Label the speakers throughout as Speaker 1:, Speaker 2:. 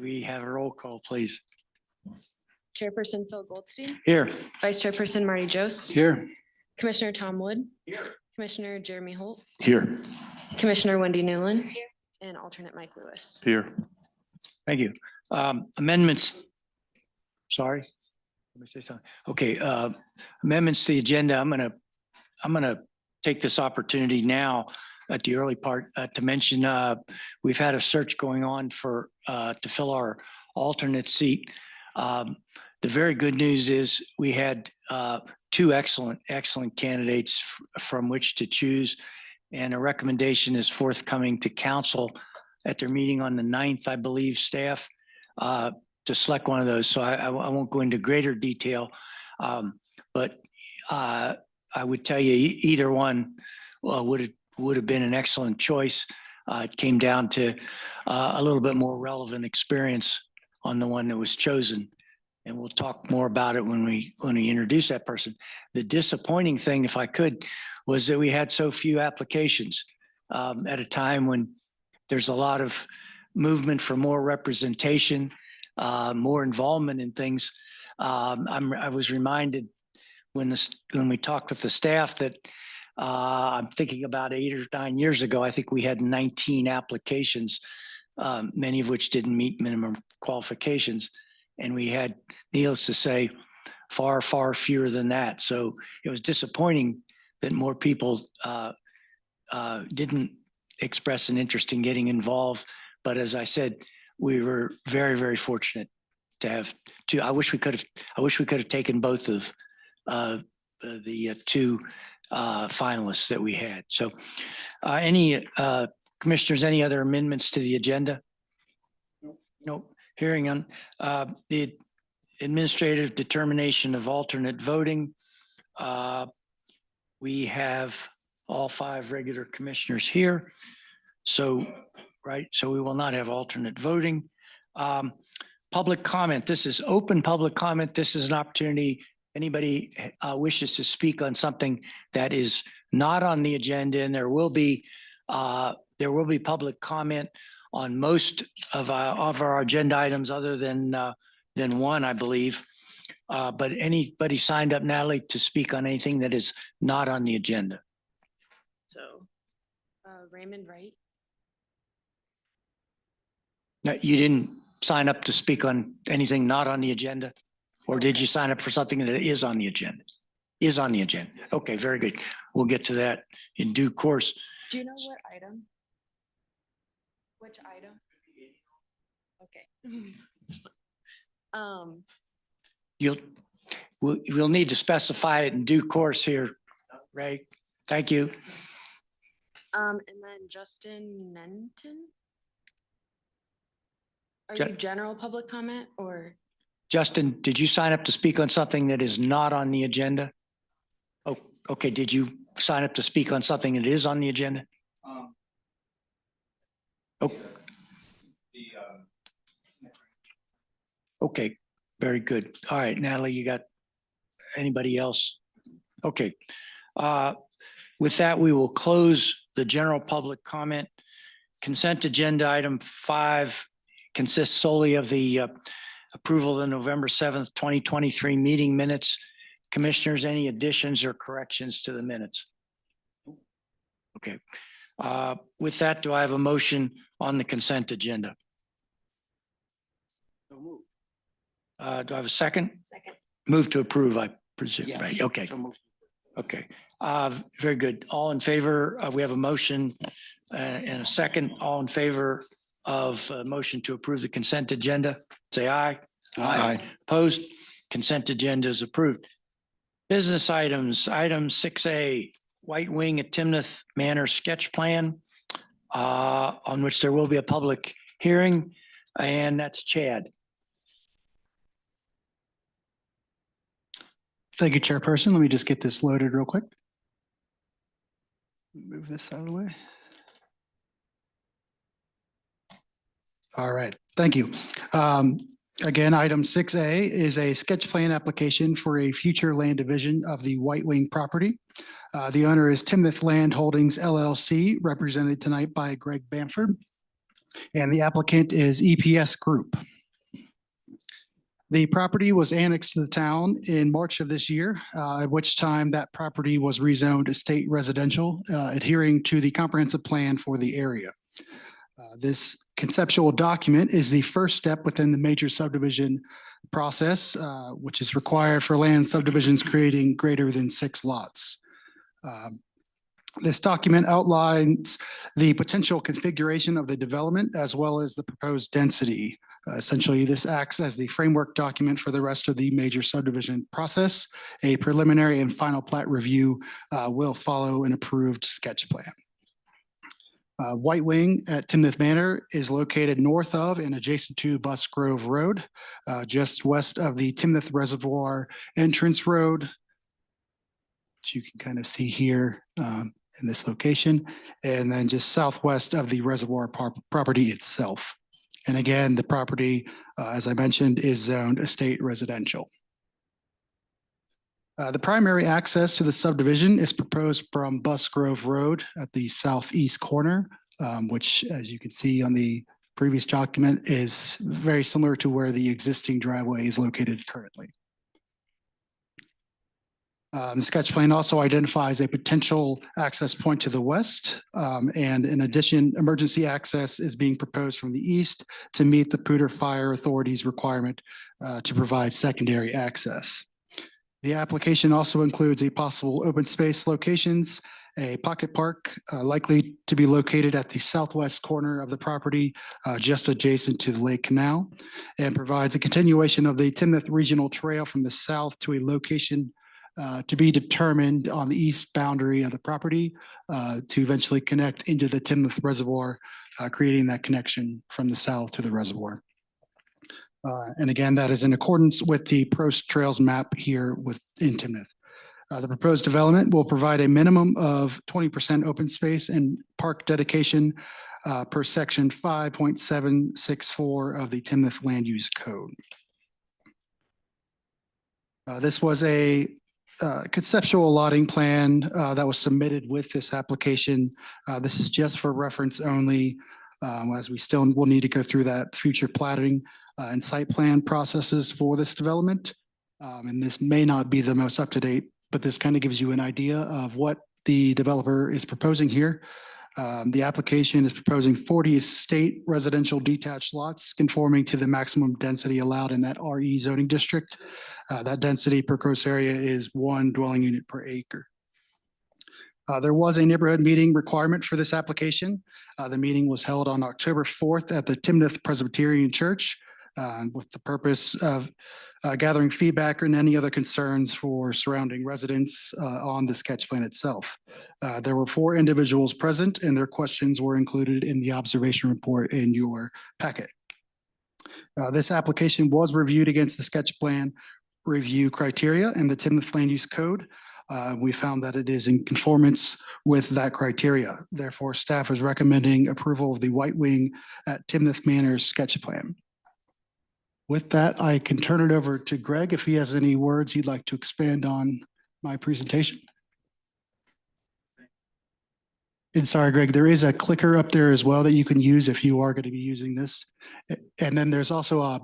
Speaker 1: We have a roll call, please.
Speaker 2: Chairperson Phil Goldstein,
Speaker 1: Here.
Speaker 2: Vice Chairperson Marty Jost,
Speaker 1: Here.
Speaker 2: Commissioner Tom Wood,
Speaker 1: Here.
Speaker 2: Commissioner Jeremy Holt,
Speaker 1: Here.
Speaker 2: Commissioner Wendy Newland, and alternate Mike Lewis.
Speaker 1: Here. Thank you. Amendments. Sorry. Let me say something. Okay. Amendments to the agenda. I'm gonna take this opportunity now at the early part to mention we've had a search going on for to fill our alternate seat. The very good news is we had two excellent candidates from which to choose, and a recommendation is forthcoming to council at their meeting on the 9th, I believe, staff, to select one of those. So I won't go into greater detail, but I would tell you either one would have been an excellent choice. It came down to a little bit more relevant experience on the one that was chosen. And we'll talk more about it when we introduce that person. The disappointing thing, if I could, was that we had so few applications at a time when there's a lot of movement for more representation, more involvement in things. I was reminded when we talked with the staff that I'm thinking about 8 or 9 years ago, I think we had 19 applications, many of which didn't meet minimum qualifications. And we had, needless to say, far fewer than that. So it was disappointing that more people didn't express an interest in getting involved. But as I said, we were very fortunate to have two. I wish we could have taken both of the two finalists that we had. So any commissioners, any other amendments to the agenda? Nope. Hearing on the administrative determination of alternate voting. We have all 5 regular commissioners here. So, right, so we will not have alternate voting. Public comment. This is open public comment. This is an opportunity. Anybody wishes to speak on something that is not on the agenda, and there will be public comment on most of our agenda items other than one, I believe. But anybody signed up, Natalie, to speak on anything that is not on the agenda?
Speaker 2: So Raymond Wright.
Speaker 1: No, you didn't sign up to speak on anything not on the agenda? Or did you sign up for something that is on the agenda? Is on the agenda. Okay, very good. We'll get to that in due course.
Speaker 2: Do you know what item? Which item? Okay.
Speaker 1: We'll need to specify it in due course here, Ray. Thank you.
Speaker 2: And then Justin Nenton. Are you general public comment or?
Speaker 1: Justin, did you sign up to speak on something that is not on the agenda? Oh, okay. Did you sign up to speak on something that is on the agenda? Oh. Okay, very good. All right, Natalie, you got anybody else? Okay. With that, we will close the general public comment. Consent agenda item 5 consists solely of the approval of the November 7th, 2023 meeting minutes. Commissioners, any additions or corrections to the minutes? Okay. With that, do I have a motion on the consent agenda? Do I have a second?
Speaker 2: Second.
Speaker 1: Move to approve, I presume,
Speaker 3: Yes.
Speaker 1: right? Okay. Okay. Very good. All in favor? We have a motion and a second. All in favor of motion to approve the consent agenda? Say aye.
Speaker 3: Aye.
Speaker 1: Opposed? Consent agenda is approved. Business items, item 6A, White Wing at Timnath Manor sketch plan, on which there will be a public hearing, and that's Chad.
Speaker 3: Thank you, Chairperson. Let me just get this loaded real quick. Move this out of the way. All right, thank you. Again, item 6A is a sketch plan application for a future land division of the White Wing property. The owner is Timnath Land Holdings LLC, represented tonight by Greg Bamford. And the applicant is EPS Group. The property was annexed to the town in March of this year, at which time that property was rezoned estate residential, adhering to the comprehensive plan for the area. This conceptual document is the first step within the major subdivision process, which is required for land subdivisions creating greater than 6 lots. This document outlines the potential configuration of the development as well as the proposed density. Essentially, this acts as the framework document for the rest of the major subdivision process. A preliminary and final plat review will follow an approved sketch plan. White Wing at Timnath Manor is located north of and adjacent to Bus Grove Road, just west of the Timnath Reservoir entrance road, which you can kind of see here in this location, and then just southwest of the reservoir property itself. And again, the property, as I mentioned, is zoned estate residential. The primary access to the subdivision is proposed from Bus Grove Road at the southeast corner, which, as you can see on the previous document, is very similar to where the existing driveway is located currently. The sketch plan also identifies a potential access point to the west, and in addition, emergency access is being proposed from the east to meet the Poudre Fire Authority's requirement to provide secondary access. The application also includes a possible open space locations, a pocket park likely to be located at the southwest corner of the property, just adjacent to the Lake Canal, and provides a continuation of the Timnath Regional Trail from the south to a location to be determined on the east boundary of the property to eventually connect into the Timnath Reservoir, creating that connection from the south to the reservoir. And again, that is in accordance with the Prost Trails map here in Timnath. The proposed development will provide a minimum of 20% open space and park dedication per section 5.764 of the Timnath Land Use Code. This was a conceptual allotting plan that was submitted with this application. This is just for reference only, as we still will need to go through that future platting and site plan processes for this development. And this may not be the most up-to-date, but this kind of gives you an idea of what the developer is proposing here. The application is proposing 40 estate residential detached lots conforming to the maximum density allowed in that RE zoning district. That density per gross area is 1 dwelling unit per acre. There was a neighborhood meeting requirement for this application. The meeting was held on October 4th at the Timnath Presbyterian Church with the purpose of gathering feedback and any other concerns for surrounding residents on the sketch plan itself. There were 4 individuals present and their questions were included in the observation report in your packet. This application was reviewed against the sketch plan review criteria and the Timnath Land Use Code. We found that it is in conformance with that criteria. Therefore, staff is recommending approval of the White Wing at Timnath Manor sketch plan. With that, I can turn it over to Greg if he has any words he'd like to expand on my presentation. And sorry, Greg, there is a clicker up there as well that you can use if you are going to be using this. And then there's also a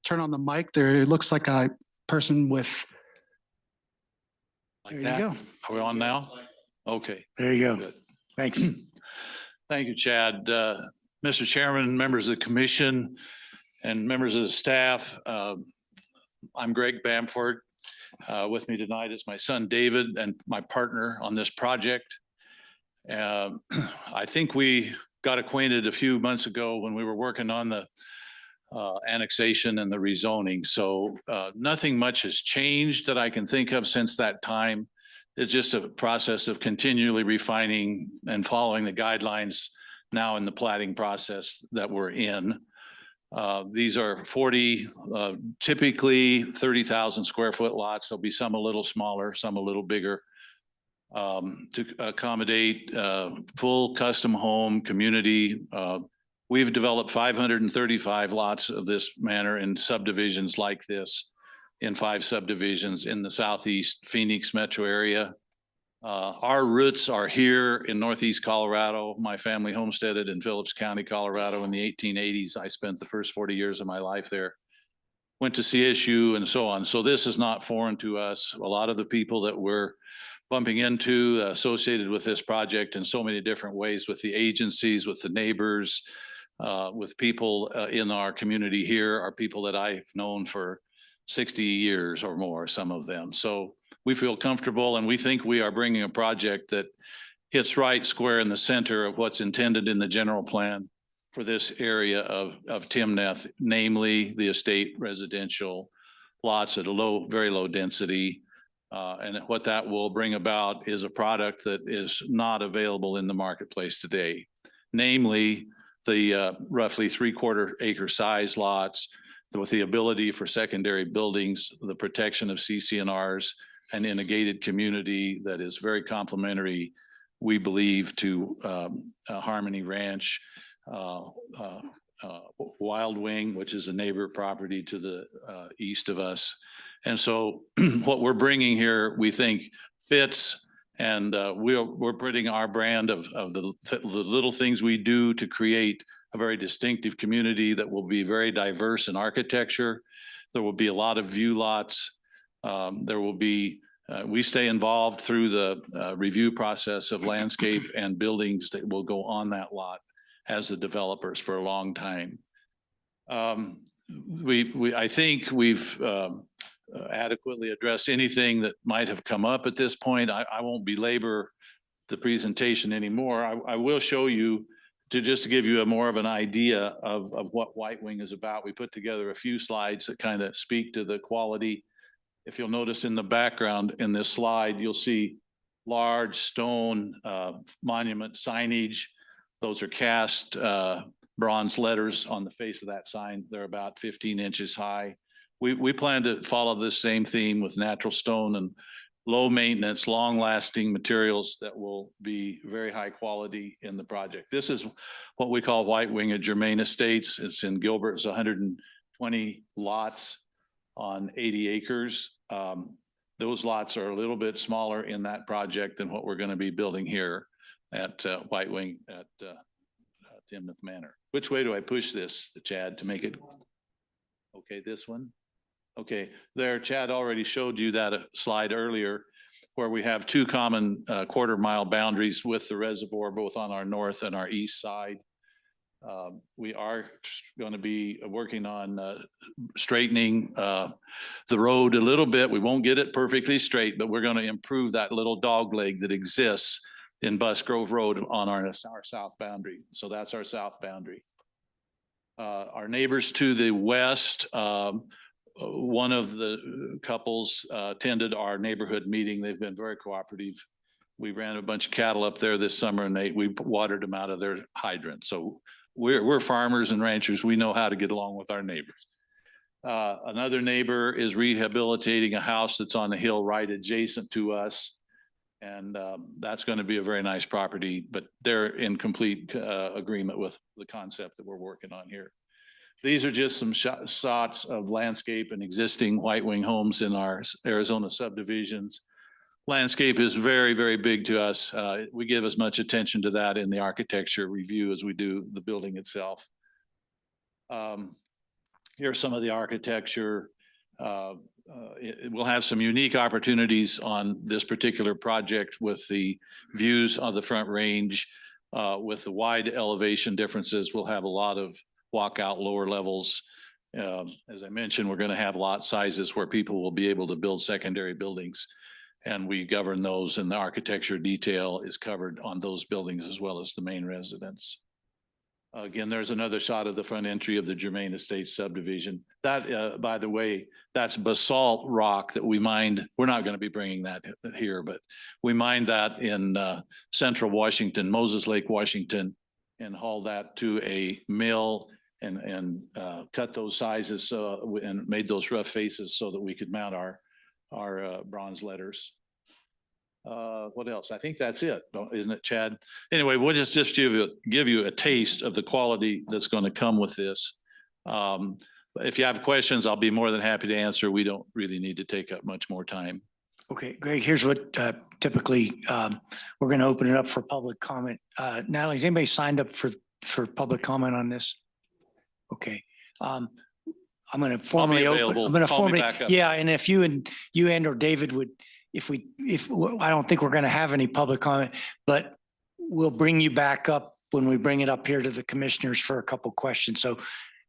Speaker 3: turn on the mic there. It looks like a person with.
Speaker 4: Like
Speaker 3: There
Speaker 4: that?
Speaker 3: you go.
Speaker 4: Are we on now? Okay.
Speaker 1: There you go.
Speaker 4: Good.
Speaker 1: Thanks.
Speaker 4: Thank you, Chad. Mr. Chairman, members of the commission, and members of the staff. I'm Greg Bamford. With me tonight is my son, David, and my partner on this project. I think we got acquainted a few months ago when we were working on the annexation and the rezoning. So nothing much has changed that I can think of since that time. It's just a process of continually refining and following the guidelines now in the platting process that we're in. These are 40, typically 30,000 square foot lots. There'll be some a little smaller, some a little bigger, to accommodate full custom home community. We've developed 535 lots of this manner in subdivisions like this in 5 subdivisions in the Southeast Phoenix metro area. Our roots are here in Northeast Colorado. My family homesteaded in Phillips County, Colorado in the 1880s. I spent the first 40 years of my life there. Went to CSU and so on. So this is not foreign to us. A lot of the people that we're bumping into associated with this project in so many different ways, with the agencies, with the neighbors, with people in our community here are people that I've known for 60 years or more, some of them. So we feel comfortable and we think we are bringing a project that hits right square in the center of what's intended in the general plan for this area of Timnath, namely the estate residential lots at a low, very low density. And what that will bring about is a product that is not available in the marketplace today, namely the roughly 3/4 acre size lots with the ability for secondary buildings, the protection of CC&Rs, and in a gated community that is very complementary, we believe, to Harmony Ranch, Wild Wing, which is a neighbor property to the east of us. And so what we're bringing here, we think fits, and we're putting our brand of the little things we do to create a very distinctive community that will be very diverse in architecture. There will be a lot of view lots. There will be, we stay involved through the review process of landscape and buildings that will go on that lot as the developers for a long time. I think we've adequately addressed anything that might have come up at this point. I won't belabor the presentation anymore. I will show you just to give you a more of an idea of what White Wing is about. We put together a few slides that kind of speak to the quality. If you'll notice in the background in this slide, you'll see large stone monument signage. Those are cast bronze letters on the face of that sign. They're about 15 inches high. We plan to follow this same theme with natural stone and low maintenance, long lasting materials that will be very high quality in the project. This is what we call White Wing at Germain Estates. It's in Gilbert. It's 120 lots on 80 acres. Those lots are a little bit smaller in that project than what we're going to be building here at White Wing at Timnath Manor. Which way do I push this, Chad, to make it? Okay, this one. Okay, there, Chad already showed you that slide earlier where we have two common 1/4 mile boundaries with the reservoir, both on our north and our east side. We are going to be working on straightening the road a little bit. We won't get it perfectly straight, but we're going to improve that little dog leg that exists in Busk Grove Road on our south boundary. So that's our south boundary. Our neighbors to the west, one of the couples attended our neighborhood meeting. They've been very cooperative. We ran a bunch of cattle up there this summer and we watered them out of their hydrant. So we're farmers and ranchers. We know how to get along with our neighbors. Another neighbor is rehabilitating a house that's on a hill right adjacent to us. And that's going to be a very nice property, but they're in complete agreement with the concept that we're working on here. These are just some shots of landscape and existing White Wing homes in our Arizona subdivisions. Landscape is very, very big to us. We give as much attention to that in the architecture review as we do the building itself. Here's some of the architecture. It will have some unique opportunities on this particular project with the views of the Front Range, with the wide elevation differences. We'll have a lot of walkout lower levels. As I mentioned, we're going to have lot sizes where people will be able to build secondary buildings, and we govern those, and the architecture detail is covered on those buildings as well as the main residence. Again, there's another shot of the front entry of the Germain Estates subdivision. That, by the way, that's basalt rock that we mined. We're not going to be bringing that here, but we mined that in central Washington, Moses Lake, Washington, and hauled that to a mill and cut those sizes and made those rough faces so that we could mount our bronze letters. What else? I think that's it, isn't it, Chad? Anyway, we'll just give you a taste of the quality that's going to come with this. If you have questions, I'll be more than happy to answer. We don't really need to take up much more time.
Speaker 1: Okay, Greg, here's what typically, we're going to open it up for public comment. Natalie, has anybody signed up for public comment on this? Okay. I'm going to formally open.
Speaker 4: available.
Speaker 1: I'm going to
Speaker 4: Call me
Speaker 1: formally,
Speaker 4: back up.
Speaker 1: yeah, and if you and or David would, if I don't think we're going to have any public comment, but we'll bring you back up when we bring it up here to the commissioners for a couple questions. So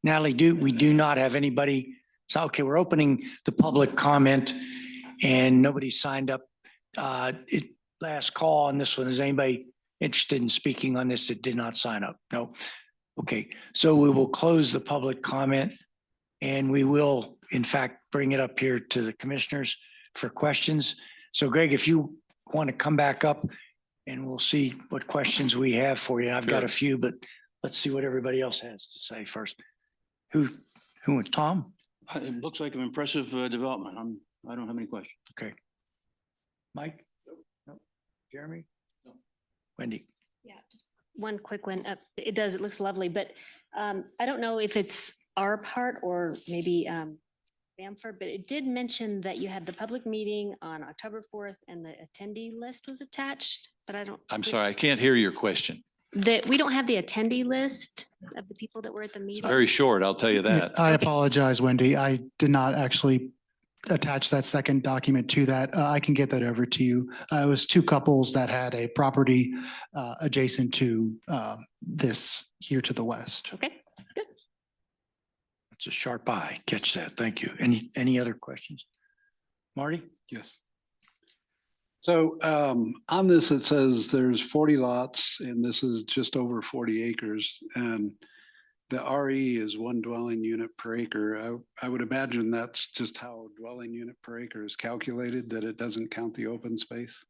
Speaker 1: Natalie, we do not have anybody. So, okay, we're opening the public comment and nobody signed up. Last call on this one. Is anybody interested in speaking on this that did not sign up? No. Okay, so we will close the public comment and we will in fact bring it up here to the commissioners for questions. So Greg, if you want to come back up and we'll see what questions we have for you. I've got a few, but let's see what everybody else has to say first. Who, Tom?
Speaker 5: It looks like an impressive development. I don't have any questions.
Speaker 1: Okay. Mike? No. Jeremy? No. Wendy?
Speaker 6: Yeah, just one quick one. It looks lovely, but I don't know if it's our part or maybe Bamford, but it did mention that you had the public meeting on October 4th and the attendee list was attached, but I don't.
Speaker 4: I'm sorry, I can't hear your question.
Speaker 6: That we don't have the attendee list of the people that were at the
Speaker 4: It's
Speaker 6: meeting.
Speaker 4: very short, I'll tell you that.
Speaker 3: I
Speaker 6: Okay.
Speaker 3: apologize, Wendy. I did not actually attach that second document to that. I can get that over to you. It was two couples that had a property adjacent to this here to the west.
Speaker 6: Okay, good.
Speaker 1: That's a sharp eye. Catch that. Thank you. Any other questions? Marty?
Speaker 7: Yes. So on this, it says there's 40 lots and this is just over 40 acres and the RE is one dwelling unit per acre. I would imagine that's just how dwelling unit per acre is calculated, that it doesn't count the open space.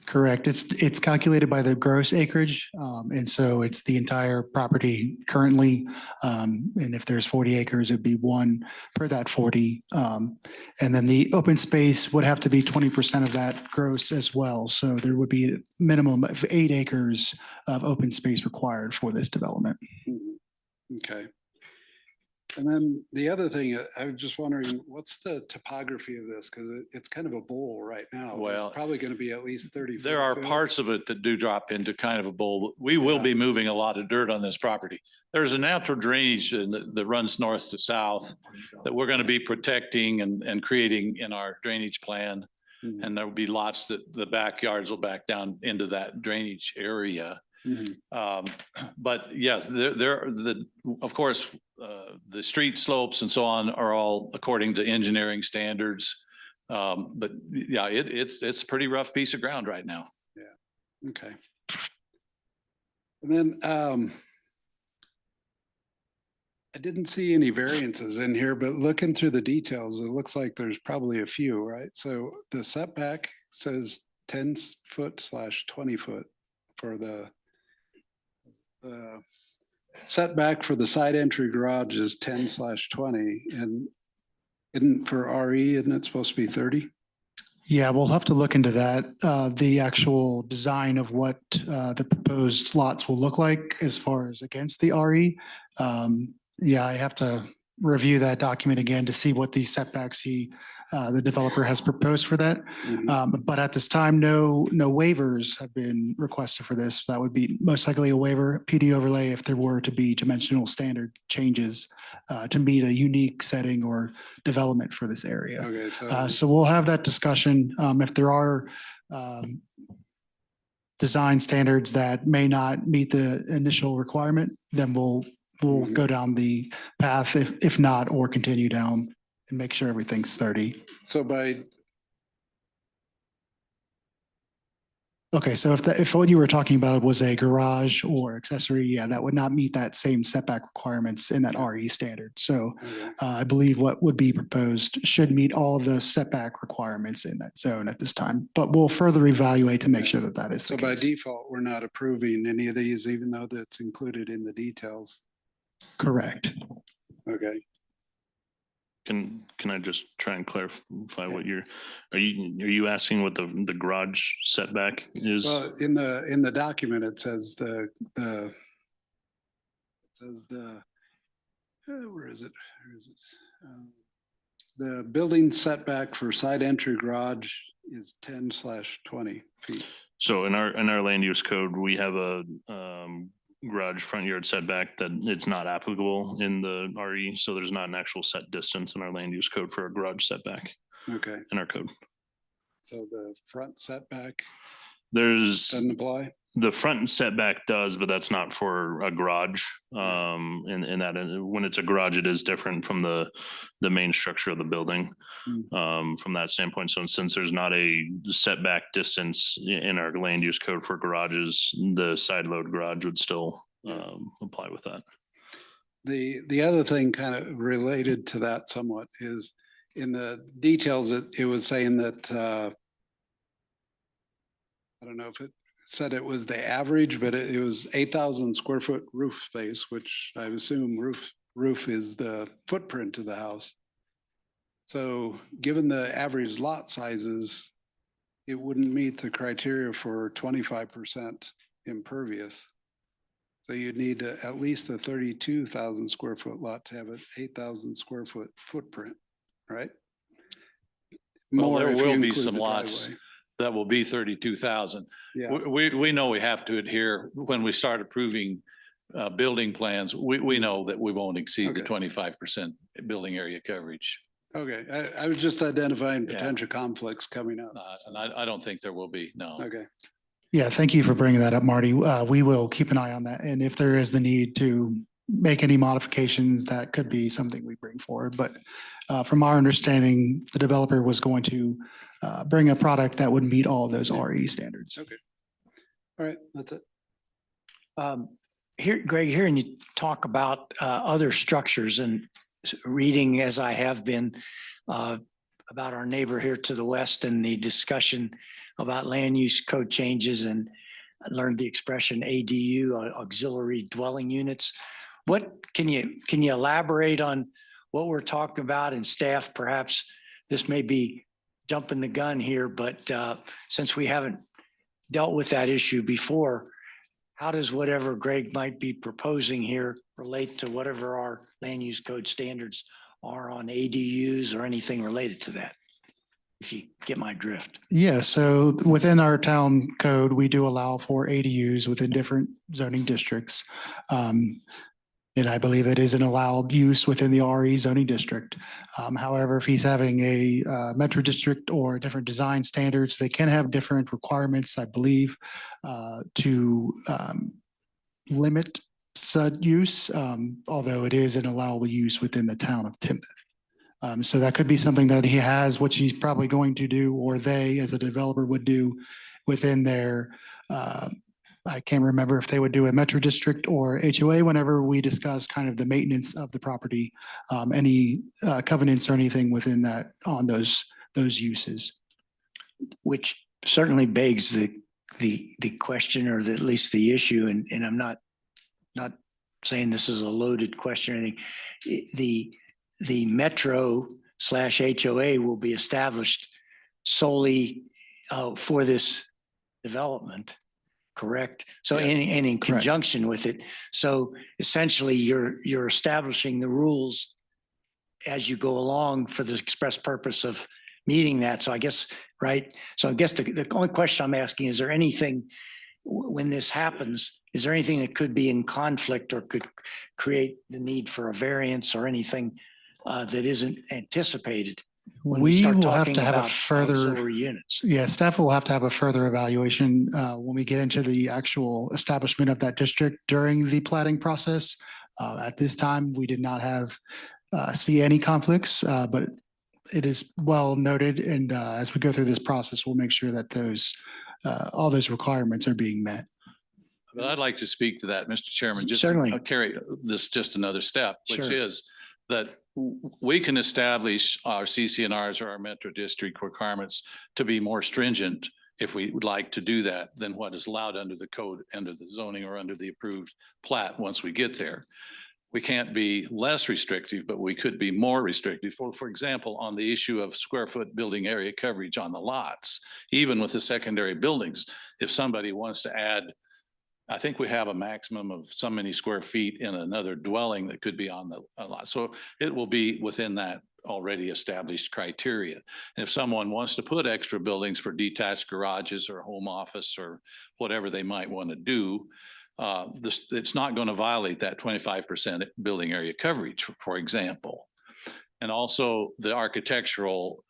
Speaker 3: Correct. It's calculated by the gross acreage. And so it's the entire property currently. And if there's 40 acres, it'd be one per that 40. And then the open space would have to be 20% of that gross as well. So there would be a minimum of 8 acres of open space required for this development.
Speaker 7: Okay. And then the other thing, I was just wondering, what's the topography of this? Because it's kind of a bowl right now.
Speaker 4: Well,
Speaker 7: It's probably going to be at least 30.
Speaker 4: There
Speaker 7: feet
Speaker 4: are
Speaker 7: fill.
Speaker 4: parts of it that do drop into kind of a bowl. We will be moving a lot of dirt on this property. There's a natural drainage that runs north to south that we're going to be protecting and creating in our drainage plan.
Speaker 7: Mhm.
Speaker 4: And there will be lots that the backyards will back down into that drainage area.
Speaker 7: Mhm.
Speaker 4: But yes, of course, the street slopes and so on are all according to engineering standards. But yeah, it's a pretty rough piece of ground right now.
Speaker 7: Okay. And then I didn't see any variances in here, but looking through the details, it looks like there's probably a few, right? So the setback says 10-foot/20 foot for the setback for the side entry garage is 10/20 and isn't for RE, isn't it supposed to be 30?
Speaker 3: Yeah, we'll have to look into that. The actual design of what the proposed lots will look like as far as against the RE. Yeah, I have to review that document again to see what these setbacks the developer has proposed for that. But at this time, no waivers have been requested for this. That would be most likely a waiver PD overlay if there were to be dimensional standard changes to meet a unique setting or development for this area.
Speaker 7: Okay, so
Speaker 3: So we'll have that discussion. If there are design standards that may not meet the initial requirement, then we'll
Speaker 7: Mhm.
Speaker 3: go down the path if not, or continue down and make sure everything's 30.
Speaker 7: so by
Speaker 3: Okay, so if what you were talking about was a garage or accessory, yeah, that would not meet that same setback requirements in that RE standard. So
Speaker 7: okay.
Speaker 3: I believe what would be proposed should meet all the setback requirements in that zone at this time, but we'll further evaluate to make sure that that is the
Speaker 7: So by
Speaker 3: case.
Speaker 7: default, we're not approving any of these, even though that's included in the details.
Speaker 3: Correct.
Speaker 7: Okay.
Speaker 8: Can I just try and clarify what are you asking what the garage setback is?
Speaker 7: Well, in the document, it says where is it? The building setback for side entry garage is 10/20 feet.
Speaker 8: So in our land use code, we have a garage front yard setback that it's not applicable in the RE. So there's not an actual set distance in our land use code for a garage setback
Speaker 7: Okay,
Speaker 8: in our code.
Speaker 7: so the front setback
Speaker 8: There's
Speaker 7: doesn't apply?
Speaker 8: the front setback does, but that's not for a garage. In that, when it's a garage, it is different from the main structure of the building. From that standpoint. So since there's not a setback distance in our land use code for garages, the side load garage would still apply with that.
Speaker 7: The other thing kind of related to that somewhat is in the details, it was saying that, I don't know if it said it was the average, but it was 8,000 square foot roof space, which I assume roof is the footprint of the house. So given the average lot sizes, it wouldn't meet the criteria for 25% impervious. So you'd need at least a 32,000 square foot lot to have an 8,000 square foot footprint, right?
Speaker 4: Well, there
Speaker 7: More if you
Speaker 4: will be
Speaker 7: include
Speaker 4: some
Speaker 7: the
Speaker 4: lots
Speaker 7: driveway.
Speaker 4: that will be 32,000.
Speaker 7: Yeah,
Speaker 4: We know we have to adhere when we start approving building plans. We know that we won't exceed the
Speaker 7: Okay.
Speaker 4: 25% building area coverage.
Speaker 7: okay. I was just identifying
Speaker 4: Yeah.
Speaker 7: potential conflicts coming up.
Speaker 4: And I don't think there will be, no.
Speaker 7: Okay,
Speaker 3: Yeah, thank you for bringing that up, Marty. We will keep an eye on that. And if there is the need to make any modifications, that could be something we bring forward. But from our understanding, the developer was going to bring a product that would meet all of those RE standards.
Speaker 7: okay. All right, that's it.
Speaker 1: Here, Greg, hearing you talk about other structures and reading as I have been about our neighbor here to the west and the discussion about land use code changes, and I learned the expression ADU, auxiliary dwelling units. What can you elaborate on what we're talking about? And staff, perhaps this may be jumping the gun here, but since we haven't dealt with that issue before, how does whatever Greg might be proposing here relate to whatever our land use code standards are on ADUs or anything related to that? If you get my drift.
Speaker 3: Yeah, so within our town code, we do allow for ADUs within different zoning districts. And I believe it is an allowed use within the RE zoning district. However, if he's having a metro district or different design standards, they can have different requirements, I believe, to limit said use, although it is an allowable use within the town of Timnath. So that could be something that he has, which he's probably going to do, or they as a developer would do within their, I can't remember if they would do a metro district or HOA whenever we discuss kind of the maintenance of the property, any covenants or anything within that on those uses.
Speaker 1: Which certainly begs the question, or at least the issue, and I'm not saying this is a loaded question or anything. The metro / HOA will be established solely for this development, correct? So
Speaker 4: Yeah.
Speaker 1: and in conjunction with it. So essentially you're establishing the rules as you go along for the express purpose of meeting that. So I guess, right? So I guess the only question I'm asking, is there anything when this happens, is there anything that could be in conflict or could create the need for a variance or anything that isn't anticipated when we
Speaker 3: We
Speaker 1: start
Speaker 3: will have
Speaker 1: talking
Speaker 3: to have a
Speaker 1: about
Speaker 3: further,
Speaker 1: auxiliary units?
Speaker 3: yeah, staff will have to have a further evaluation when we get into the actual establishment of that district during the plating process. At this time, we did not have, see any conflicts, but it is well noted. And as we go through this process, we'll make sure that those, all those requirements are being met.
Speaker 4: But I'd like to speak to that, Mr. Chairman, just
Speaker 1: Certainly.
Speaker 4: to carry this just another step, which
Speaker 1: Sure.
Speaker 4: is that we can establish our CCNRs or our metro district requirements to be more stringent if we would like to do that than what is allowed under the code, under the zoning, or under the approved plat once we get there. We can't be less restrictive, but we could be more restrictive. For example, on the issue of square foot building area coverage on the lots, even with the secondary buildings, if somebody wants to add, I think we have a maximum of so many square feet in another dwelling that could be on the lot. So it will be within that already established criteria. And if someone wants to put extra buildings for detached garages or home office or whatever they might want to do, it's not going to violate that 25% building area coverage, for example. And also the architectural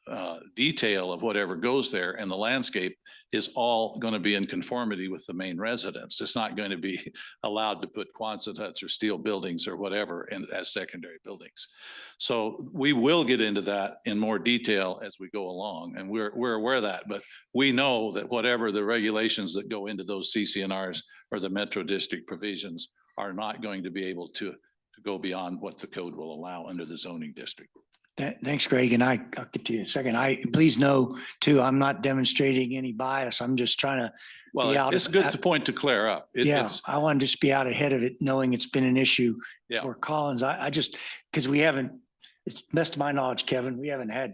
Speaker 4: detail of whatever goes there and the landscape is all going to be in conformity with the main residence. It's not going to be allowed to put Quonset huts or steel buildings or whatever as secondary buildings. So we will get into that in more detail as we go along, and we're aware of that. But we know that whatever the regulations that go into those CCNRs or the Metro District provisions are not going to be able to go beyond what the code will allow under the zoning district.
Speaker 1: Thanks, Greg. And I'll get to you in a second. Please know too, I'm not demonstrating any bias. I'm just trying to be out.
Speaker 4: It's a good point to clear up.
Speaker 1: I want to just be out ahead of it, knowing it's been an issue
Speaker 4: Yeah.
Speaker 1: for Collins. I just, because we haven't, it's best of my knowledge, Kevin, we haven't had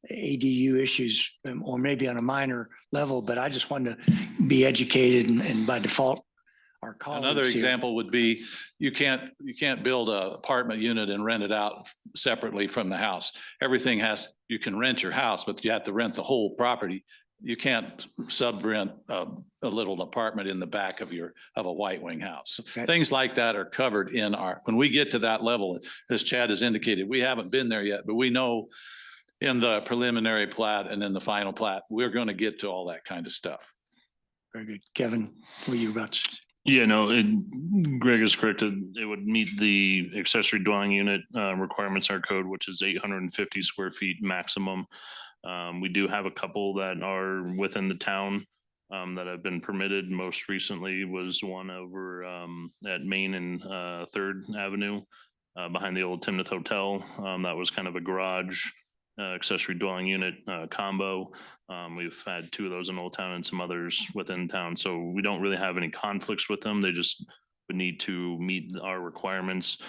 Speaker 1: ADU issues, or maybe on a minor level, but I just wanted to be educated and by default, our colleagues
Speaker 4: Another
Speaker 1: here.
Speaker 4: example would be you can't build an apartment unit and rent it out separately from the house. Everything you can rent your house, but you have to rent the whole property. You can't sub-rent a little apartment in the back of a White Wing house.
Speaker 1: Okay.
Speaker 4: Things like that are covered in when we get to that level, as Chad has indicated, we haven't been there yet, but we know in the preliminary plat and then the final plat, we're going to get to all that kind of stuff.
Speaker 1: Very good. Kevin, what are you about to say?
Speaker 8: Yeah, no, Greg is correct. It would meet the accessory dwelling unit requirements in our code, which is 850 square feet maximum. We do have a couple that are within the town that have been permitted. Most recently was one over at Main and 3rd Avenue behind the old Timnath Hotel. That was kind of a garage accessory dwelling unit combo. We've had 2 of those in Old Town and some others within town. So we don't really have any conflicts with them. They just would need to meet our requirements,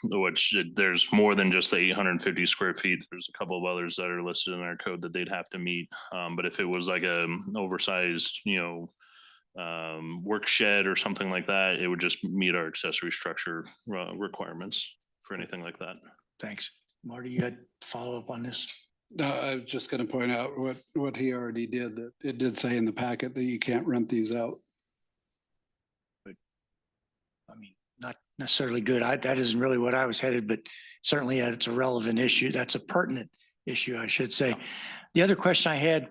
Speaker 8: which there's more than just the 850 square feet. There's a couple of others that are listed in our code that they'd have to meet. But if it was like a oversized, work shed or something like that, it would just meet our accessory structure requirements for anything like that.
Speaker 1: Thanks. Marty, you had follow up on this?
Speaker 7: I was just going to point out what he already did, that it did say in the packet that you can't rent these out.
Speaker 1: I mean, not necessarily good. That isn't really what I was headed, but certainly it's a relevant issue. That's a pertinent issue, I should say. The other question I had,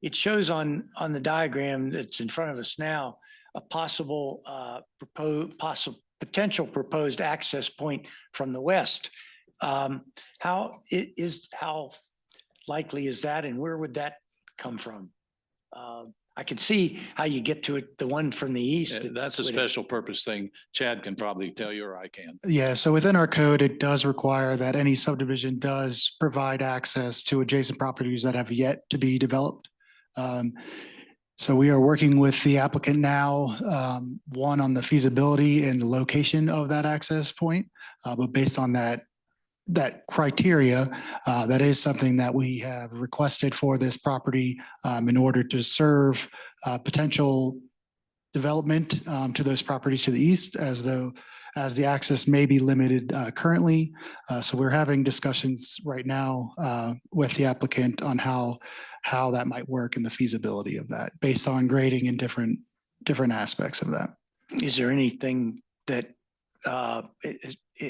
Speaker 1: it shows on the diagram that's in front of us now, a possible potential proposed access point from the west. How likely is that, and where would that come from? I can see how you get to it, the one from the east.
Speaker 4: That's a special purpose thing. Chad can probably tell you, or I can.
Speaker 3: Yeah, so within our code, it does require that any subdivision does provide access to adjacent properties that have yet to be developed. So we are working with the applicant now, one on the feasibility and the location of that access point. But based on that criteria, that is something that we have requested for this property in order to serve potential development to those properties to the east, as the access may be limited currently. So we're having discussions right now with the applicant on how that might work and the feasibility of that based on grading and different aspects of that.
Speaker 1: Is there anything that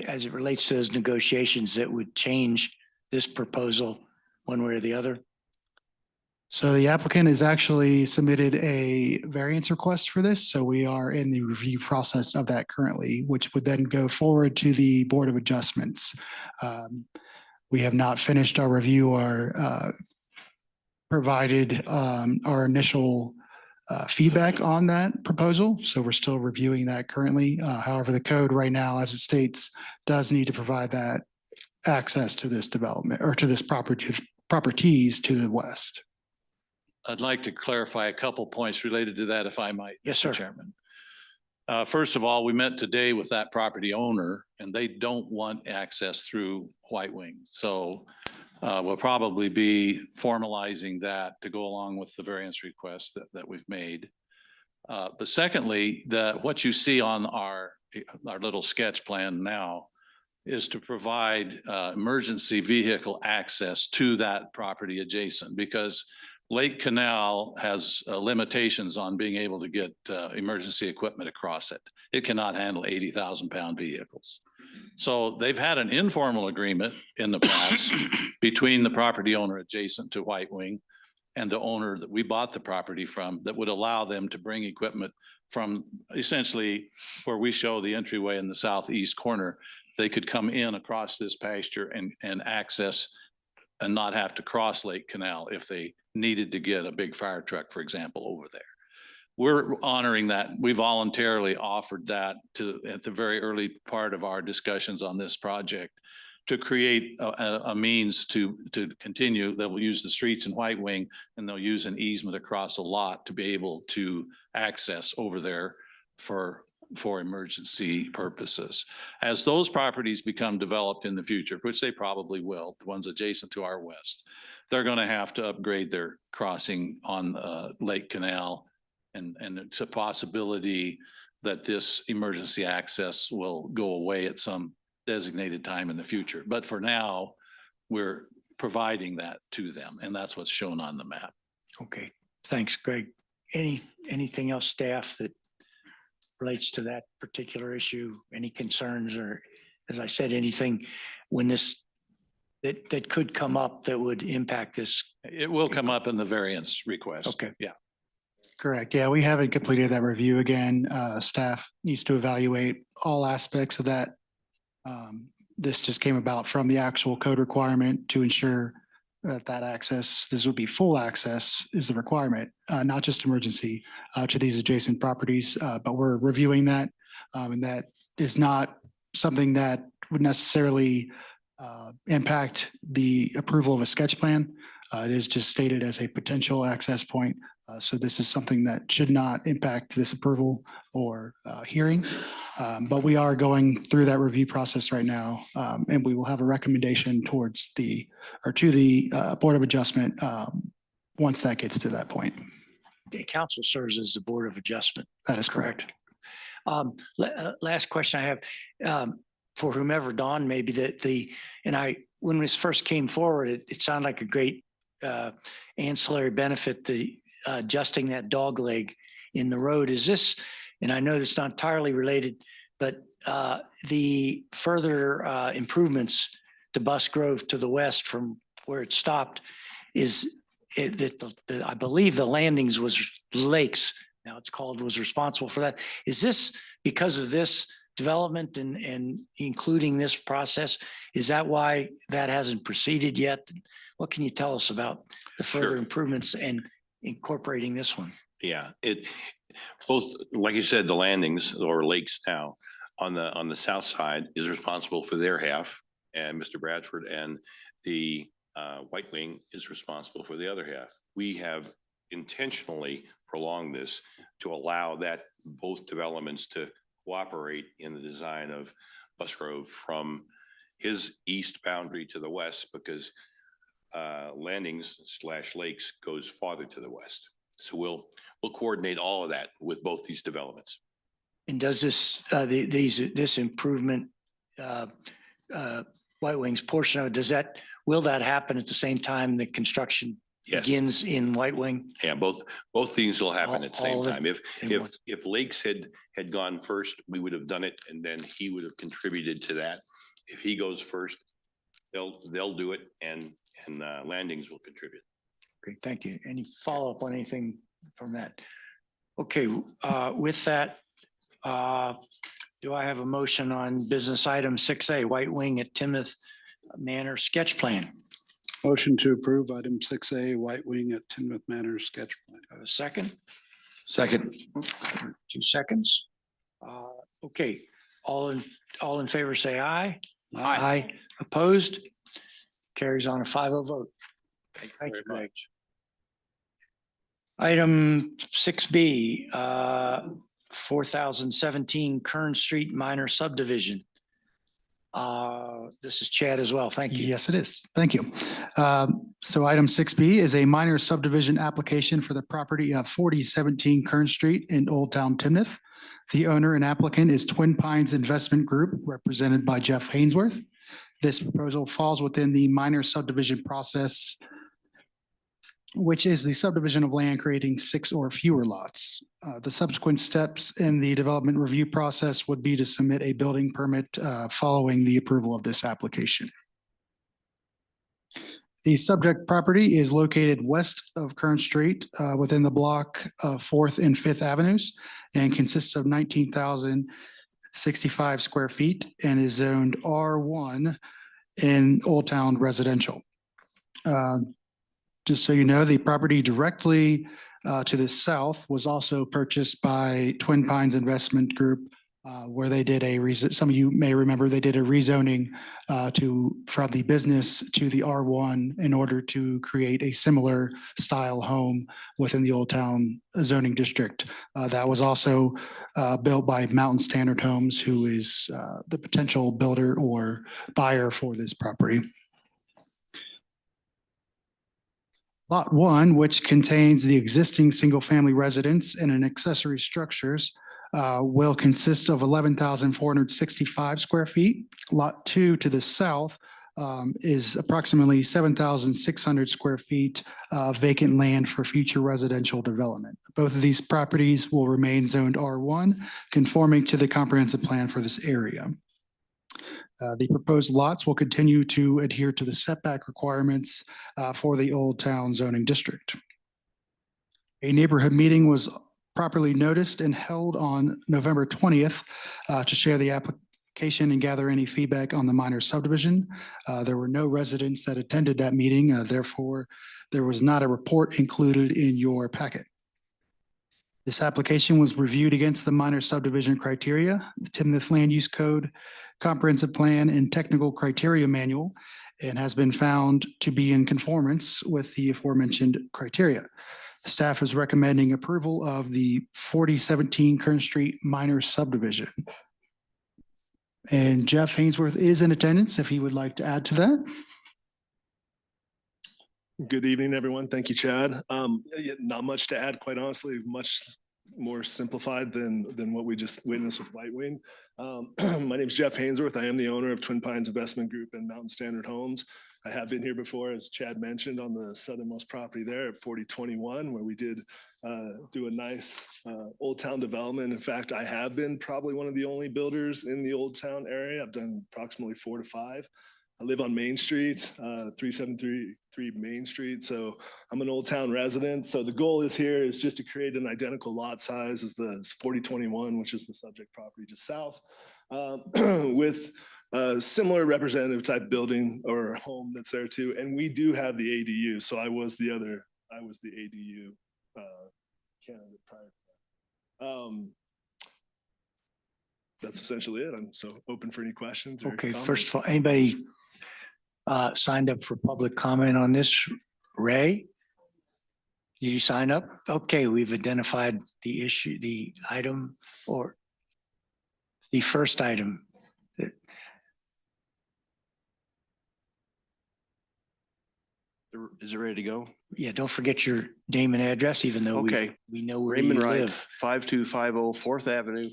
Speaker 1: as it relates to those negotiations that would change this proposal one way or the other?
Speaker 3: So the applicant has actually submitted a variance request for this. So we are in the review process of that currently, which would then go forward to the Board of Adjustments. We have not finished our review or provided our initial feedback on that proposal. So we're still reviewing that currently. However, the code right now, as it states, does need to provide that access to this development or to this properties to the west.
Speaker 4: I'd like to clarify a couple points related to that, if I might.
Speaker 1: Yes, sir.
Speaker 4: Mr. Chairman. First of all, we met today with that property owner and they don't want access through White Wing. So we'll probably be formalizing that to go along with the variance request that we've made. But secondly, what you see on our little sketch plan now is to provide emergency vehicle access to that property adjacent, because Lake Canal has limitations on being able to get emergency equipment across it. It cannot handle 80,000-pound vehicles. So they've had an informal agreement in the past between the property owner adjacent to White Wing and the owner that we bought the property from, that would allow them to bring equipment from essentially where we show the entryway in the southeast corner. They could come in across this pasture and access and not have to cross Lake Canal if they needed to get a big fire truck, for example, over there. We're honoring that. We voluntarily offered that at the very early part of our discussions on this project, to create a means to continue. They will use the streets in White Wing, and they'll use an easement across a lot to be able to access over there for emergency purposes. As those properties become developed in the future, which they probably will, the ones adjacent to our west, they're going to have to upgrade their crossing on Lake Canal. And it's a possibility that this emergency access will go away at some designated time in the future. But for now, we're providing that to them, and that's what's shown on the map.
Speaker 1: Okay, thanks, Greg. Anything else, staff, that relates to that particular issue? Any concerns, or, as I said, anything when this that could come up that would impact this?
Speaker 4: It will come up in the variance request.
Speaker 1: Okay.
Speaker 4: Yeah.
Speaker 3: Correct. Yeah, we haven't completed that review again. Staff needs to evaluate all aspects of that. This just came about from the actual code requirement to ensure that access, this would be full access is a requirement, not just emergency to these adjacent properties. But we're reviewing that, and that is not something that would necessarily impact the approval of a sketch plan. It is just stated as a potential access point. So this is something that should not impact this approval or hearing. But we are going through that review process right now, and we will have a recommendation to the Board of Adjustment once that gets to that point.
Speaker 1: The council serves as the Board of Adjustment.
Speaker 3: That is correct.
Speaker 1: Last question I have for whomever, Don, maybe when this first came forward, it sounded like a great ancillary benefit, adjusting that dog leg in the road. Is this, and I know it's not entirely related, but the further improvements to Bus Grove to the west from where it stopped, I believe the landings was Lakes, now it's called, was responsible for that. Is this because of this development and including this process? Is that why that hasn't proceeded yet? What can you tell us about the further
Speaker 9: Sure.
Speaker 1: improvements and incorporating this one?
Speaker 9: Yeah, both, like you said, the landings or lakes now on the south side is responsible for their half, and Mr. Bradford, and the White Wing is responsible for the other half. We have intentionally prolonged this to allow that both developments to cooperate in the design of Bus Grove from his east boundary to the west, because landings/lakes goes farther to the west. So we'll coordinate all of that with both these developments.
Speaker 1: And does this improvement, White Wing's portion of it, will that happen at the same time the construction
Speaker 9: Yes.
Speaker 1: begins in White Wing?
Speaker 9: Yeah, both things will happen at the same
Speaker 1: All of
Speaker 9: time.
Speaker 1: it in one.
Speaker 9: If Lakes had gone first, we would have done it, and then he would have contributed to that. If he goes first, they'll do it, and landings will contribute.
Speaker 1: Great, thank you. Any follow-up on anything from that? Okay, with that, do I have a motion on business item 6A, White Wing at Timnath Manor sketch plan?
Speaker 7: Motion to approve item 6A, White Wing at Timnath Manor sketch plan.
Speaker 1: Have a second?
Speaker 5: Second.
Speaker 1: 2 seconds. Okay, all in favor, say aye. Aye. Opposed? Carries on a 5-0 vote. Thank you, Greg. Item 6B, 4017 Kern Street minor subdivision. This is Chad as well. Thank you.
Speaker 3: Yes, it is. Thank you. So item 6B is a minor subdivision application for the property of 4017 Kern Street in Old Town Timnath. The owner and applicant is Twin Pines Investment Group, represented by Jeff Hainsworth. This proposal falls within the minor subdivision process, which is the subdivision of land creating 6 or fewer lots. The subsequent steps in the development review process would be to submit a building permit following the approval of this application. The subject property is located west of Kern Street within the block of 4th and 5th Avenues and consists of 19,065 square feet and is zoned R1 in Old Town Residential. Just so you know, the property directly to the south was also purchased by Twin Pines Investment Group, where they did some of you may remember, they did a rezoning from the business to the R1 in order to create a similar style home within the Old Town zoning district. That was also built by Mountain Standard Homes, who is the potential builder or buyer for this property. Lot 1, which contains the existing single-family residence and an accessory structures, will consist of 11,465 square feet. Lot 2 to the south is approximately 7,600 square feet of vacant land for future residential development. Both of these properties will remain zoned R1, conforming to the comprehensive plan for this area. The proposed lots will continue to adhere to the setback requirements for the Old Town zoning district. A neighborhood meeting was properly noticed and held on November 20th to share the application and gather any feedback on the minor subdivision. There were no residents that attended that meeting. Therefore, there was not a report included in your packet. This application was reviewed against the minor subdivision criteria, the Timnath Land Use Code, Comprehensive Plan, and Technical Criteria Manual, and has been found to be in conformance with the aforementioned criteria. Staff is recommending approval of the 4017 Kern Street minor subdivision. And Jeff Hainsworth is in attendance if he would like to add to that.
Speaker 10: Good evening, everyone. Thank you, Chad. Not much to add, quite honestly, much more simplified than what we just witnessed with White Wing. My name is Jeff Hainsworth. I am the owner of Twin Pines Investment Group and Mountain Standard Homes. I have been here before, as Chad mentioned, on the southernmost property there at 4021, where we did do a nice Old Town development. In fact, I have been probably one of the only builders in the Old Town area. I've done approximately 4 to 5. I live on Main Street, 3733 Main Street. So I'm an Old Town resident. So the goal is here is just to create an identical lot size as the 4021, which is the subject property just south, with a similar representative type building or home that's there too. And we do have the ADU. So I was the ADU candidate prior to that. That's essentially it. I'm so open for any questions.
Speaker 1: Okay,
Speaker 10: comments.
Speaker 1: first of all, anybody signed up for public comment on this? Ray? Did you sign up? Okay, we've identified the issue, the item, or the first item.
Speaker 11: Is it ready to go?
Speaker 1: Yeah, don't forget your name and address, even though
Speaker 11: Okay.
Speaker 1: we know where you
Speaker 11: Raymond Wright,
Speaker 1: live.
Speaker 11: 5250 4th Avenue,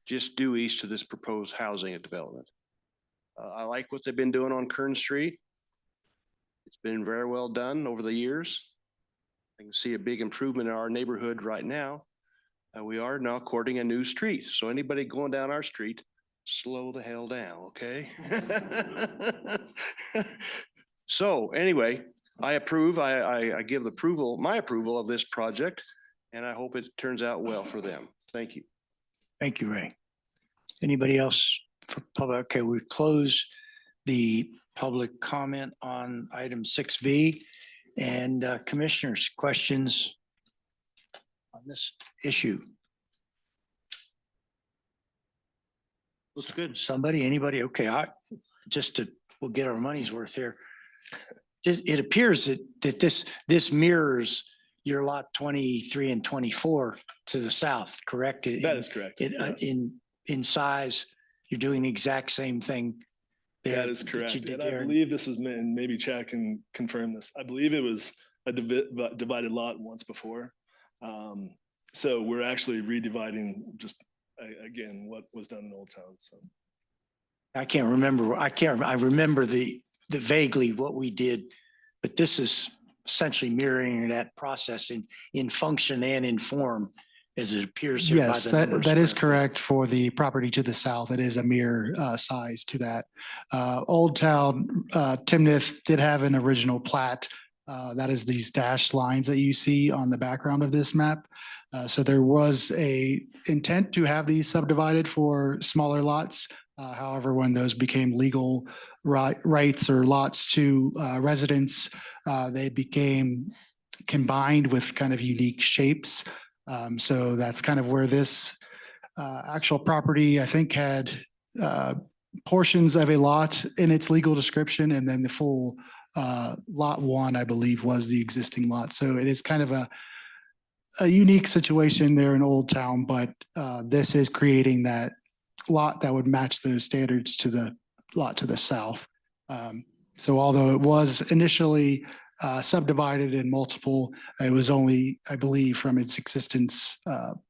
Speaker 11: just due east of this proposed housing and development. I like what they've been doing on Kern Street. It's been very well done over the years. I can see a big improvement in our neighborhood right now. We are now courting a new street. So anybody going down our street, slow the hell down, okay? So anyway, I approve, I give my approval of this project, and I hope it turns out well for them. Thank you.
Speaker 1: Thank you, Ray. Anybody else for public? Okay, we close the public comment on item 6B. And commissioners, questions on this issue?
Speaker 5: Looks good.
Speaker 1: Somebody, anybody? Okay, we'll get our money's worth here. It appears that this mirrors your lot 23 and 24 to the south, correct?
Speaker 10: That is correct.
Speaker 1: Yes. In size, you're doing the exact same thing.
Speaker 10: That is correct. And I believe this is, and maybe Chad can confirm this. I believe it was a divided lot once before. So we're actually redividing just again, what was done in Old Town, so.
Speaker 1: I can't remember. I remember the vaguely what we did, but this is essentially mirroring that process in function and in form as it appears here by
Speaker 3: Yes,
Speaker 1: the number of
Speaker 3: that is
Speaker 1: square feet.
Speaker 3: correct for the property to the south. It is a mirror size to that. Old Town, Timnath did have an original plat. That is these dashed lines that you see on the background of this map. So there was a intent to have these subdivided for smaller lots. However, when those became legal rights or lots to residents, they became combined with kind of unique shapes. So that's kind of where this actual property, I think, had portions of a lot in its legal description, and then the full lot one, I believe, was the existing lot. So it is kind of a unique situation there in Old Town, but this is creating that lot that would match those standards to the lot to the south. So although it was initially subdivided in multiple, it was only, I believe, from its existence,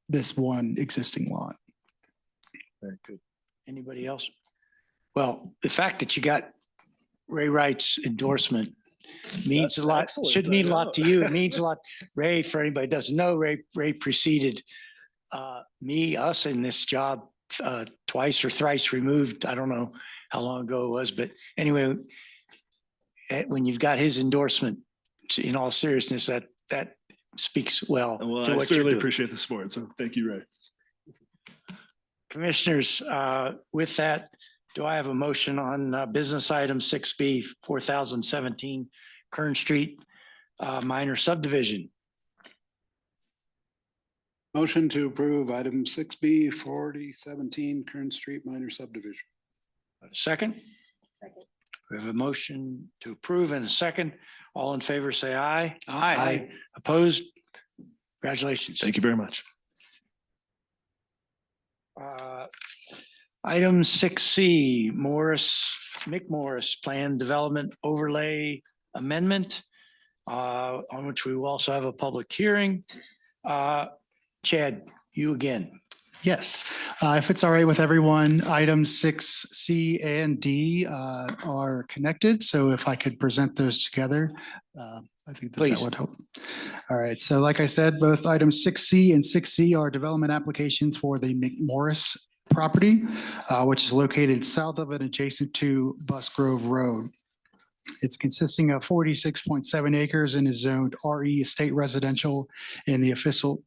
Speaker 3: this one existing lot.
Speaker 1: Very good. Anybody else? Well, the fact that you got Ray Wright's endorsement means
Speaker 10: That's
Speaker 1: a lot.
Speaker 10: excellent,
Speaker 1: Should
Speaker 10: I
Speaker 1: mean a lot
Speaker 10: know.
Speaker 1: to you. It means a lot. Ray, for anybody who doesn't know, Ray preceded us in this job twice or thrice removed. I don't know how long ago it was, but anyway, when you've got his endorsement, in all seriousness, that speaks well
Speaker 10: Well,
Speaker 1: to
Speaker 10: I
Speaker 1: what you're
Speaker 10: certainly
Speaker 1: doing.
Speaker 10: appreciate the support. So thank you, Ray.
Speaker 1: Commissioners, with that, do I have a motion on business item 6B, 4017 Kern Street minor subdivision?
Speaker 7: Motion to approve item 6B 4017 Kern Street minor subdivision.
Speaker 1: Second?
Speaker 2: Second.
Speaker 1: We have a motion to approve and a second. All in favor, say aye.
Speaker 11: Aye.
Speaker 1: Opposed? Congratulations.
Speaker 10: Thank you very much.
Speaker 1: Item 6C, Mick Morris Plan Development Overlay Amendment, on which we will also have a public hearing. Chad, you again.
Speaker 3: Yes, if it's all right with everyone, items 6C and D are connected. So if I could present those together, I think that
Speaker 1: Please.
Speaker 3: would help. All right, so like I said, both items 6C and 6C are development applications for the McMorris property, which is located south of and adjacent to Busgrove Road. It's consisting of 46.7 acres and is zoned RE estate residential in the official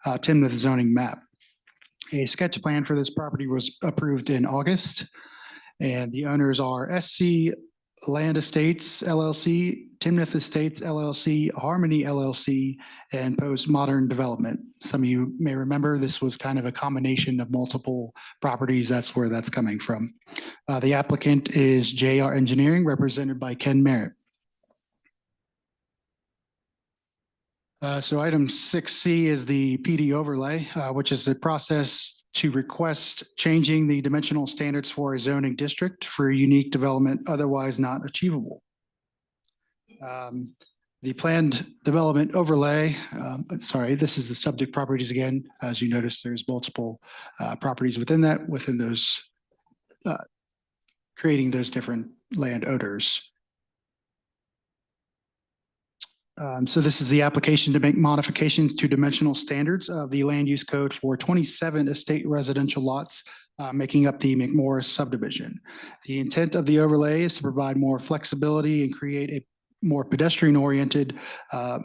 Speaker 3: Timnath zoning map. A sketch plan for this property was approved in August, and the owners are SC Land Estates LLC, Timnath Estates LLC, Harmony LLC, and Postmodern Development. Some of you may remember this was kind of a combination of multiple properties. That's where that's coming from. The applicant is JR Engineering, represented by Ken Merritt. So item 6C is the PD overlay, which is the process to request changing the dimensional standards for a zoning district for a unique development otherwise not achievable. The planned development overlay, this is the subject properties again. As you notice, there's multiple properties within those, creating those different land odors. So this is the application to make modifications to dimensional standards of the land use code for 27 estate residential lots, making up the McMorris subdivision. The intent of the overlay is to provide more flexibility and create a more pedestrian-oriented,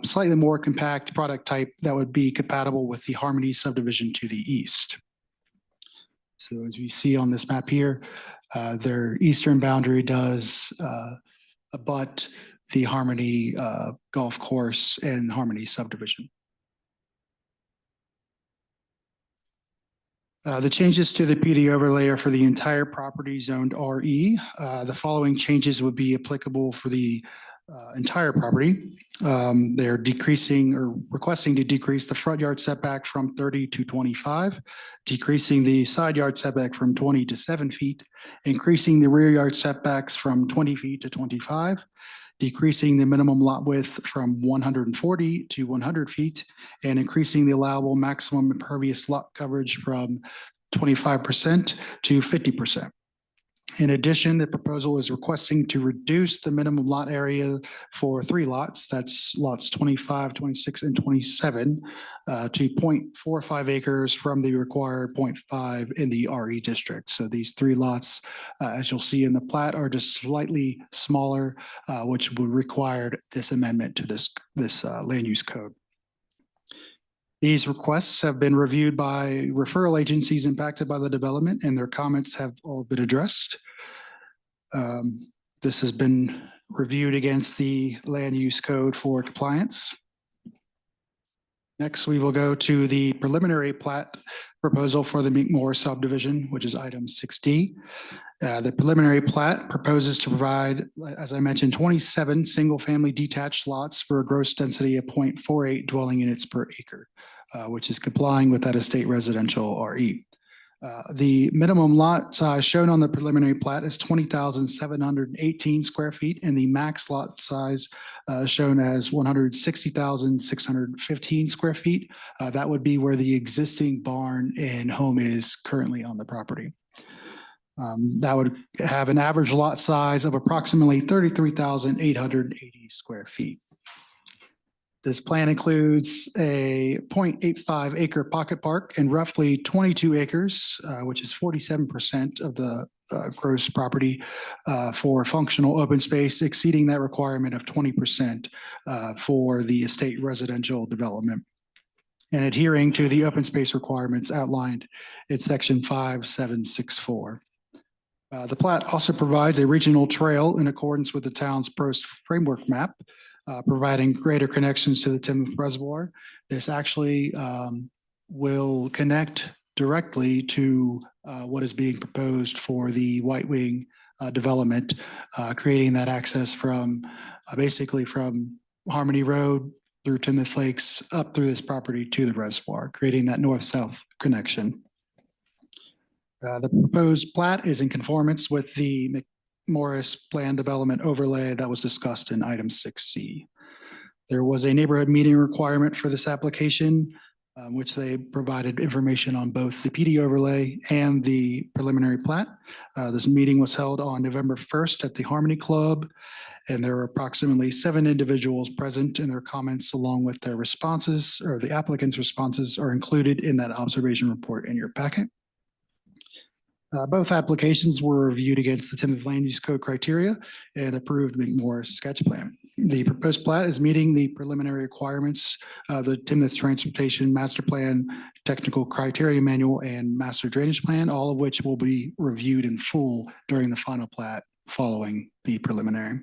Speaker 3: slightly more compact product type that would be compatible with the Harmony subdivision to the east. So as we see on this map here, their eastern boundary does abut the Harmony golf course and Harmony subdivision. The changes to the PD overlay are for the entire property zoned RE. The following changes would be applicable for the entire property. They're decreasing or requesting to decrease the front yard setback from 30 to 25, decreasing the side yard setback from 20 to 7 feet, increasing the rear yard setbacks from 20 feet to 25, decreasing the minimum lot width from 140 to 100 feet, and increasing the allowable maximum impervious lot coverage from 25% to 50%. In addition, the proposal is requesting to reduce the minimum lot area for 3 lots, that's lots 25, 26, and 27, to 0.45 acres from the required 0.5 in the RE district. So these 3 lots, as you'll see in the plat, are just slightly smaller, which would require this amendment to this land use code. These requests have been reviewed by referral agencies impacted by the development, and their comments have all been addressed. This has been reviewed against the land use code for compliance. Next, we will go to the preliminary plat proposal for the McMorris subdivision, which is item 6D. The preliminary plat proposes to provide, as I mentioned, 27 single-family detached lots for a gross density of 0.48 dwelling units per acre, which is complying with that estate residential RE. The minimum lot size shown on the preliminary plat is 20,718 square feet, and the max lot size shown as 160,615 square feet. That would be where the existing barn and home is currently on the property. That would have an average lot size of approximately 33,880 square feet. This plan includes a 0.85 acre pocket park and roughly 22 acres, which is 47% of the gross property for functional open space, exceeding that requirement of 20% for the estate residential development, and adhering to the open space requirements outlined in section 5764. The plat also provides a regional trail in accordance with the town's proposed framework map, providing greater connections to the Timnath Reservoir. This actually will connect directly to what is being proposed for the White Wing development, creating that access from basically from Harmony Road through Timnath Lakes up through this property to the reservoir, creating that north-south connection. The proposed plat is in conformance with the McMorris Plan Development Overlay that was discussed in item 6C. There was a neighborhood meeting requirement for this application, which they provided information on both the PD overlay and the preliminary plat. This meeting was held on November 1st at the Harmony Club, and there were approximately 7 individuals present, and their comments along with their responses, or the applicant's responses, are included in that observation report in your packet. Both applications were reviewed against the Timnath Land Use Code criteria and approved McMorris sketch plan. The proposed plat is meeting the preliminary requirements of the Timnath Transportation Master Plan, Technical Criteria Manual, and Master Drainage Plan, all of which will be reviewed in full during the final plat following the preliminary.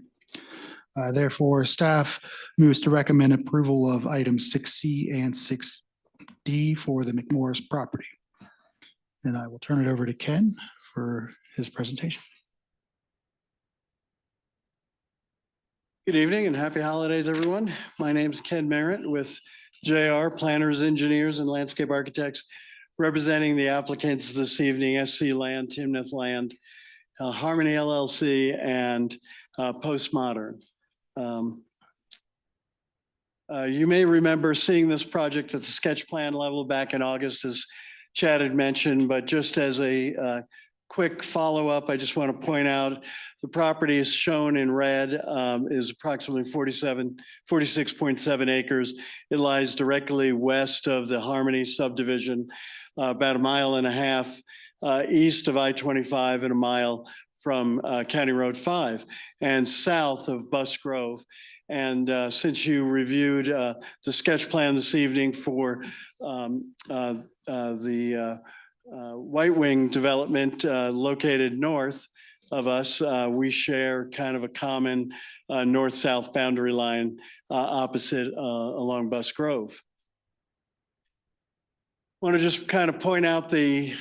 Speaker 3: Therefore, staff moves to recommend approval of items 6C and 6D for the McMorris property. And I will turn it over to Ken for his presentation.
Speaker 12: Good evening and happy holidays, everyone. My name is Ken Merritt with JR Planners, Engineers, and Landscape Architects, representing the applicants this evening, SC Land, Timnath Land, Harmony LLC, and Postmodern. You may remember seeing this project at the sketch plan level back in August, as Chad had mentioned, but just as a quick follow-up, I just want to point out the property is shown in red, is approximately 46.7 acres. It lies directly west of the Harmony subdivision, about 1.5 miles east of I-25 and 1 mile from County Road 5 and south of Bus Grove. And since you reviewed the sketch plan this evening for the White Wing development located north of us, we share kind of a common north-south boundary line opposite along Bus Grove. Want to just kind of point out the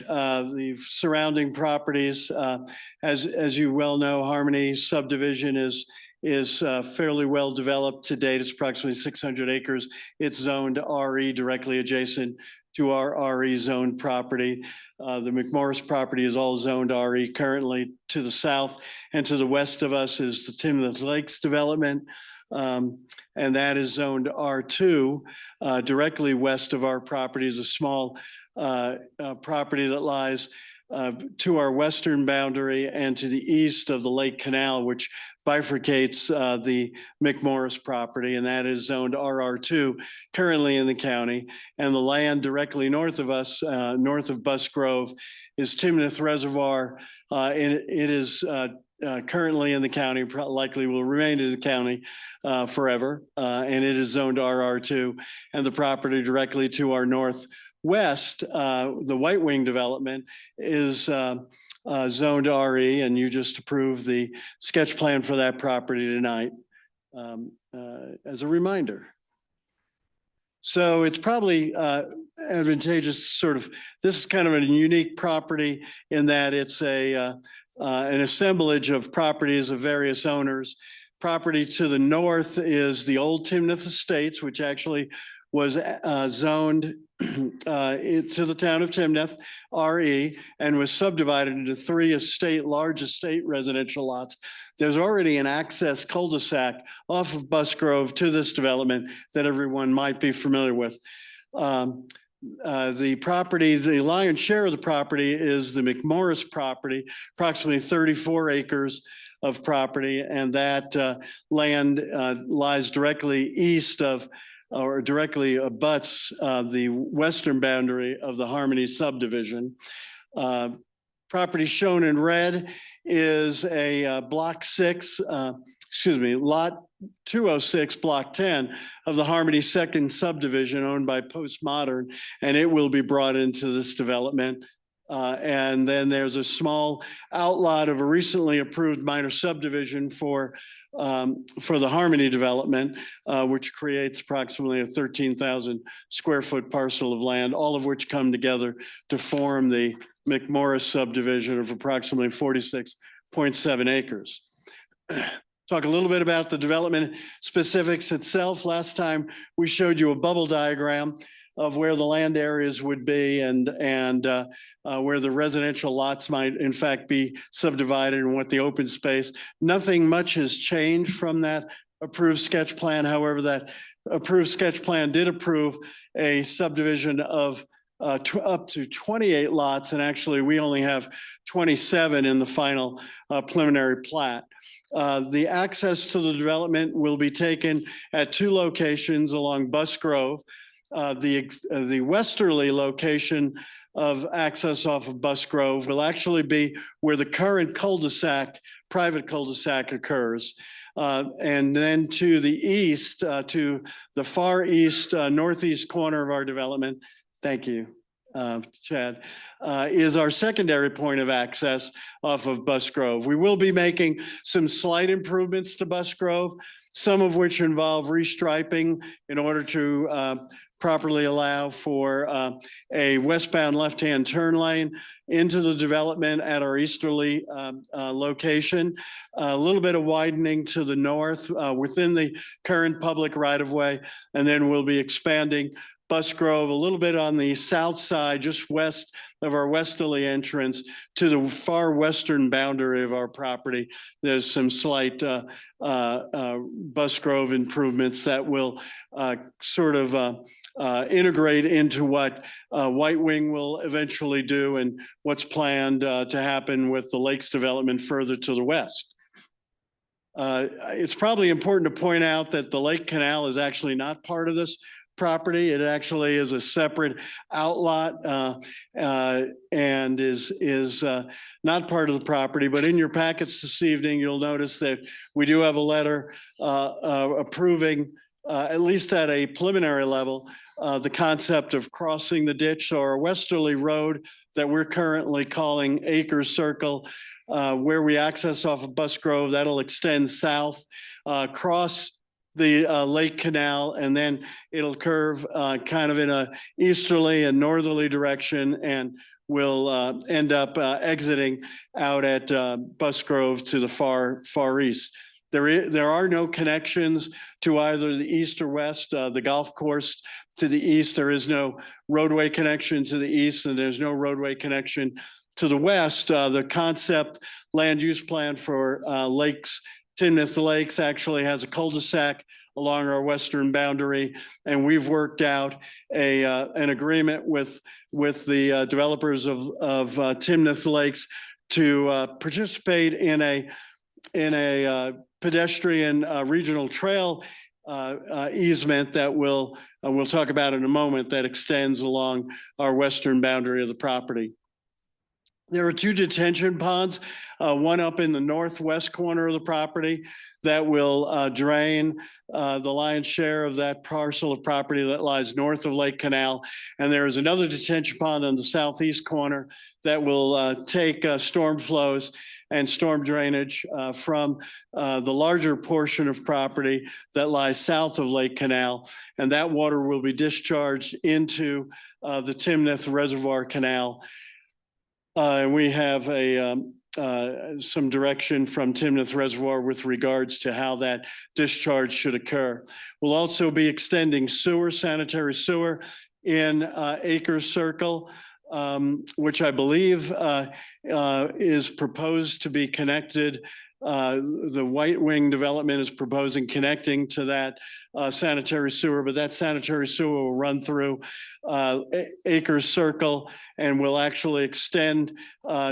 Speaker 12: surrounding properties. As you well know, Harmony subdivision is is fairly well developed to date. It's approximately 600 acres. It's zoned RE directly adjacent to our RE zoned property. The McMorris property is all zoned RE currently. To the south and to the west of us is the Timnath Lakes development. And that is zoned R2. Directly west of our property is a small property that lies to our western boundary and to the east of the Lake Canal, which bifurcates the McMorris property, and that is zoned RR2 currently in the county. And the land directly north of us, north of Buss Grove, is Timnath Reservoir. And it is currently in the county, likely will remain in the county forever. And it is zoned RR2, and the property directly to our northwest, the White Wing development, is zoned RE, and you just approved the sketch plan for that property tonight as a reminder. So it's probably advantageous this is kind of a unique property in that it's an assemblage of properties of various owners. Property to the north is the old Timnath Estates, which actually was zoned to the town of Timnath, RE, and was subdivided into 3 large estate residential lots. There's already an access cul-de-sac off of Buss Grove to this development that everyone might be familiar with. The property, the lion's share of the property is the McMorris property, approximately 34 acres of property, and that land lies directly east of or directly abuts the western boundary of the Harmony subdivision. Property shown in red is a lot 206, block 10 of the Harmony second subdivision owned by Postmodern, and it will be brought into this development. And then there's a small outlot of a recently approved minor subdivision for the Harmony development, which creates approximately a 13,000 square foot parcel of land, all of which come together to form the McMorris subdivision of approximately 46.7 acres. Talk a little bit about the development specifics itself. Last time we showed you a bubble diagram of where the land areas would be and where the residential lots might in fact be subdivided and what the open space. Nothing much has changed from that approved sketch plan. However, that approved sketch plan did approve a subdivision of up to 28 lots, and actually we only have 27 in the final preliminary plat. The access to the development will be taken at 2 locations along Buss Grove. The westerly location of access off of Buss Grove will actually be where the current cul-de-sac, private cul-de-sac occurs. And then to the east, to the far east, northeast corner of our development, thank you, Chad, is our secondary point of access off of Buss Grove. We will be making some slight improvements to Buss Grove, some of which involve restriping in order to properly allow for a westbound left-hand turn lane into the development at our easterly location. A little bit of widening to the north within the current public right-of-way, and then we'll be expanding Buss Grove a little bit on the south side, just west of our westerly entrance to the far western boundary of our property. There's some slight Buss Grove improvements that will integrate into what White Wing will eventually do and what's planned to happen with the Lakes development further to the west. It's probably important to point out that the Lake Canal is actually not part of this property. It actually is a separate outlot and is not part of the property. But in your packets this evening, you'll notice that we do have a letter approving, at least at a preliminary level, the concept of crossing the ditch or a westerly road that we're currently calling Acres Circle, where we access off of Buss Grove. That'll extend south, cross the Lake Canal, and then it'll curve kind of in a easterly and northerly direction, and will end up exiting out at Buss Grove to the far east. There are no connections to either the east or west. The golf course to the east, there is no roadway connection to the east, and there's no roadway connection to the west. The concept land use plan for Timnath Lakes actually has a cul-de-sac along our western boundary, and we've worked out an agreement with the developers of Timnath Lakes to participate in a pedestrian regional trail easement that we'll talk about in a moment, that extends along our western boundary of the property. There are two detention ponds, one up in the northwest corner of the property that will drain the lion's share of that parcel of property that lies north of Lake Canal. And there is another detention pond on the southeast corner that will take storm flows and storm drainage from the larger portion of property that lies south of Lake Canal. And that water will be discharged into the Timnath Reservoir Canal. We have some direction from Timnath Reservoir with regards to how that discharge should occur. We'll also be extending sanitary sewer in Acres Circle, which I believe is proposed to be connected. The White Wing development is proposing connecting to that sanitary sewer, but that sanitary sewer will run through Acres Circle and will actually extend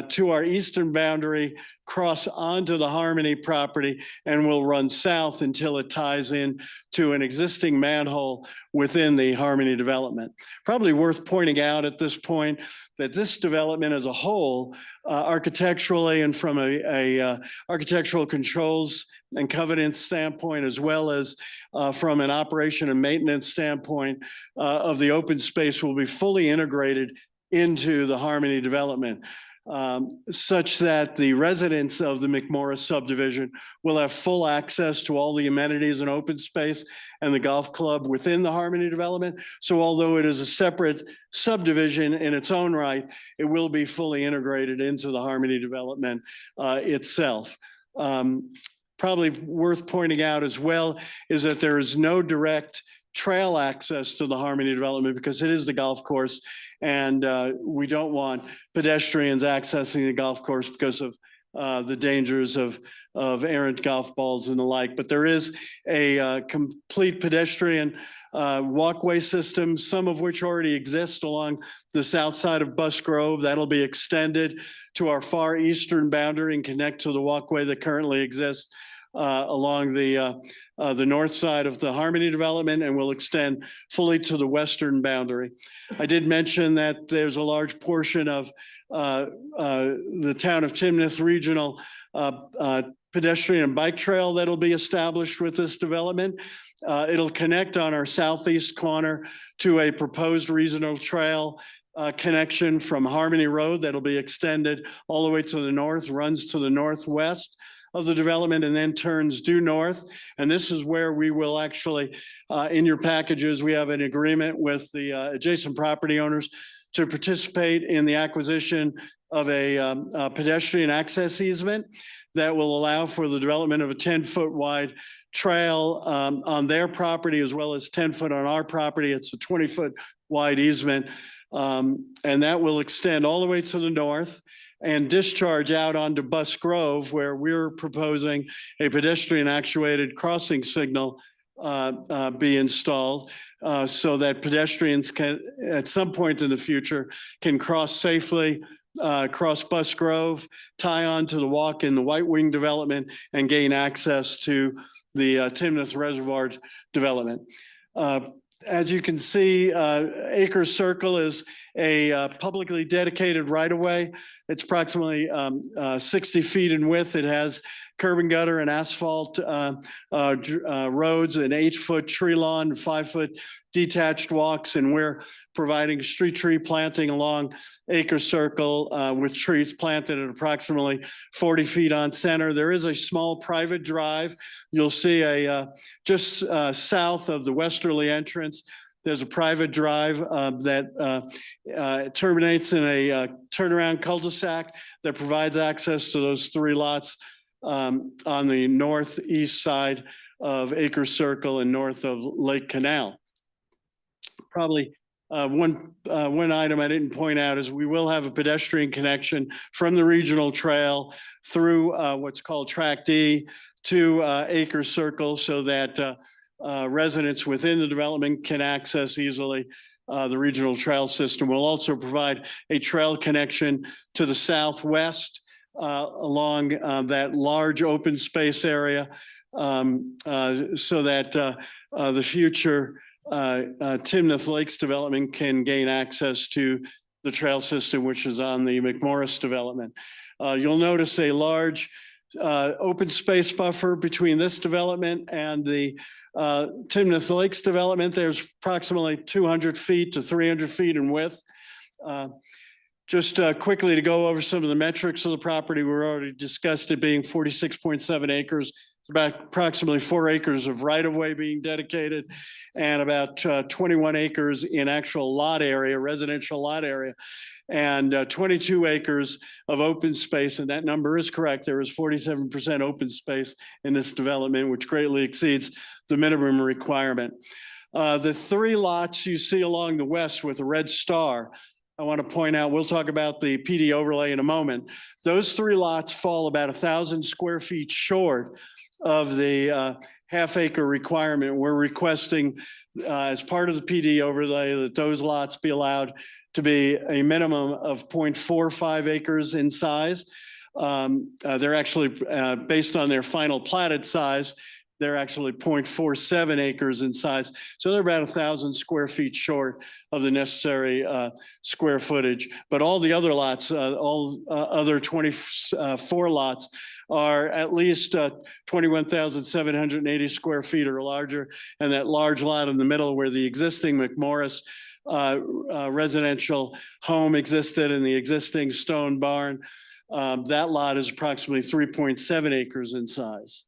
Speaker 12: to our eastern boundary, cross onto the Harmony property, and will run south until it ties in to an existing manhole within the Harmony development. Probably worth pointing out at this point that this development as a whole, architecturally and from a architectural controls and covenants standpoint, as well as from an operation and maintenance standpoint of the open space, will be fully integrated into the Harmony development, such that the residents of the McMorris subdivision will have full access to all the amenities and open space and the golf club within the Harmony development. So although it is a separate subdivision in its own right, it will be fully integrated into the Harmony development itself. Probably worth pointing out as well is that there is no direct trail access to the Harmony development because it is the golf course, and we don't want pedestrians accessing the golf course because of the dangers of errant golf balls and the like. But there is a complete pedestrian walkway system, some of which already exist along the south side of Bus Grove. That'll be extended to our far eastern boundary and connect to the walkway that currently exists along the north side of the Harmony development, and will extend fully to the western boundary. I did mention that there's a large portion of the town of Timnath regional pedestrian and bike trail that'll be established with this development. It'll connect on our southeast corner to a proposed regional trail connection from Harmony Road that'll be extended all the way to the north, runs to the northwest of the development, and then turns due north. And this is where we will actually, in your packages, we have an agreement with the adjacent property owners to participate in the acquisition of a pedestrian access easement that will allow for the development of a 10-foot wide trail on their property, as well as 10 foot on our property. It's a 20-foot wide easement. And that will extend all the way to the north and discharge out onto Bus Grove, where we're proposing a pedestrian actuated crossing signal be installed so that pedestrians can, at some point in the future, can cross safely, cross Bus Grove, tie on to the walk in the White Wing development, and gain access to the Timnath Reservoir development. As you can see, Acres Circle is a publicly dedicated right-of-way. It's approximately 60 feet in width. It has curb and gutter and asphalt roads, an 8-foot tree lawn, 5-foot detached walks, and we're providing street tree planting along Acres Circle with trees planted at approximately 40 feet on center. There is a small private drive. You'll see just south of the westerly entrance, there's a private drive that terminates in a turnaround cul-de-sac that provides access to those 3 lots on the northeast side of Acre Circle and north of Lake Canal. Probably one item I didn't point out is we will have a pedestrian connection from the regional trail through what's called Track D to Acre Circle so that residents within the development can access easily the regional trail system. We'll also provide a trail connection to the southwest along that large open space area so that the future Timnath Lakes development can gain access to the trail system, which is on the McMorris development. You'll notice a large open space buffer between this development and the Timnath Lakes development. There's approximately 200 feet to 300 feet in width. Just quickly to go over some of the metrics of the property, we already discussed it being 46.7 acres. It's about approximately 4 acres of right-of-way being dedicated and about 21 acres in actual lot area, residential lot area, and 22 acres of open space. And that number is correct. There is 47% open space in this development, which greatly exceeds the minimum requirement. The 3 lots you see along the west with a red star, I want to point out, we'll talk about the PD overlay in a moment. Those 3 lots fall about 1,000 square feet short of the half-acre requirement. We're requesting as part of the PD overlay that those lots be allowed to be a minimum of 0.45 acres in size. They're actually, based on their final platted size, they're actually 0.47 acres in size. So they're about 1,000 square feet short of the necessary square footage. But all the other lots, all other 24 lots are at least 21,780 square feet or larger. And that large lot in the middle where the existing McMorris residential home existed and the existing stone barn, that lot is approximately 3.7 acres in size.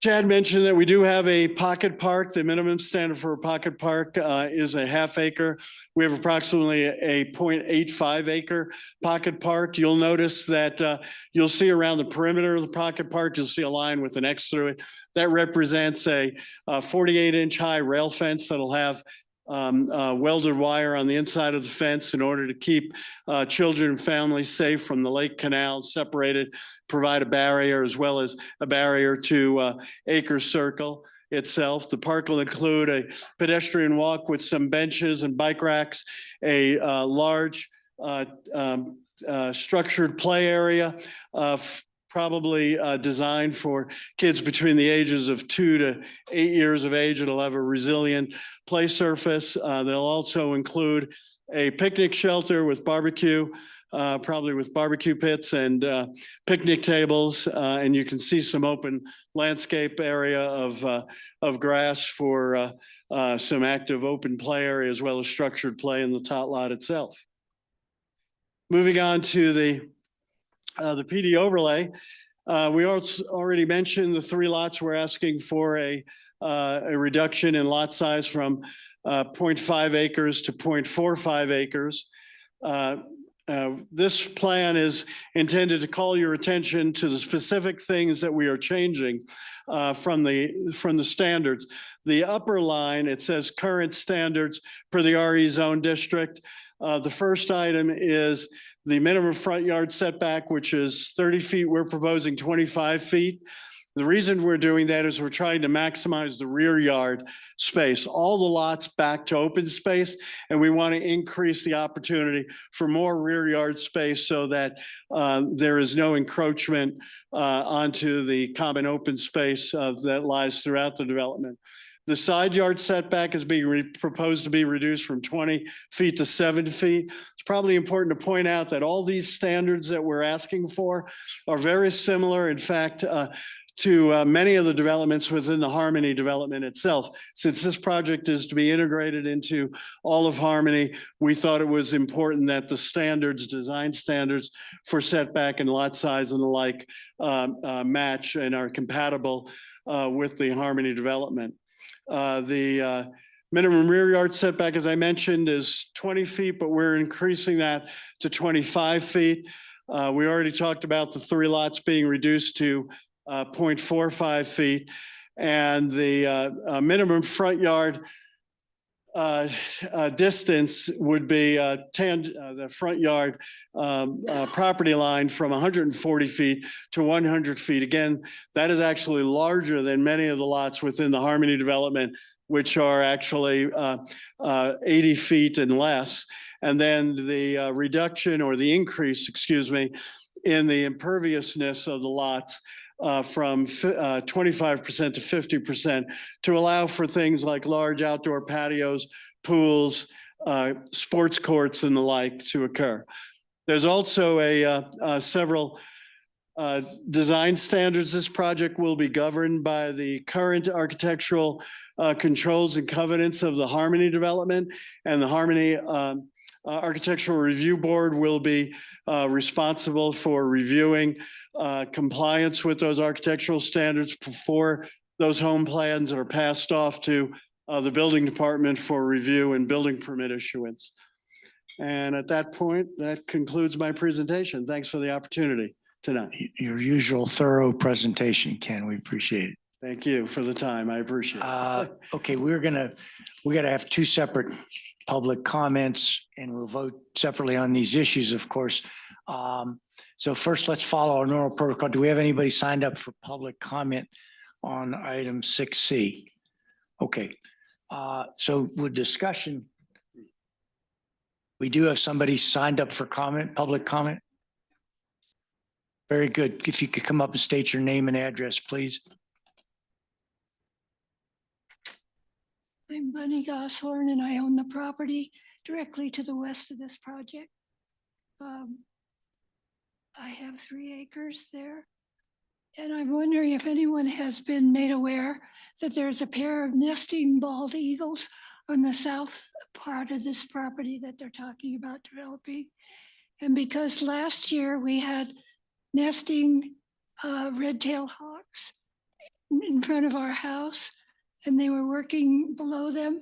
Speaker 12: Chad mentioned that we do have a pocket park. The minimum standard for a pocket park is a half acre. We have approximately a 0.85 acre pocket park. You'll notice that you'll see around the perimeter of the pocket park, you'll see a line with an X through it. That represents a 48-inch high rail fence that'll have welded wire on the inside of the fence in order to keep children and families safe from the Lake Canal, separated, provide a barrier as well as a barrier to Acre Circle itself. The park will include a pedestrian walk with some benches and bike racks, a large structured play area, probably designed for kids between the ages of 2 to 8 years of age. It'll have a resilient play surface. They'll also include a picnic shelter with barbecue, probably with barbecue pits and picnic tables. And you can see some open landscape area of grass for some active open play area as well as structured play in the tot lot itself. Moving on to the PD overlay. We also already mentioned the 3 lots. We're asking for a reduction in lot size from 0.5 acres to 0.45 acres. This plan is intended to call your attention to the specific things that we are changing from the standards. The upper line, it says current standards per the RE zone district. The first item is the minimum front yard setback, which is 30 feet. We're proposing 25 feet. The reason we're doing that is we're trying to maximize the rear yard space, all the lots back to open space, and we want to increase the opportunity for more rear yard space so that there is no encroachment onto the common open space that lies throughout the development. The side yard setback is being proposed to be reduced from 20 feet to 7 feet. It's probably important to point out that all these standards that we're asking for are very similar, in fact, to many of the developments within the Harmony development itself. Since this project is to be integrated into all of Harmony, we thought it was important that the standards, design standards for setback and lot size and the like match and are compatible with the Harmony development. The minimum rear yard setback, as I mentioned, is 20 feet, but we're increasing that to 25 feet. We already talked about the 3 lots being reduced to 0.45 feet. And the minimum front yard distance would be the front yard property line from 140 feet to 100 feet. Again, that is actually larger than many of the lots within the Harmony development, which are actually 80 feet and less. And then the reduction or the increase, excuse me, in the imperviousness of the lots from 25% to 50% to allow for things like large outdoor patios, pools, sports courts and the like to occur. There's also several design standards. This project will be governed by the current architectural controls and covenants of the Harmony development, and the Harmony Architectural Review Board will be responsible for reviewing compliance with those architectural standards before those home plans are passed off to the building department for review and building permit issuance. And at that point, that concludes my presentation. Thanks for the opportunity tonight.
Speaker 1: Your usual thorough presentation, Ken. We appreciate it.
Speaker 12: Thank you for the time. I appreciate it.
Speaker 1: Okay, we gotta have 2 separate public comments, and we'll vote separately on these issues, of course. So first, let's follow our normal protocol. Do we have anybody signed up for public comment on item 6C? Okay, so with discussion, we do have somebody signed up for comment, public comment. Very good. If you could come up and state your name and address, please.
Speaker 13: I'm Bunny Gosshorn, and I own the property directly to the west of this project. I have 3 acres there, and I'm wondering if anyone has been made aware that there's a pair of nesting bald eagles on the south part of this property that they're talking about developing. And because last year we had nesting red-tailed hawks in front of our house, and they were working below them,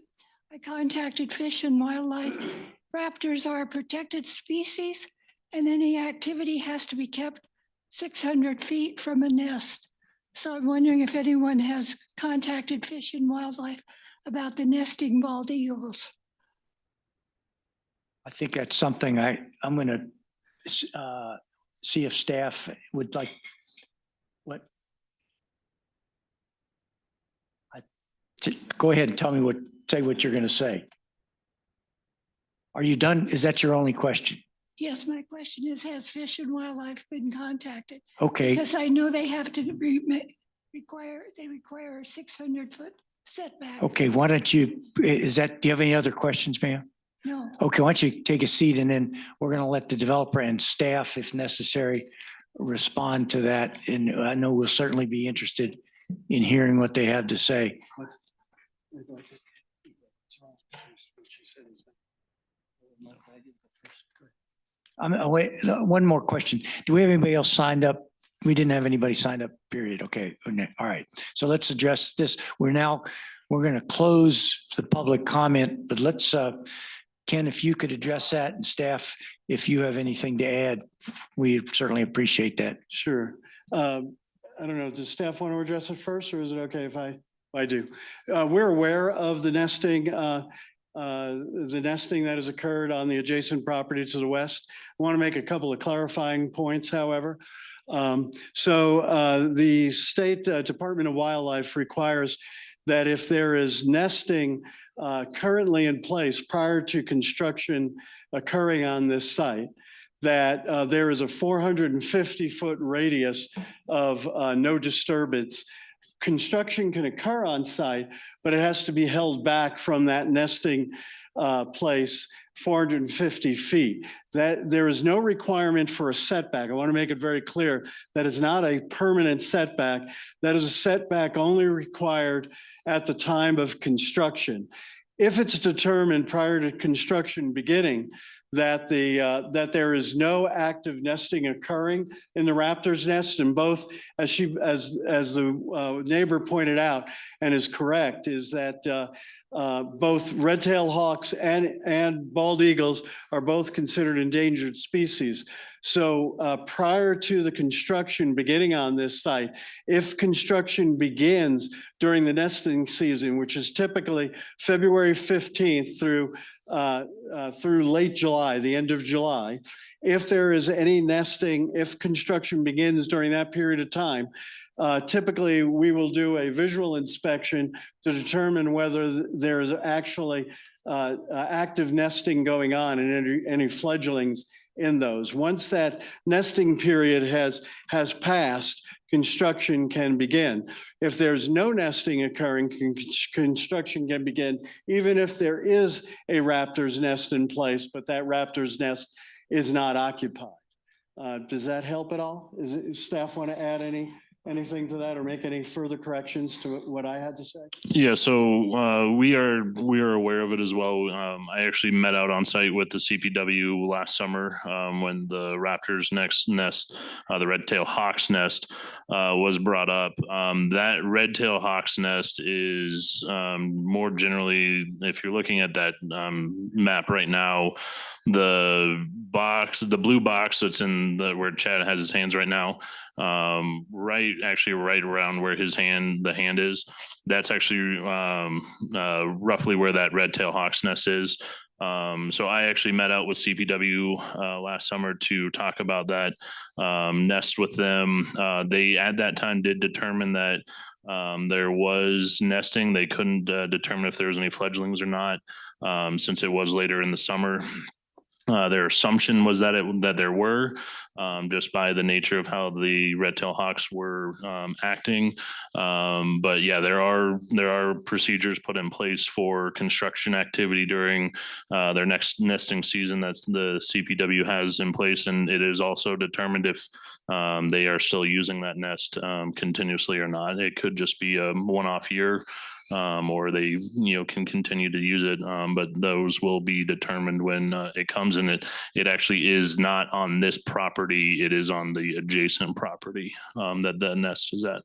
Speaker 13: I contacted Fish and Wildlife. Raptors are a protected species, and any activity has to be kept 600 feet from a nest. So I'm wondering if anyone has contacted Fish and Wildlife about the nesting bald eagles.
Speaker 1: I think that's something I'm gonna see if staff would like, what? Go ahead and tell me say what you're gonna say. Are you done? Is that your only question?
Speaker 13: Yes, my question is, has Fish and Wildlife been contacted?
Speaker 1: Okay,
Speaker 13: Because I know they have to require a 600-foot setback.
Speaker 1: okay, why don't you, do you have any other questions, ma'am?
Speaker 13: No.
Speaker 1: Okay, why don't you take a seat, and then we're gonna let the developer and staff, if necessary, respond to that. And I know we'll certainly be interested in hearing what they have to say. Wait, one more question. Do we have anybody else signed up? We didn't have anybody signed up, period. Okay, all right. So let's address this. We're going to close the public comment, but let's, Ken, if you could address that, and staff, if you have anything to add, we certainly appreciate that.
Speaker 12: Sure. I don't know, does staff want to address it first, or is it okay if I do? We're aware of the nesting that has occurred on the adjacent property to the west. I want to make a couple of clarifying points, however. The State Department of Wildlife requires that if there is nesting currently in place prior to construction occurring on this site, that there is a 450-foot radius of no disturbance. Construction can occur on site, but it has to be held back from that nesting place 450 feet. That there is no requirement for a setback. I want to make it very clear that it's not a permanent setback. That is a setback only required at the time of construction. If it's determined prior to construction beginning that there is no active nesting occurring in the raptor's nest, and both, as the neighbor pointed out and is correct, is that both red-tailed hawks and bald eagles are both considered endangered species. So prior to the construction beginning on this site, if construction begins during the nesting season, which is typically February 15th through late July, the end of July, if there is any nesting, if construction begins during that period of time, typically we will do a visual inspection to determine whether there is actually active nesting going on and any fledglings in those. Once that nesting period has passed, construction can begin. If there's no nesting occurring, construction can begin, even if there is a raptor's nest in place, but that raptor's nest is not occupied. Does that help at all? Does staff want to add anything to that or make any further corrections to what I had to say?
Speaker 8: Yeah, so we are aware of it as well. I actually met out on site with the CPW last summer when the Raptors nest, the red-tailed hawk's nest was brought up. That red-tailed hawk's nest is more generally, if you're looking at that map right now, the blue box that's in where Chad has his hands right now, right around where the hand is, that's actually roughly where that red-tailed hawk's nest is. So I actually met out with CPW last summer to talk about that nest with them. They at that time did determine that there was nesting. They couldn't determine if there was any fledglings or not, since it was later in the summer. Their assumption was that there were, just by the nature of how the red-tailed hawks were acting. But yeah, there are procedures put in place for construction activity during their next nesting season that the CPW has in place, and it is also determined if they are still using that nest continuously or not. It could just be a one-off year. Or they, can continue to use it, but those will be determined when it comes in. It actually is not on this property; it is on the adjacent property that the nest is at.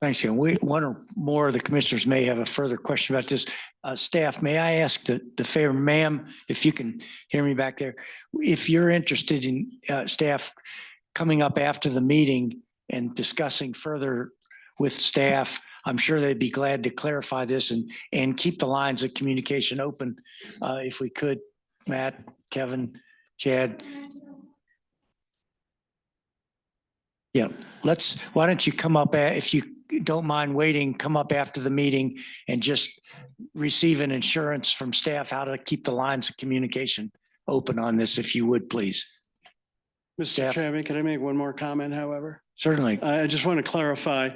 Speaker 1: Thanks, Ken. One or more of the commissioners may have a further question about this. Staff, may I ask the favor, ma'am, if you can hear me back there, if you're interested in staff coming up after the meeting and discussing further with staff, I'm sure they'd be glad to clarify this and keep the lines of communication open if we could. Matt, Kevin, Chad. Yeah, why don't you come up, if you don't mind waiting, come up after the meeting and just receive an assurance from staff how to keep the lines of communication open on this, if you would, please.
Speaker 12: Mr. Chairman, can I make one more comment, however?
Speaker 1: Certainly.
Speaker 12: I just want to clarify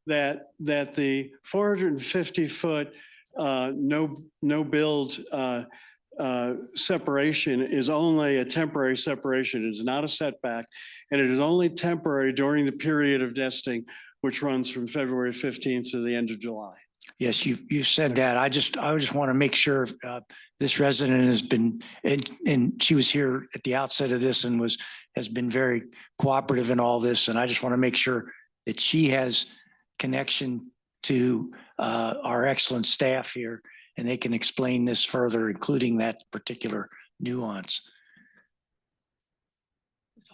Speaker 12: that the 450-foot no build separation is only a temporary separation. It is not a setback, and it is only temporary during the period of nesting, which runs from February 15th to the end of July.
Speaker 1: Yes, you said that. I just want to make sure this resident has been, and she was here at the outset of this and has been very cooperative in all this. And I just want to make sure that she has connection to our excellent staff here, and they can explain this further, including that particular nuance.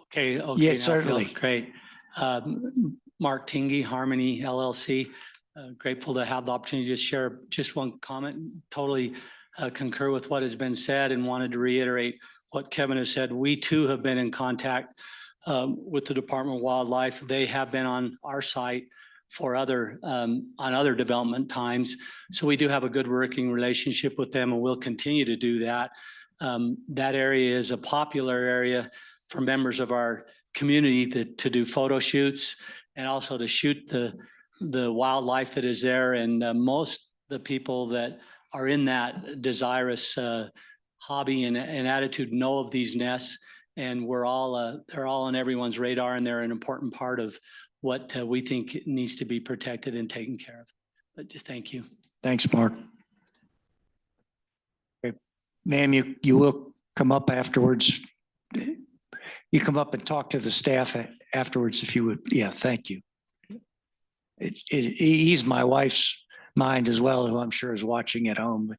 Speaker 14: Okay.
Speaker 1: Yes, certainly.
Speaker 14: Great. Mark Tingy, Harmony LLC. Grateful to have the opportunity to share just one comment. Totally concur with what has been said and wanted to reiterate what Kevin has said. We too have been in contact with the Department of Wildlife. They have been on our site for on other development times. So we do have a good working relationship with them, and we'll continue to do that. That area is a popular area for members of our community to do photo shoots and also to shoot the wildlife that is there. And most the people that are in that desirous hobby and attitude know of these nests, and they're all on everyone's radar, and they're an important part of what we think needs to be protected and taken care of. But just thank you.
Speaker 1: Thanks, Mark. Okay. Ma'am, you will come up afterwards. You come up and talk to the staff afterwards if you would. Yeah, thank you. He's my wife's mind as well, who I'm sure is watching at home.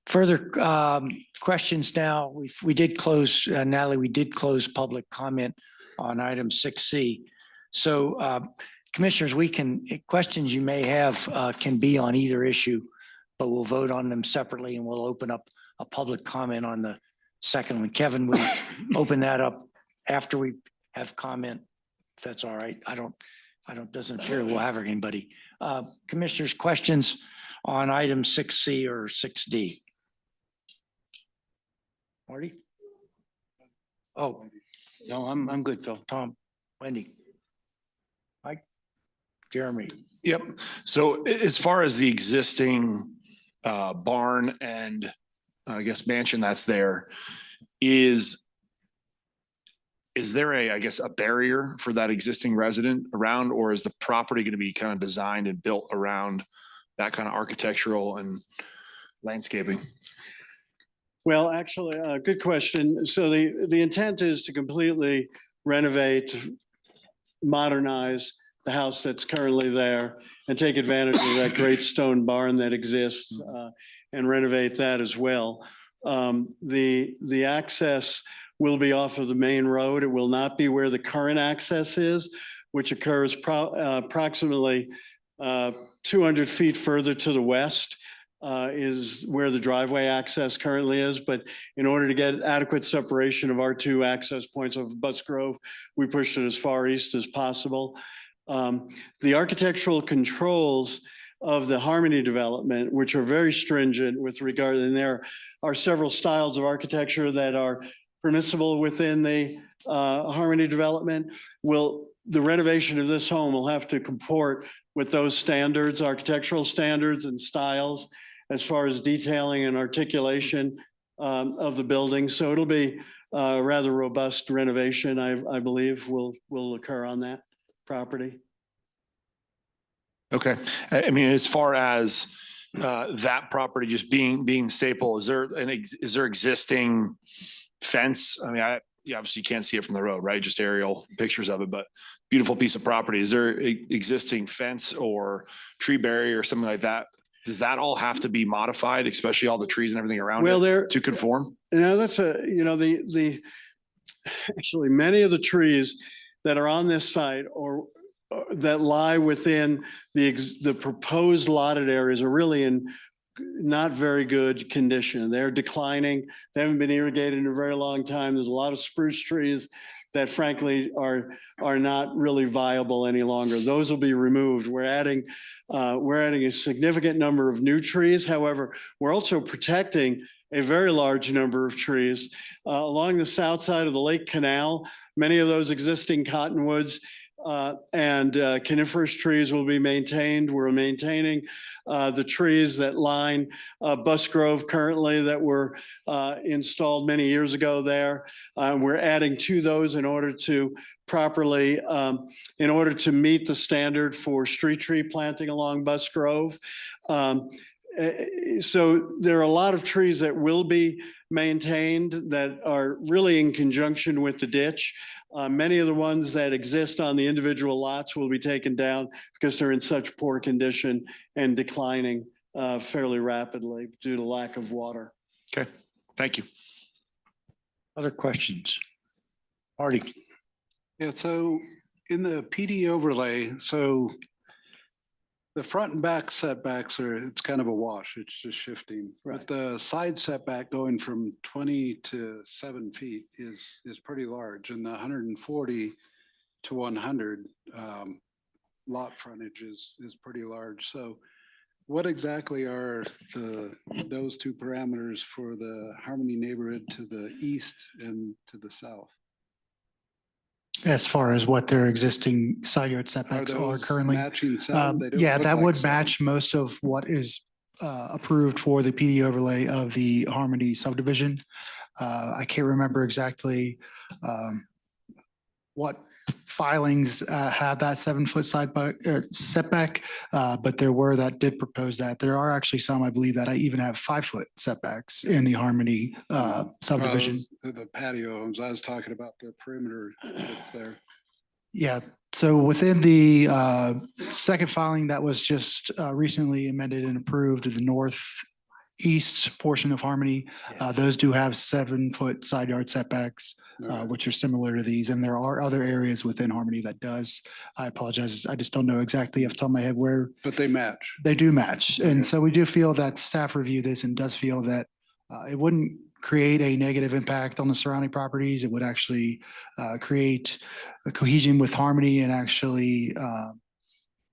Speaker 1: Further questions now. We did close, Natalie, we did close public comment on item 6C. So commissioners, questions you may have can be on either issue, but we'll vote on them separately and we'll open up a public comment on the second one. Kevin, we open that up after we have comment, if that's all right. Doesn't appear we'll have anybody. Commissioners, questions on item 6C or 6D? Marty? Oh,
Speaker 5: No, I'm good, Phil.
Speaker 1: Tom, Wendy. Mike, Jeremy.
Speaker 10: Yep. So as far as the existing barn and I guess mansion that's there, is there a barrier for that existing resident around, or is the property going to be kind of designed and built around that kind of architectural and landscaping?
Speaker 12: Well, actually, good question. So the intent is to completely renovate, modernize the house that's currently there and take advantage of that great stone barn that exists and renovate that as well. The access will be off of the main road. It will not be where the current access is, which occurs approximately 200 feet further to the west. Is where the driveway access currently is. But in order to get adequate separation of our two access points of Bus Grove, we pushed it as far east as possible. The architectural controls of the Harmony development, which are very stringent with regard, and there are several styles of architecture that are permissible within the Harmony development, the renovation of this home will have to comport with those standards, architectural standards and styles, as far as detailing and articulation of the building. So it'll be a rather robust renovation, I believe, will occur on that property.
Speaker 10: Okay. I mean, as far as that property just being staple, is there existing fence? I mean, you obviously can't see it from the road, right? Just aerial pictures of it, but beautiful piece of property. Is there existing fence or tree barrier or something like that? Does that all have to be modified, especially all the trees and everything around it to conform?
Speaker 12: That's actually many of the trees that are on this site or that lie within the proposed lotted areas are really in not very good condition. They're declining. They haven't been irrigated in a very long time. There's a lot of spruce trees that frankly are not really viable any longer. Those will be removed. We're adding a significant number of new trees. However, we're also protecting a very large number of trees along the south side of the Lake Canal. Many of those existing cottonwoods and coniferous trees will be maintained. We're maintaining the trees that line Bus Grove currently that were installed many years ago there. We're adding to those in order to properly, in order to meet the standard for street tree planting along Bus Grove. So there are a lot of trees that will be maintained that are really in conjunction with the ditch. Many of the ones that exist on the individual lots will be taken down because they're in such poor condition and declining fairly rapidly due to lack of water.
Speaker 10: Okay, thank you.
Speaker 1: Other questions? Marty.
Speaker 7: Yeah, so in the PD overlay, so the front and back setbacks it's kind of a wash. It's just shifting.
Speaker 12: Right.
Speaker 7: But the side setback going from 20 to 7 feet is pretty large, and the 140 to 100 lot frontage is pretty large. So what exactly are those two parameters for the Harmony neighborhood to the east and to the south?
Speaker 3: As far as what their existing side yard
Speaker 7: Are
Speaker 3: setbacks are
Speaker 7: those
Speaker 3: currently.
Speaker 7: matching seven? They don't
Speaker 3: Yeah,
Speaker 7: look
Speaker 3: that
Speaker 7: like
Speaker 3: would
Speaker 7: seven.
Speaker 3: match most of what is approved for the PD overlay of the Harmony subdivision. I can't remember exactly what filings have that 7-foot setback, but there were that did propose that. There are actually some, I believe, that I even have 5-foot setbacks in the Harmony subdivision.
Speaker 7: The patio homes, I was talking about the perimeter that's there.
Speaker 3: Yeah, so within the second filing that was just recently amended and approved, the northeast portion of Harmony, those do have 7-foot side yard setbacks, which are similar to these. And there are other areas within Harmony that does. I apologize, I just don't know exactly off the top of my head where.
Speaker 7: But they match.
Speaker 3: They do match.
Speaker 7: Okay.
Speaker 3: And so we do feel that staff reviewed this and does feel that it wouldn't create a negative impact on the surrounding properties. It would actually create a cohesion with Harmony and actually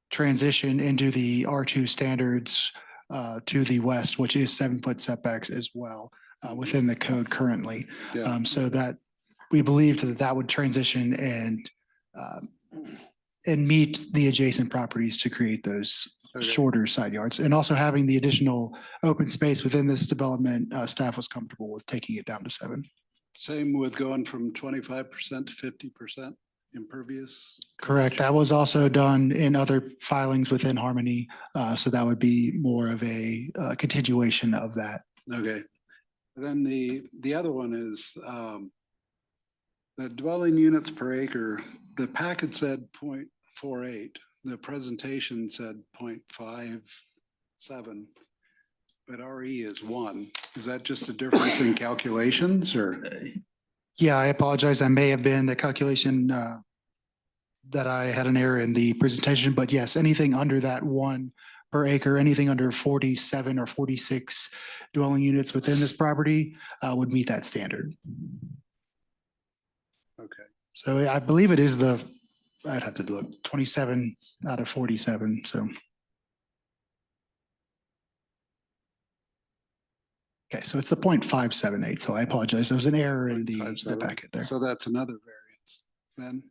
Speaker 3: transition into the R2 standards to the west, which is 7-foot setbacks as well within the code currently.
Speaker 7: Yeah.
Speaker 3: So that we believed that that would transition and meet the adjacent properties to create those shorter side yards. And also having the additional open space within this development, staff was comfortable with taking it down to 7.
Speaker 7: Same with going from 25% to 50% impervious.
Speaker 3: Correct. That was also done in other filings within Harmony. So that would be more of a continuation of that.
Speaker 7: Okay. Then the other one is the dwelling units per acre. The packet said 0.48. The presentation said 0.57, but RE is 1. Is that just a difference in calculations or?
Speaker 3: Yeah, I apologize. That may have been a calculation that I had an error in the presentation, but yes, anything under that 1 per acre, anything under 47 or 46 dwelling units within this property would meet that standard.
Speaker 7: Okay.
Speaker 3: So I believe it is I'd have to look, 27 out of 47, so. Okay, so it's the 0.578, so I apologize. There was an error in the packet there.
Speaker 7: So that's another variance then?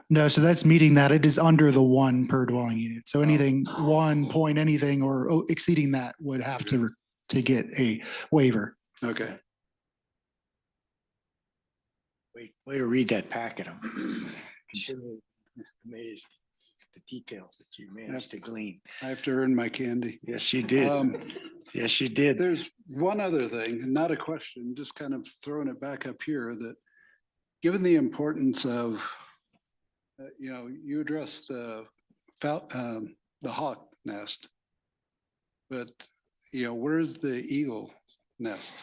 Speaker 3: No, so that's meeting that. It is under the 1 per dwelling unit. So anything 1 point anything or exceeding that would have to get a waiver.
Speaker 7: Okay.
Speaker 1: Way to read that packet. I'm amazed the details that you managed to glean.
Speaker 7: I have to earn my candy.
Speaker 1: Yes, you did. Yes, you did.
Speaker 7: There's one other thing, not a question, just kind of throwing it back up here, that given the importance of, you addressed the hawk nest, but, where's the eagle nest?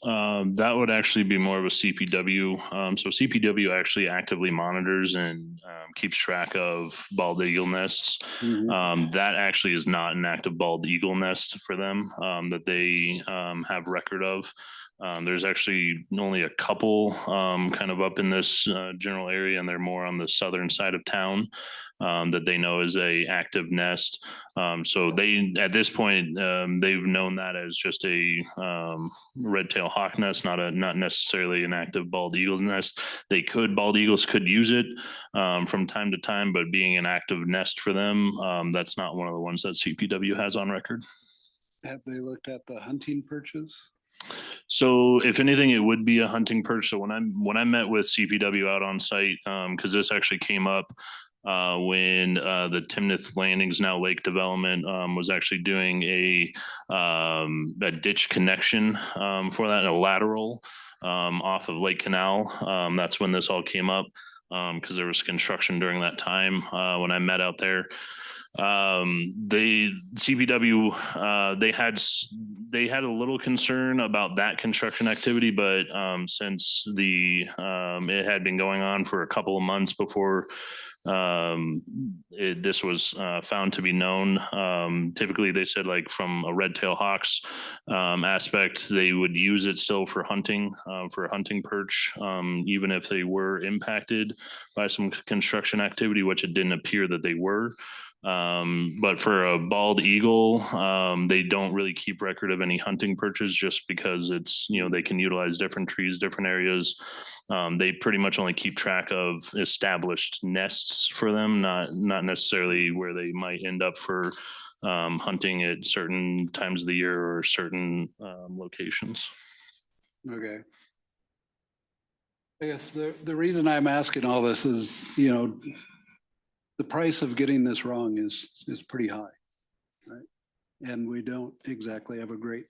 Speaker 8: That would actually be more of a CPW. So CPW actually actively monitors and keeps track of bald eagle nests. That actually is not an active bald eagle nest for them that they have record of. There's actually only a couple kind of up in this general area, and they're more on the southern side of town that they know is a active nest. So they, at this point, they've known that as just a red-tailed hawk nest, not necessarily an active bald eagle's nest. Bald eagles could use it from time to time, but being an active nest for them, that's not one of the ones that CPW has on record.
Speaker 7: Have they looked at the hunting perches?
Speaker 8: So if anything, it would be a hunting perch. So when I met with CPW out on site, because this actually came up when the Timnath Landings, now Lake Development, was actually doing a ditch connection for that, a lateral off of Lake Canal. That's when this all came up because there was construction during that time when I met out there. CPW, they had a little concern about that construction activity, but since it had been going on for a couple of months before this was found to be known. Typically, they said, like, from a red-tailed hawk's aspect, they would use it still for hunting perch, even if they were impacted by some construction activity, which it didn't appear that they were. But for a bald eagle, they don't really keep record of any hunting perches, just because it's, they can utilize different trees, different areas. They pretty much only keep track of established nests for them, not necessarily where they might end up for hunting at certain times of the year or certain locations.
Speaker 7: Okay. I guess the reason I'm asking all this is, the price of getting this wrong is pretty high, right? And we don't exactly have a great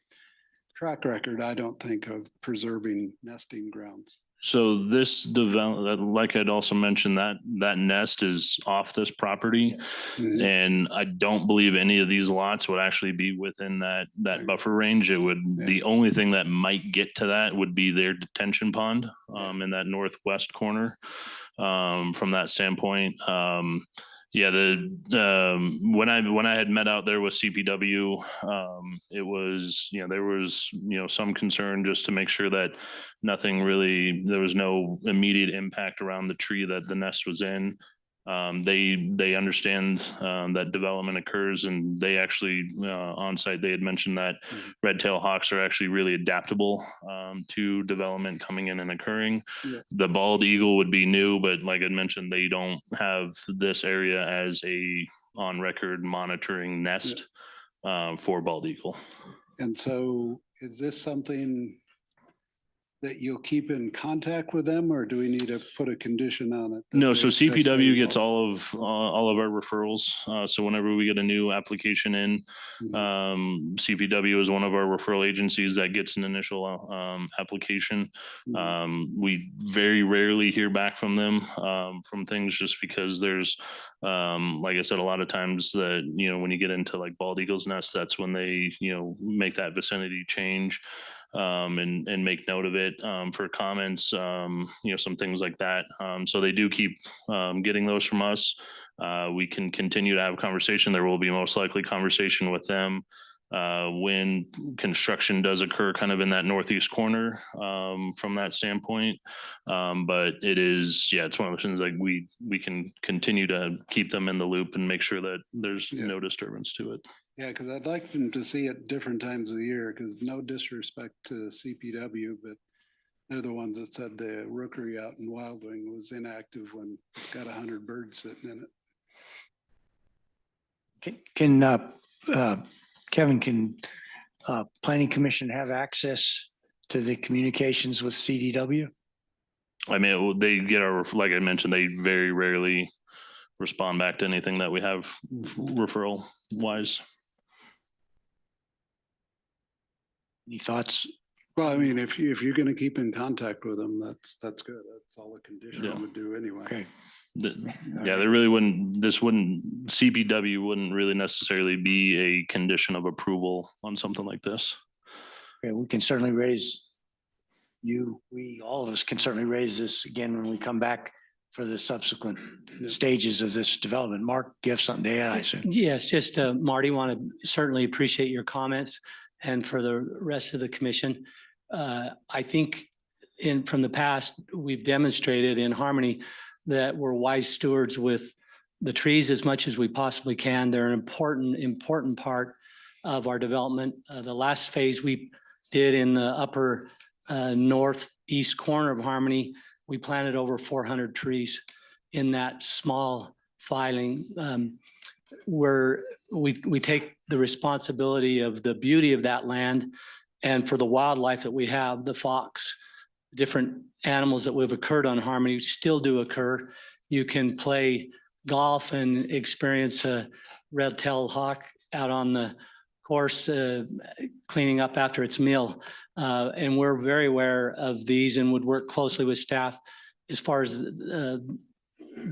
Speaker 7: track record, I don't think, of preserving nesting grounds.
Speaker 8: So this like I'd also mentioned, that nest is off this property.
Speaker 7: Mhm.
Speaker 8: And I don't believe any of these lots would actually be within that buffer range. It would, the only thing that might get to that would be their detention pond in that northwest corner. From that standpoint, yeah, when I had met out there with CPW, it was, there was, some concern just to make sure that nothing really, there was no immediate impact around the tree that the nest was in. They understand that development occurs, and they actually on site, they had mentioned that red-tailed hawks are actually really adaptable to development coming in and occurring.
Speaker 7: Yeah.
Speaker 8: The bald eagle would be new, but like I mentioned, they don't have this area as a on record monitoring nest for bald eagle.
Speaker 7: And so is this something that you'll keep in contact with them, or do we need to put a condition on it?
Speaker 8: No, so
Speaker 7: that they stay
Speaker 8: CPW gets
Speaker 7: involved?
Speaker 8: all of our referrals. So whenever we get a new application in, CPW is one of our referral agencies that gets an initial application. We very rarely hear back from them from things, just because there's, like I said, a lot of times that, when you get into like bald eagle's nest, that's when they, make that vicinity change. And make note of it for comments, some things like that. So they do keep getting those from us. We can continue to have a conversation. There will be most likely conversation with them when construction does occur kind of in that northeast corner from that standpoint. But it is, it's one of the things like we can continue to keep them in the loop and make sure that there's no disturbance to it.
Speaker 7: Yeah, because I'd like them to see it different times of the year, because no disrespect to CPW, but they're the ones that said the rookery out in Wild Wing was inactive when it's got 100 birds sitting in it.
Speaker 1: Kevin, can Planning Commission have access to the communications with CDW?
Speaker 8: I mean, they get like I mentioned, they very rarely respond back to anything that we have referral wise.
Speaker 1: Any thoughts?
Speaker 7: Well, I mean, if you're going to keep in contact with them, that's good. That's all a condition would do anyway.
Speaker 1: Okay.
Speaker 8: There really CPW wouldn't really necessarily be a condition of approval on something like this.
Speaker 1: Okay, we can certainly raise all of us can certainly raise this again when we come back for the subsequent stages of this development. Mark, you have something to add, I assume?
Speaker 14: Yes, just Marty, want to certainly appreciate your comments, and for the rest of the commission. I think from the past, we've demonstrated in Harmony that we're wise stewards with the trees as much as we possibly can. They're an important part of our development. The last phase we did in the upper northeast corner of Harmony, we planted over 400 trees in that small filing. Where we take the responsibility of the beauty of that land, and for the wildlife that we have, the fox, different animals that would have occurred on Harmony still do occur. You can play golf and experience a red-tailed hawk out on the course cleaning up after its meal. And we're very aware of these and would work closely with staff as far as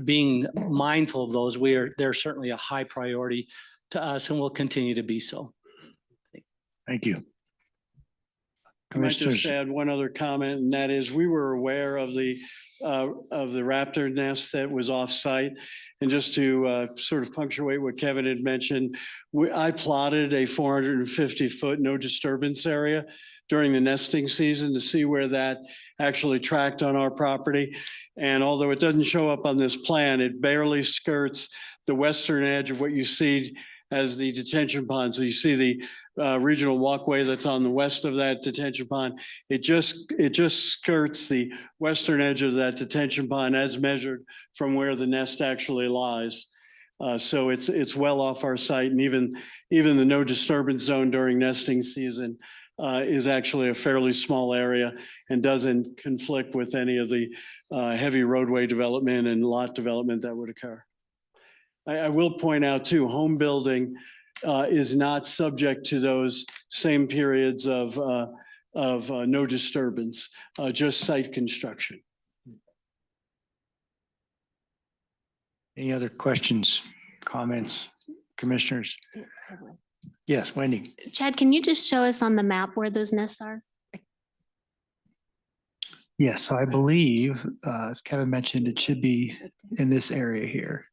Speaker 14: being mindful of those. They're certainly a high priority to us and will continue to be so.
Speaker 1: Thank you.
Speaker 12: I might just add one other comment, and that is we were aware of the raptor nest that was off-site. And just to sort of punctuate what Kevin had mentioned, I plotted a 450-foot no disturbance area during the nesting season to see where that actually tracked on our property. And although it doesn't show up on this plan, it barely skirts the western edge of what you see as the detention pond. So you see the regional walkway that's on the west of that detention pond. It just skirts the western edge of that detention pond as measured from where the nest actually lies. So it's well off our site, and even the no disturbance zone during nesting season is actually a fairly small area and doesn't conflict with any of the heavy roadway development and lot development that would occur. I will point out too, home building is not subject to those same periods of of no disturbance, just site construction.
Speaker 1: Any other questions, comments, commissioners?
Speaker 6: I have one.
Speaker 1: Yes, Wendy.
Speaker 6: Chad, can you just show us on the map where those nests are?
Speaker 3: Yes, so I believe, as Kevin mentioned, it should be in this area here.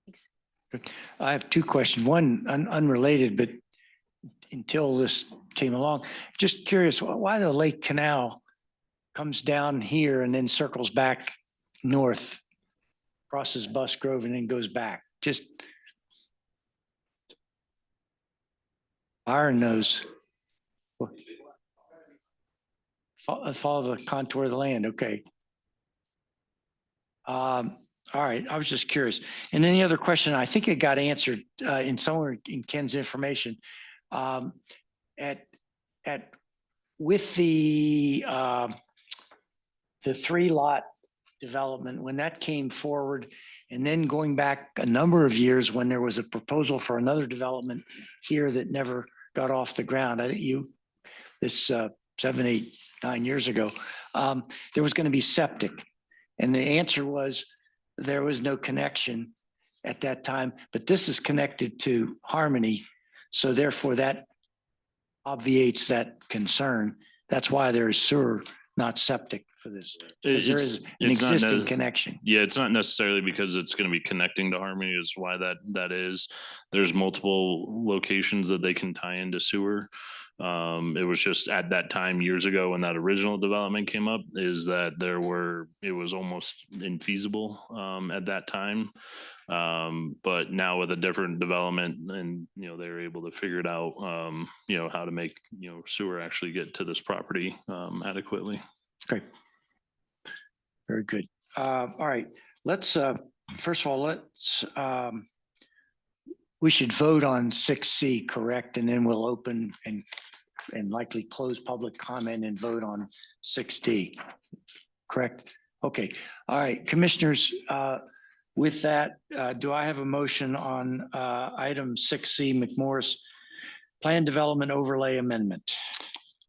Speaker 6: Thanks.
Speaker 1: I have two questions. One unrelated, but until this came along, just curious why the Lake Canal comes down here and then circles back north, crosses Bus Grove and then goes back. Just Byron knows. Follow the contour of the land. Okay. All right. I was just curious. And then the other question, I think it got answered in somewhere in Ken's information. With the 3-lot development, when that came forward, and then going back a number of years when there was a proposal for another development here that never got off the ground. I think this 7, 8, 9 years ago, there was going to be septic. And the answer was there was no connection at that time, but this is connected to Harmony. So therefore that obviates that concern. That's why there is sewer, not septic for this. Because there is an existing connection.
Speaker 8: Yeah, it's not necessarily because it's going to be connecting to Harmony is why that is. There's multiple locations that they can tie into sewer. It was just at that time years ago when that original development came up is that it was almost infeasible at that time. But now with a different development and, they were able to figure it out, how to make, sewer actually get to this property adequately.
Speaker 1: Great. Very good. All right, let's, first of all, we should vote on 6C, correct? And then we'll open and likely close public comment and vote on 6D, correct? Okay, all right, commissioners, with that, do I have a motion on item 6C, McMorris Plan Development Overlay Amendment?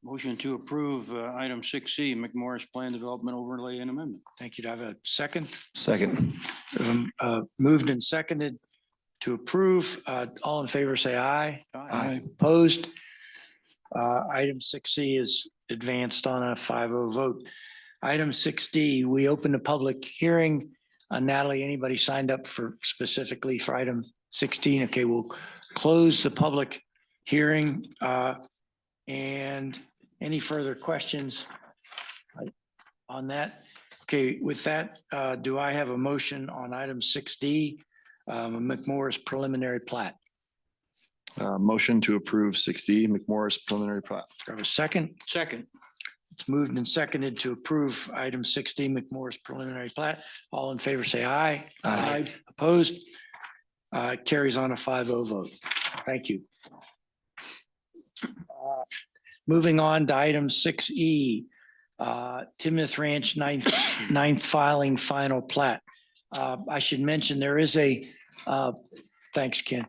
Speaker 5: Motion to approve item 6C, McMorris Plan Development Overlay and Amendment.
Speaker 1: Thank you. Do I have a second?
Speaker 10: Second.
Speaker 1: Moved and seconded to approve. All in favor, say aye.
Speaker 10: Aye.
Speaker 1: Opposed? Item 6C is advanced on a 5-0 vote. Item 6D, we open the public hearing. Natalie, anybody signed up specifically for item 16? Okay, we'll close the public hearing. And any further questions on that? Okay, with that, do I have a motion on item 6D, McMorris preliminary plat?
Speaker 10: Motion to approve 6D McMorris preliminary plat.
Speaker 1: Do I have a second?
Speaker 5: Second.
Speaker 1: It's moved and seconded to approve item 6D McMorris preliminary plat. All in favor, say aye.
Speaker 10: Aye.
Speaker 1: Opposed? Carries on a 5-0 vote. Thank you. Moving on to item 6E, Timnath Ranch ninth filing final plat. I should mention there is thanks, Ken.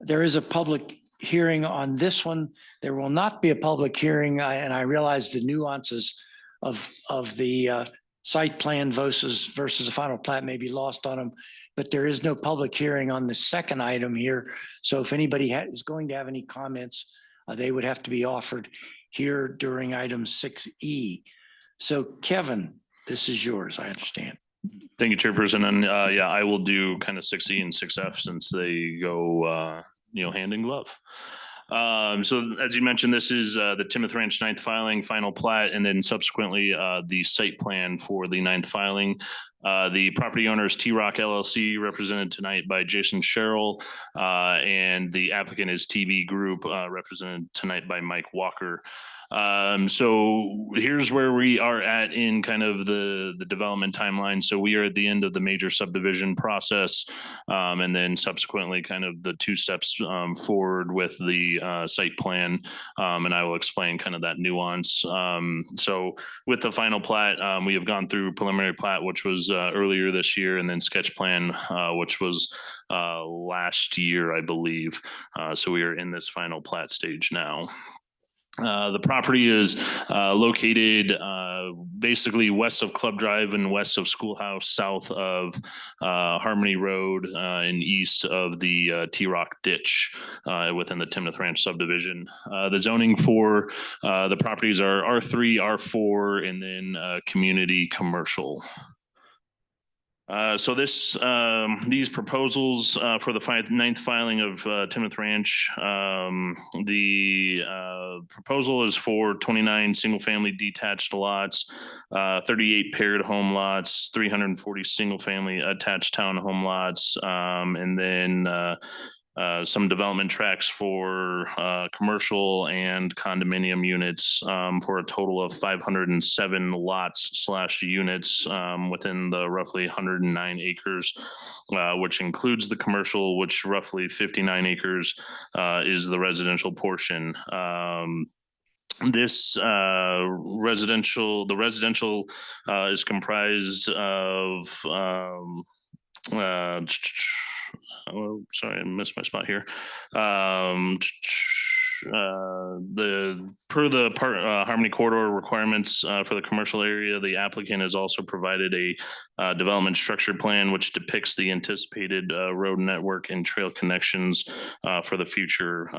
Speaker 1: There is a public hearing on this one. There will not be a public hearing, and I realize the nuances of the site plan versus the final plat may be lost on them, but there is no public hearing on the second item here. So if anybody is going to have any comments, they would have to be offered here during item 6E. So Kevin, this is yours, I understand.
Speaker 8: Thank you, Chairperson. And I will do kind of 6E and 6F since they go, hand in glove. So as you mentioned, this is the Timnath Ranch ninth filing, final plat, and then subsequently the site plan for the ninth filing. The property owner is T-Rock LLC, represented tonight by Jason Sherrill, and the applicant is TB Group, represented tonight by Mike Walker. So here's where we are at in kind of the development timeline. So we are at the end of the major subdivision process. And then subsequently kind of the two steps forward with the site plan. And I will explain kind of that nuance. So with the final plat, we have gone through preliminary plat, which was earlier this year, and then sketch plan, which was last year, I believe. So we are in this final plat stage now. The property is located basically west of Club Drive and west of Schoolhouse, south of Harmony Road, and east of the T-Rock Ditch within the Timnath Ranch subdivision. The zoning for the properties are R3, R4, and then community commercial. So these proposals for the ninth filing of Timnath Ranch, the proposal is for 29 single-family detached lots, 38 paired home lots, 340 single-family attached townhome lots, and then some development tracks for commercial and condominium units for a total of 507 lots / units within the roughly 109 acres, which includes the commercial, which roughly 59 acres is the residential portion. This residential is comprised of oh, sorry, I missed my spot here. Harmony corridor requirements for the commercial area, the applicant has also provided a development structure plan which depicts the anticipated road network and trail connections for the future.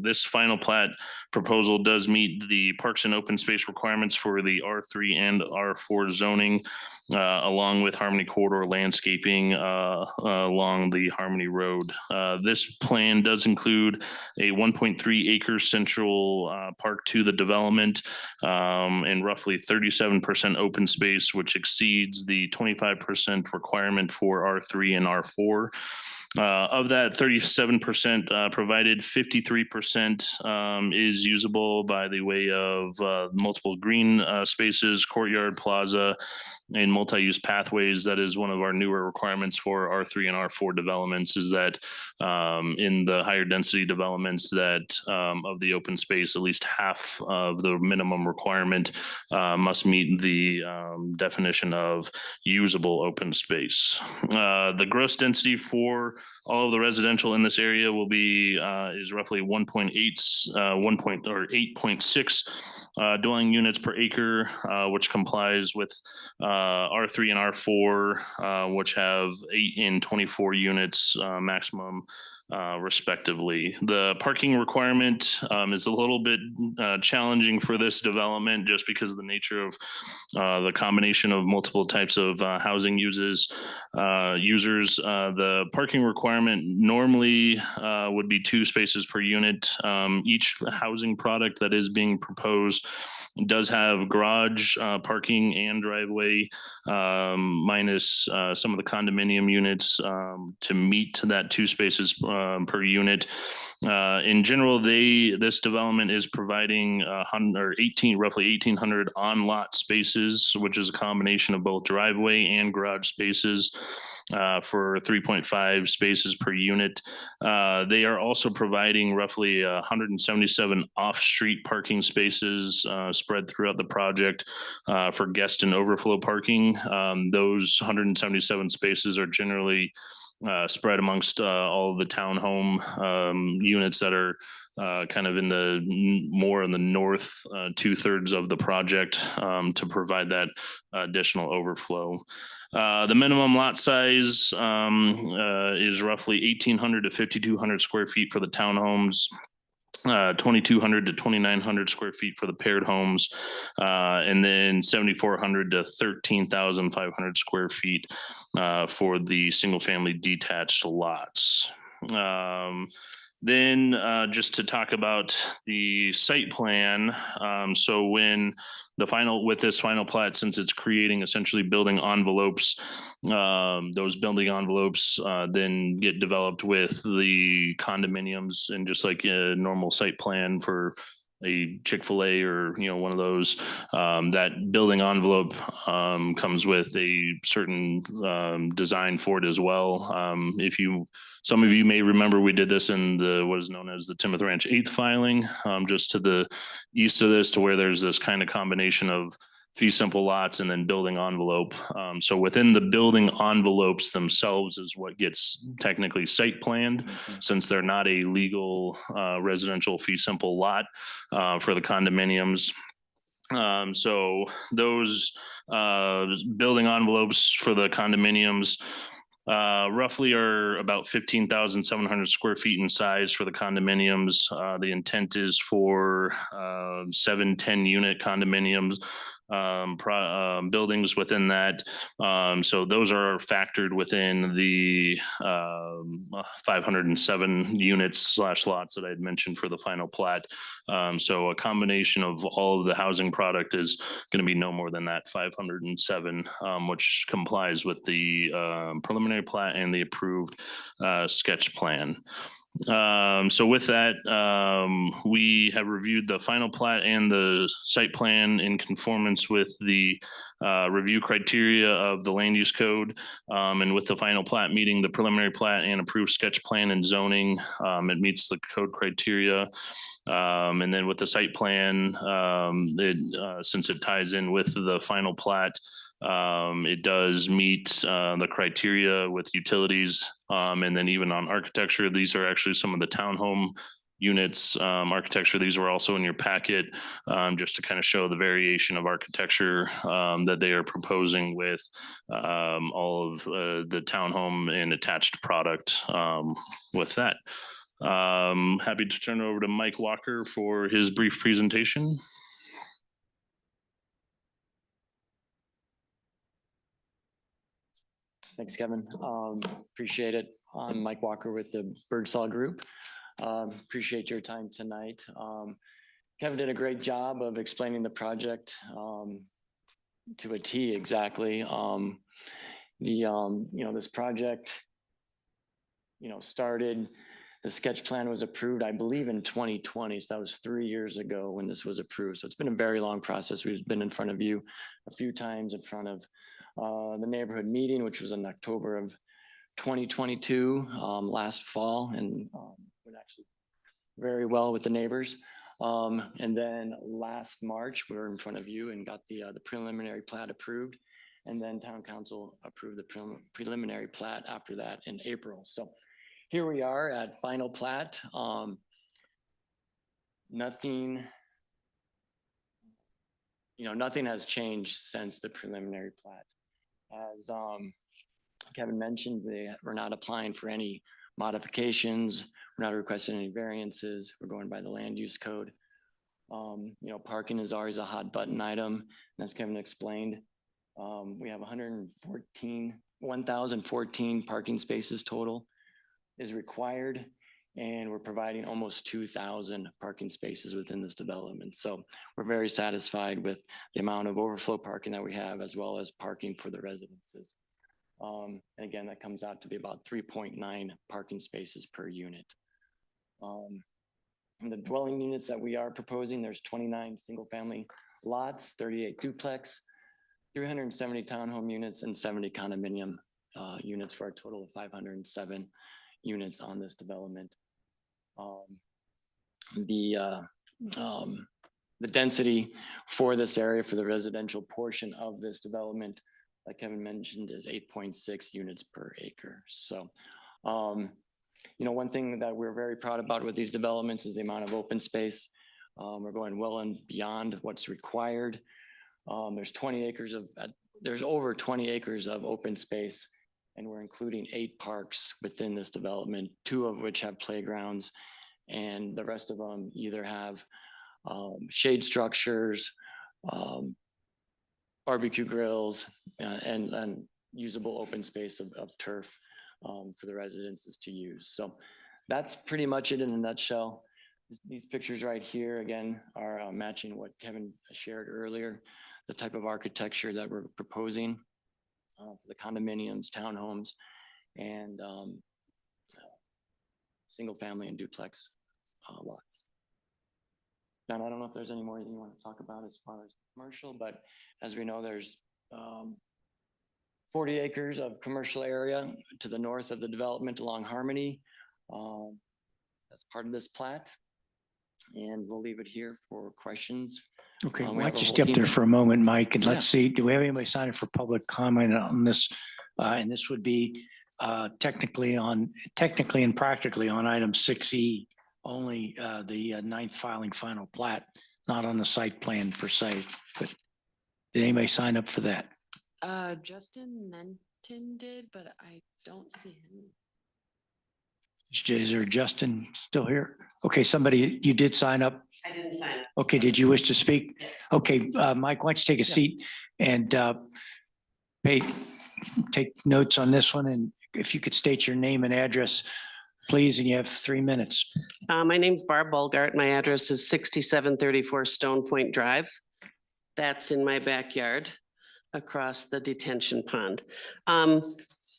Speaker 8: This final plat proposal does meet the parks and open space requirements for the R3 and R4 zoning, along with Harmony corridor landscaping along the Harmony Road. This plan does include a 1.3 acre central park to the development and roughly 37% open space, which exceeds the 25% requirement for R3 and R4. Of that 37% provided, 53% is usable by the way of multiple green spaces, courtyard, plaza, and multi-use pathways. That is one of our newer requirements for R3 and R4 developments, is that in the higher density developments that of the open space, at least half of the minimum requirement must meet the definition of usable open space. The gross density for all of the residential in this area will be is roughly 8.6 dwelling units per acre, which complies with R3 and R4, which have 8 and 24 units maximum respectively. The parking requirement is a little bit challenging for this development just because of the nature of the combination of multiple types of housing users. The parking requirement normally would be 2 spaces per unit. Each housing product that is being proposed does have garage parking and driveway minus some of the condominium units to meet that 2 spaces per unit. In general, this development is providing roughly 1,800 on-lot spaces, which is a combination of both driveway and garage spaces for 3.5 spaces per unit. They are also providing roughly 177 off-street parking spaces spread throughout the project for guest and overflow parking. Those 177 spaces are generally spread amongst all of the townhome units that are kind of in the more in the north 2/3 of the project to provide that additional overflow. The minimum lot size is roughly 1,800 to 5,200 square feet for the townhomes, 2,200 to 2,900 square feet for the paired homes, and then 7,400 to 13,500 square feet for the single family detached lots. Then just to talk about the site plan. So when with this final plat, since it's creating essentially building envelopes, those building envelopes then get developed with the condominiums, and just like a normal site plan for a Chick-fil-A or, one of those, that building envelope comes with a certain design for it as well. Some of you may remember we did this in what is known as the Timnath Ranch 8th filing, just to the east of this, to where there's this kind of combination of fee simple lots and then building envelope. So within the building envelopes themselves is what gets technically site planned, since they're not a legal residential fee simple lot for the condominiums. So those building envelopes for the condominiums roughly are about 15,700 square feet in size for the condominiums. The intent is for 7-10 unit condominiums, buildings within that. So those are factored within the 507 units / lots that I had mentioned for the final plat. So a combination of all of the housing product is going to be no more than that 507, which complies with the preliminary plat and the approved sketch plan. So with that, we have reviewed the final plat and the site plan in conformance with the review criteria of the land use code. And with the final plat meeting the preliminary plat and approved sketch plan and zoning, it meets the code criteria. And then with the site plan, since it ties in with the final plat, it does meet the criteria with utilities. And then even on architecture, these are actually some of the townhome units architecture. These were also in your packet, just to kind of show the variation of architecture that they are proposing with all of the townhome and attached product with that. Happy to turn it over to Mike Walker for his brief presentation.
Speaker 15: Thanks, Kevin. Appreciate it. I'm Mike Walker with the Birdsall Group. Appreciate your time tonight. Kevin did a great job of explaining the project to a T exactly. This project, started, the sketch plan was approved, I believe in 2020. So that was 3 years ago when this was approved. So it's been a very long process. We've been in front of you a few times, in front of the neighborhood meeting, which was in October of 2022, last fall, and went actually very well with the neighbors. And then last March, we were in front of you and got the preliminary plat approved. And then town council approved the preliminary plat after that in April. So here we are at final plat. Nothing has changed since the preliminary plat. As Kevin mentioned, we're not applying for any modifications. We're not requesting any variances. We're going by the land use code. Parking is always a hot button item. And as Kevin explained, we have 1,014 parking spaces total is required. And we're providing almost 2,000 parking spaces within this development. So we're very satisfied with the amount of overflow parking that we have, as well as parking for the residences. And again, that comes out to be about 3.9 parking spaces per unit. And the dwelling units that we are proposing, there's 29 single family lots, 38 duplex, 370 townhome units, and 70 condominium units, for a total of 507 units on this development. The density for this area, for the residential portion of this development, like Kevin mentioned, is 8.6 units per acre. So, one thing that we're very proud about with these developments is the amount of open space. We're going well and beyond what's required. There's over 20 acres of open space, and we're including 8 parks within this development, 2 of which have playgrounds, and the rest of them either have shade structures, barbecue grills, and usable open space of turf for the residences to use. So that's pretty much it in a nutshell. These pictures right here, again, are matching what Kevin shared earlier, the type of architecture that we're proposing for the condominiums, townhomes, and single family and duplex lots. John, I don't know if there's any more you want to talk about as far as commercial, but as we know, there's 40 acres of commercial area to the north of the development along Harmony. That's part of this plat. And we'll leave it here for questions.
Speaker 1: Okay,
Speaker 15: We
Speaker 1: why
Speaker 15: have
Speaker 1: don't
Speaker 15: a
Speaker 1: you
Speaker 15: whole
Speaker 1: step
Speaker 15: team
Speaker 1: there
Speaker 15: of-
Speaker 1: for a moment, Mike, and
Speaker 15: Yeah.
Speaker 1: let's see, do we have anybody sign up for public comment on this? And this would be technically and practically on item 6E, only the ninth filing final plat, not on the site plan per se. But did anybody sign up for that?
Speaker 2: Justin Nenton did, but I don't see him.
Speaker 1: Is there Justin still here? Okay, somebody, you did sign up?
Speaker 2: I didn't sign up.
Speaker 1: Okay, did you wish to speak?
Speaker 2: Yes.
Speaker 1: Okay, Mike, why don't you take a seat and take notes on this one, and if you could state your name and address, please, and you have 3 minutes.
Speaker 16: My name's Barb Bulgart. My address is 6734 Stone Point Drive. That's in my backyard across the detention pond.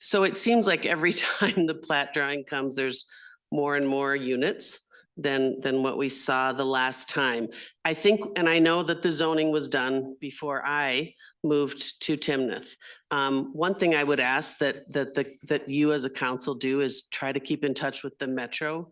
Speaker 16: So it seems like every time the plat drawing comes, there's more and more units than what we saw the last time. I think, and I know that the zoning was done before I moved to Timnath. One thing I would ask that you as a council do is try to keep in touch with the metro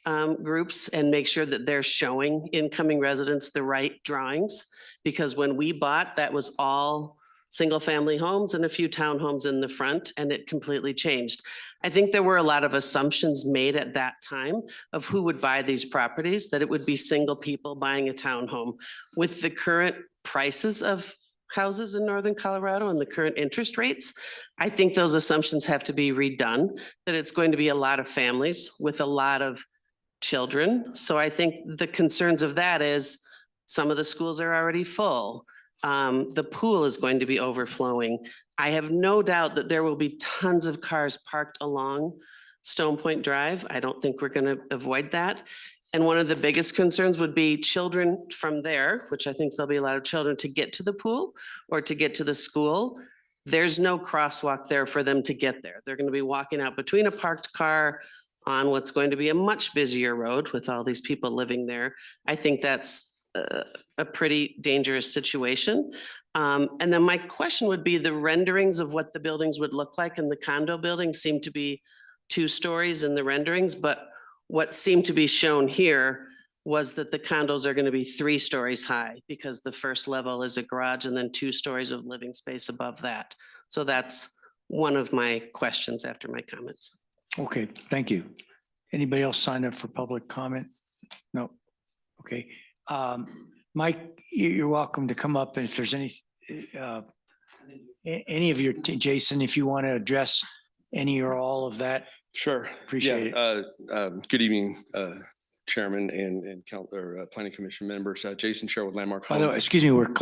Speaker 16: groups and make sure that they're showing incoming residents the right drawings. Because when we bought, that was all single-family homes and a few townhomes in the front, and it completely changed. I think there were a lot of assumptions made at that time of who would buy these properties, that it would be single people buying a townhome. With the current prices of houses in northern Colorado and the current interest rates, I think those assumptions have to be redone, that it's going to be a lot of families with a lot of children. So I think the concerns of that is some of the schools are already full. The pool is going to be overflowing. I have no doubt that there will be tons of cars parked along Stone Point Drive. I don't think we're going to avoid that. And one of the biggest concerns would be children from there, which I think there'll be a lot of children to get to the pool or to get to the school. There's no crosswalk there for them to get there. They're going to be walking out between a parked car on what's going to be a much busier road with all these people living there. I think that's a pretty dangerous situation. And then my question would be the renderings of what the buildings would look like, and the condo buildings seem to be 2 stories in the renderings, but what seemed to be shown here was that the condos are going to be 3 stories high because the first level is a garage and then 2 stories of living space above that. So that's one of my questions after my comments.
Speaker 1: Okay, thank you. Anybody else sign up for public comment? No. Okay. Mike, you're welcome to come up, and if there's any of your, Jason, if you want to address any or all of that.
Speaker 17: Sure.
Speaker 1: Appreciate
Speaker 17: it. Good evening, Chairman and Planning Commission members. Jason Sherwood with Landmark
Speaker 1: By the way,
Speaker 17: Homes.
Speaker 1: excuse me, we've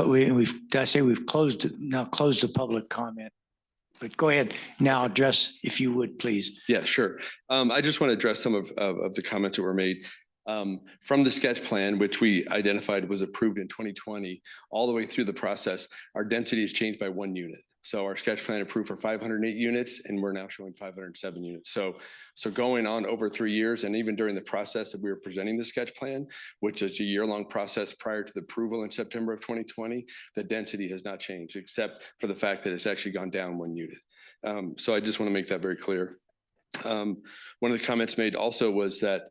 Speaker 1: closed the public comment. But go ahead now, address if you would, please.
Speaker 17: Yeah, sure. I just want to address some of the comments that were made. From the sketch plan, which we identified was approved in 2020, all the way through the process, our density has changed by 1 unit. So our sketch plan approved for 508 units, and we're now showing 507 units. So going on over 3 years, and even during the process that we were presenting the sketch plan, which is a year-long process prior to the approval in September of 2020, the density has not changed, except for the fact that it's actually gone down 1 unit. So I just want to make that very clear. One of the comments made also was that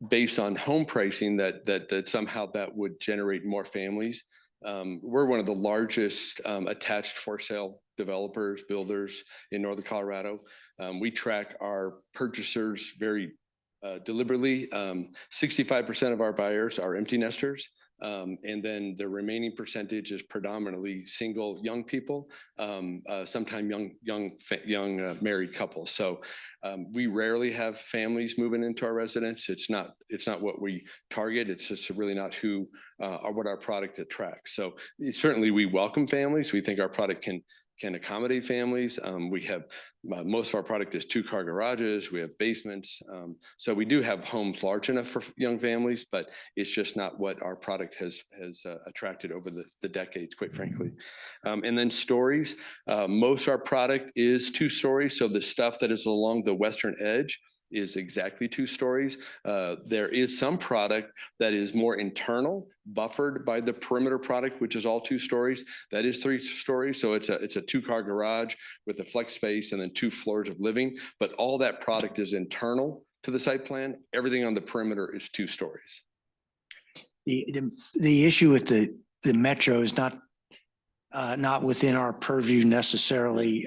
Speaker 17: based on home pricing, that somehow that would generate more families. We're one of the largest attached for sale developers, builders in northern Colorado. We track our purchasers very deliberately. 65% of our buyers are empty nesters. And then the remaining percentage is predominantly single young people, sometimes young married couples. So we rarely have families moving into our residence. It's not what we target. It's just really not who or what our product attracts. So certainly we welcome families. We think our product can accommodate families. We have most of our product is 2-car garages. We have basements. So we do have homes large enough for young families, but it's just not what our product has attracted over the decades, quite frankly. And then stories. Most of our product is 2 stories. So the stuff that is along the western edge is exactly 2 stories. There is some product that is more internal, buffered by the perimeter product, which is all 2 stories. That is 3 stories. So it's a 2-car garage with a flex space and then 2 floors of living. But all that product is internal to the site plan. Everything on the perimeter is 2 stories.
Speaker 1: The issue with the metro is not within our purview necessarily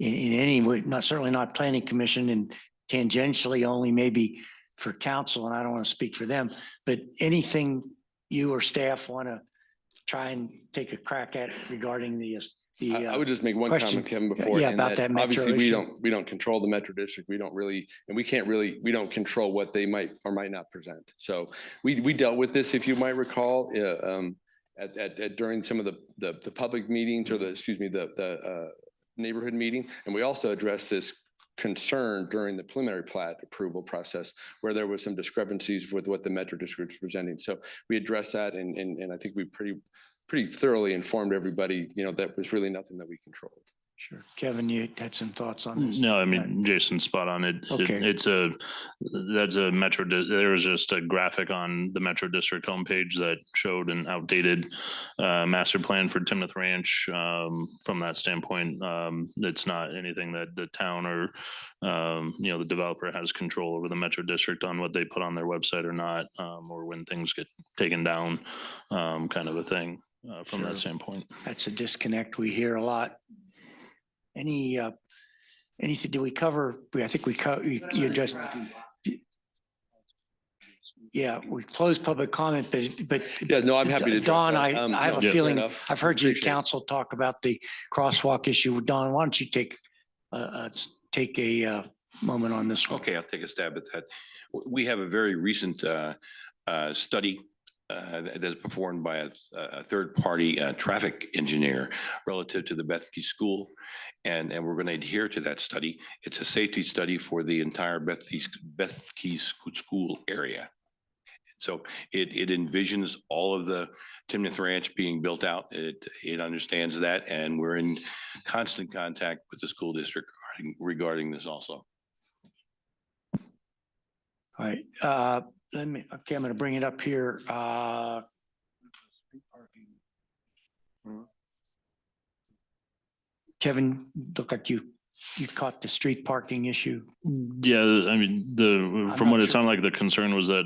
Speaker 1: in any way, certainly not planning commission, and tangentially only maybe for council, and I don't want to speak for them, but anything you or staff want to try and take a crack at regarding the
Speaker 17: I would just make one
Speaker 1: question.
Speaker 17: comment, Kevin, before.
Speaker 1: Yeah,
Speaker 17: in
Speaker 1: about that metro
Speaker 17: obviously
Speaker 1: issue.
Speaker 17: we don't control the metro district. We don't really, and we don't control what they might or might not present. So we dealt with this, if you might recall, during some of the public meetings, or the neighborhood meeting. And we also addressed this concern during the preliminary plat approval process, where there was some discrepancies with what the metro district was presenting. So we addressed that, and I think we pretty thoroughly informed everybody, that was really nothing that we controlled.
Speaker 1: Sure. Kevin, you had some thoughts on this?
Speaker 8: No, I mean, Jason's spot on it.
Speaker 1: Okay.
Speaker 8: That's a metro, there was just a graphic on the Metro District homepage that showed an outdated master plan for Timnath Ranch. From that standpoint, it's not anything that the town or, the developer has control over the Metro District on what they put on their website or not, or when things get taken down, kind of a thing from that standpoint.
Speaker 1: That's a disconnect we hear a lot. Anything, do we cover? I think you just, yeah, we closed public comment, but.
Speaker 17: Yeah, no, I'm happy to.
Speaker 1: Don, I have a feeling, I've heard you council talk about the crosswalk issue. Don, why don't you take a moment on this one?
Speaker 9: Okay, I'll take a stab at that. We have a very recent study that is performed by a third-party traffic engineer relative to the Bethke School. And we're going to adhere to that study. It's a safety study for the entire Bethke School area. So it envisions all of the Timnath Ranch being built out. It understands that, and we're in constant contact with the school district regarding this also.
Speaker 1: All right, I'm going to bring it up here. Kevin, look like you caught the street parking issue.
Speaker 8: Yeah, I mean, from what it sounded like, the concern was that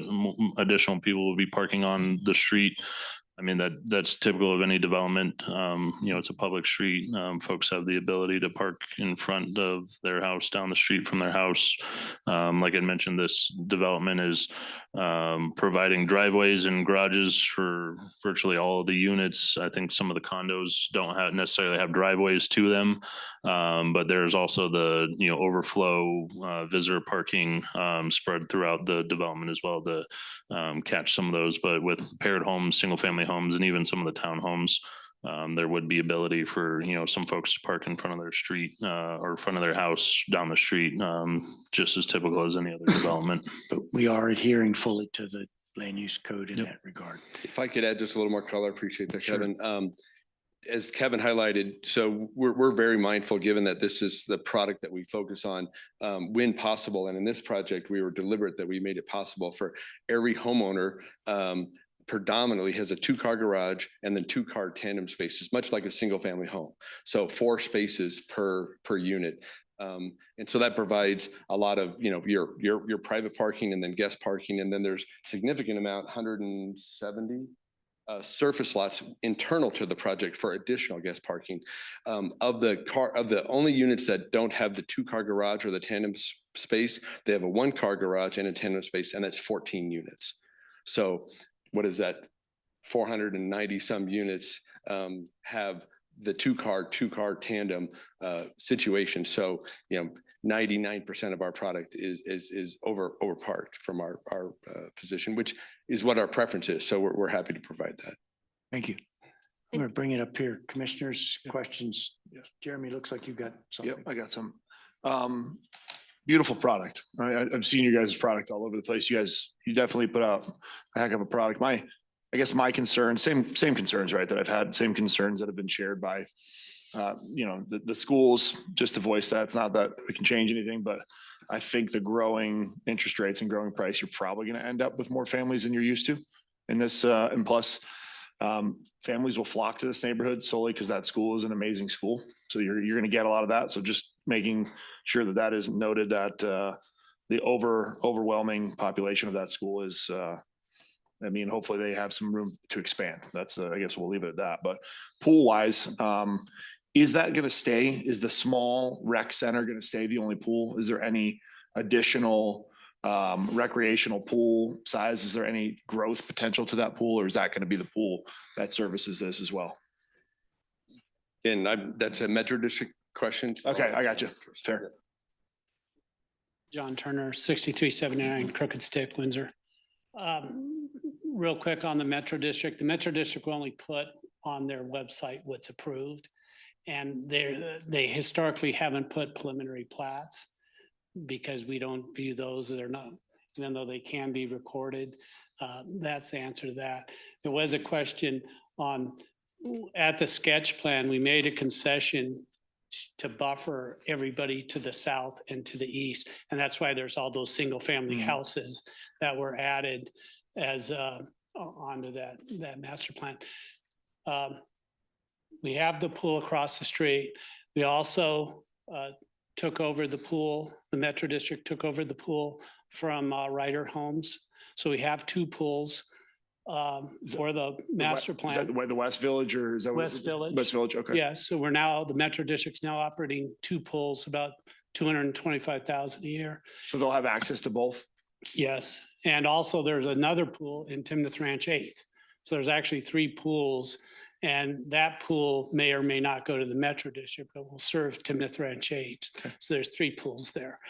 Speaker 8: additional people will be parking on the street. I mean, that's typical of any development. It's a public street. Folks have the ability to park in front of their house, down the street from their house. Like I mentioned, this development is providing driveways and garages for virtually all of the units. I think some of the condos don't necessarily have driveways to them, but there's also the overflow visitor parking spread throughout the development as well to catch some of those. But with paired homes, single family homes, and even some of the townhomes, there would be ability for some folks to park in front of their street or front of their house down the street, just as typical as any other development.
Speaker 1: But we are adhering fully to the land use code in that regard.
Speaker 17: If I could add just a little more color, appreciate that,
Speaker 1: Sure.
Speaker 17: Kevin. As Kevin highlighted, so we're very mindful, given that this is the product that we focus on when possible. And in this project, we were deliberate that we made it possible for every homeowner. Predominantly has a 2-car garage and then 2-car tandem spaces, much like a single family home. So 4 spaces per unit. And so that provides a lot of, your private parking and then guest parking. And then there's significant amount, 170 surface lots internal to the project for additional guest parking. Of the only units that don't have the 2-car garage or the tandem space, they have a 1-car garage and a tandem space, and that's 14 units. So what is that? 490 some units have the 2-car tandem situation. So 99% of our product is over parked from our position, which is what our preference is. So we're happy to provide that.
Speaker 1: Thank you. I'm going to bring it up here. Commissioners, questions? Jeremy, looks like you've got something.
Speaker 10: Yep, I got some. Beautiful product. Right? I've seen your guys' product all over the place. You definitely put out a heck of a product. I guess my concern, same concerns, right, that I've had, same concerns that have been shared by the schools, just to voice that, it's not that we can change anything, but I think the growing interest rates and growing price, you're probably going to end up with more families than you're used to in this. And plus, families will flock to this neighborhood solely because that school is an amazing school. So you're going to get a lot of that. So just making sure that that is noted, that the overwhelming population of that school is, hopefully they have some room to expand. That's, I guess we'll leave it at that. But pool wise, is that going to stay? Is the small rec center going to stay the only pool? Is there any additional recreational pool size? Is there any growth potential to that pool, or is that going to be the pool that services this as well?
Speaker 17: And that's a Metro District question.
Speaker 10: Okay, I got you. Fair.
Speaker 18: John Turner, 6379 Crooked Stick, Windsor. Real quick on the Metro District. The Metro District will only put on their website what's approved. And they historically haven't put preliminary plats because we don't view those as they're not, even though they can be recorded. That's the answer to that. There was a question on, at the sketch plan, we made a concession to buffer everybody to the south and to the east. And that's why there's all those single family houses that were added as onto that master plan. We have the pool across the street. We also took over the pool. The Metro District took over the pool from Ryder Homes. So we have two pools for the master plan.
Speaker 10: Is that the West Village, or is that
Speaker 18: West Village?
Speaker 10: West Village, okay.
Speaker 18: Yes, so we're now, the Metro District's now operating two pools, about 225,000 a year.
Speaker 10: So they'll have access to both?
Speaker 18: Yes, and also there's another pool in Timnath Ranch 8th. So there's actually three pools, and that pool may or may not go to the Metro District, but will serve Timnath Ranch 8. Okay. So there's three pools there.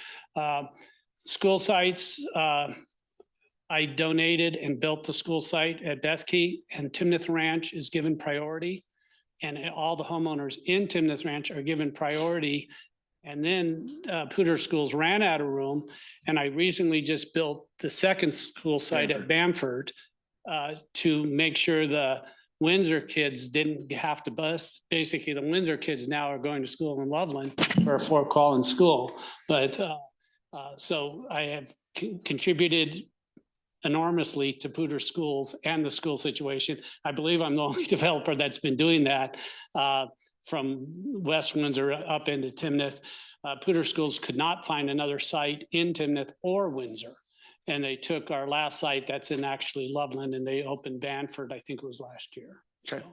Speaker 18: School sites, I donated and built the school site at Bethke, and Timnath Ranch is given priority. And all the homeowners in Timnath Ranch are given priority. And then Poudre Schools ran out of room. And I recently just built the second school site at Bamford to make sure the Windsor kids didn't have to bus. Basically, the Windsor kids now are going to school in Loveland or Fort Collins School. But so I have contributed enormously to Poudre Schools and the school situation. I believe I'm the only developer that's been doing that from West Windsor up into Timnath. Poudre Schools could not find another site in Timnath or Windsor. And they took our last site that's in actually Loveland, and they opened Bamford, I think it was last year.
Speaker 10: Okay.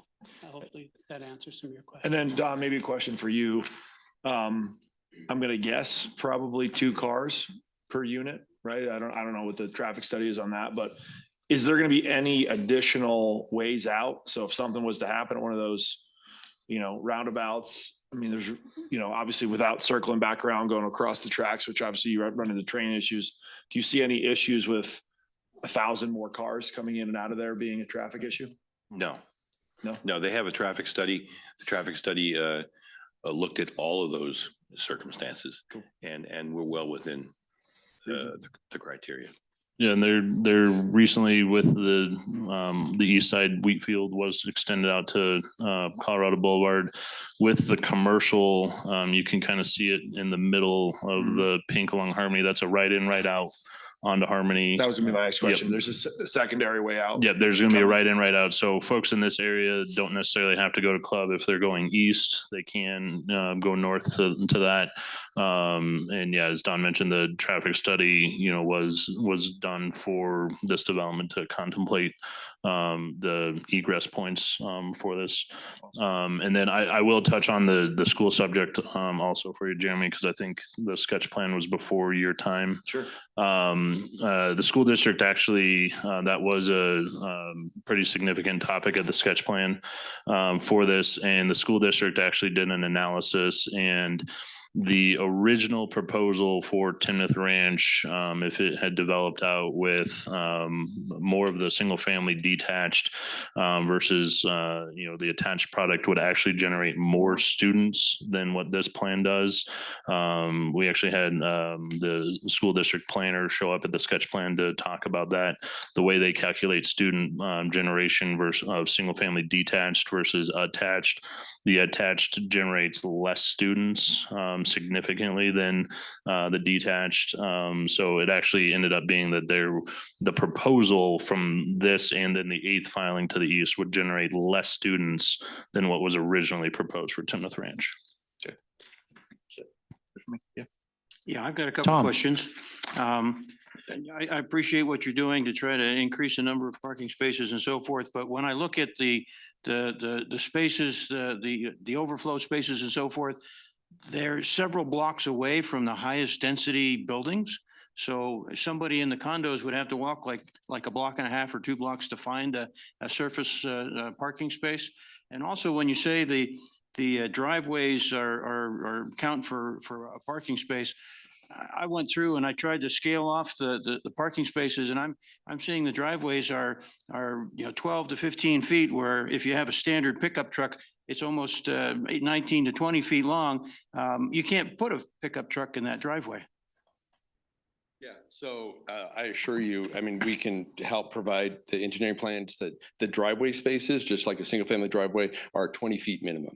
Speaker 18: So hopefully that answers some of your questions.
Speaker 10: And then Don, maybe a question for you. I'm going to guess probably 2 cars per unit, right? I don't know what the traffic study is on that, but is there going to be any additional ways out? So if something was to happen at one of those, roundabouts, I mean, there's, obviously without circling back around, going across the tracks, which obviously you run into train issues. Do you see any issues with 1,000 more cars coming in and out of there being a traffic issue?
Speaker 9: No.
Speaker 10: No?
Speaker 9: No, they have a traffic study. The traffic study looked at all of those circumstances.
Speaker 10: Cool.
Speaker 9: And we're well within the criteria.
Speaker 8: Yeah, and they're recently with the east side wheat field was extended out to Colorado Boulevard. With the commercial, you can kind of see it in the middle of the pink along Harmony. That's a right in, right out onto Harmony.
Speaker 10: That was gonna be my next question.
Speaker 8: Yep.
Speaker 10: There's a secondary way out.
Speaker 8: Yeah, there's going to be a right in, right out. So folks in this area don't necessarily have to go to Club. If they're going east, they can go north to that. And yeah, as Don mentioned, the traffic study, was done for this development to contemplate the egress points for this. And then I will touch on the school subject also for you, Jeremy, because I think the sketch plan was before your time.
Speaker 10: Sure.
Speaker 8: The school district actually, that was a pretty significant topic at the sketch plan for this. And the school district actually did an analysis and the original proposal for Timnath Ranch, if it had developed out with more of the single family detached versus the attached product would actually generate more students than what this plan does. We actually had the school district planner show up at the sketch plan to talk about that. The way they calculate student generation versus of single family detached versus attached. The attached generates less students significantly than the detached. So it actually ended up being that the proposal from this and then the 8th filing to the east would generate less students than what was originally proposed for Timnath Ranch.
Speaker 5: Yeah, I've got a couple of questions. I appreciate what you're doing to try to increase the number of parking spaces and so forth, but when I look at the spaces, the overflow spaces and so forth, they're several blocks away from the highest density buildings. So somebody in the condos would have to walk like a block and a half or 2 blocks to find a surface parking space. And also when you say the driveways are count for a parking space, I went through and I tried to scale off the parking spaces, and I'm seeing the driveways are 12 to 15 feet, where if you have a standard pickup truck, it's almost 19 to 20 feet long. You can't put a pickup truck in that driveway.
Speaker 17: Yeah, so I assure you, I mean, we can help provide the engineering plans that the driveway spaces, just like a single family driveway, are 20 feet minimum.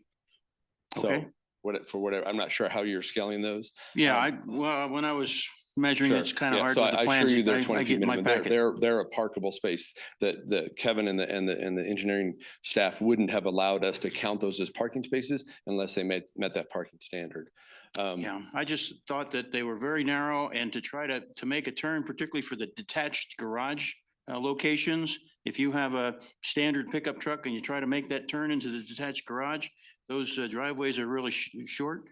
Speaker 17: So
Speaker 5: Okay.
Speaker 17: whatever, I'm not sure how you're scaling those.
Speaker 5: Yeah, well, when I was measuring,
Speaker 17: Sure.
Speaker 5: it's kind of
Speaker 17: Yeah,
Speaker 5: hard
Speaker 17: so
Speaker 5: with the
Speaker 17: I
Speaker 5: plans.
Speaker 17: assure you they're
Speaker 5: I
Speaker 17: 20 feet
Speaker 5: get my
Speaker 17: minimum.
Speaker 5: packet.
Speaker 17: They're a parkable space that Kevin and the engineering staff wouldn't have allowed us to count those as parking spaces unless they met that parking standard.
Speaker 5: Yeah, I just thought that they were very narrow, and to try to make a turn, particularly for the detached garage locations, if you have a standard pickup truck and you try to make that turn into the detached garage, those driveways are really short.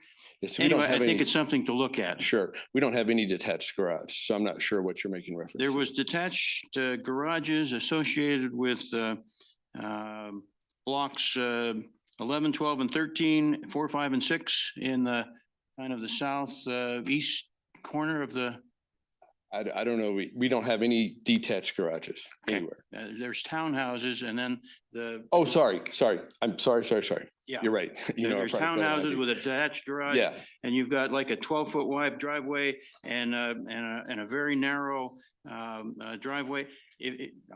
Speaker 17: Yes, we don't
Speaker 5: Anyway, I
Speaker 17: have
Speaker 5: think
Speaker 17: any.
Speaker 5: it's something to look at.
Speaker 17: Sure, we don't have any detached garage, so I'm not sure what you're making reference
Speaker 5: There
Speaker 17: to.
Speaker 5: was detached garages associated with blocks 11, 12, and 13, 4, 5, and 6 in the kind of the south east corner of the.
Speaker 17: I don't know. We don't have any detached garages anywhere.
Speaker 5: There's townhouses, and then the.
Speaker 17: Oh, sorry. I'm sorry.
Speaker 5: Yeah.
Speaker 17: You're right.
Speaker 5: There's townhouses with a detached garage.
Speaker 17: Yeah.
Speaker 5: And you've got like a 12-foot wide driveway and a very narrow driveway.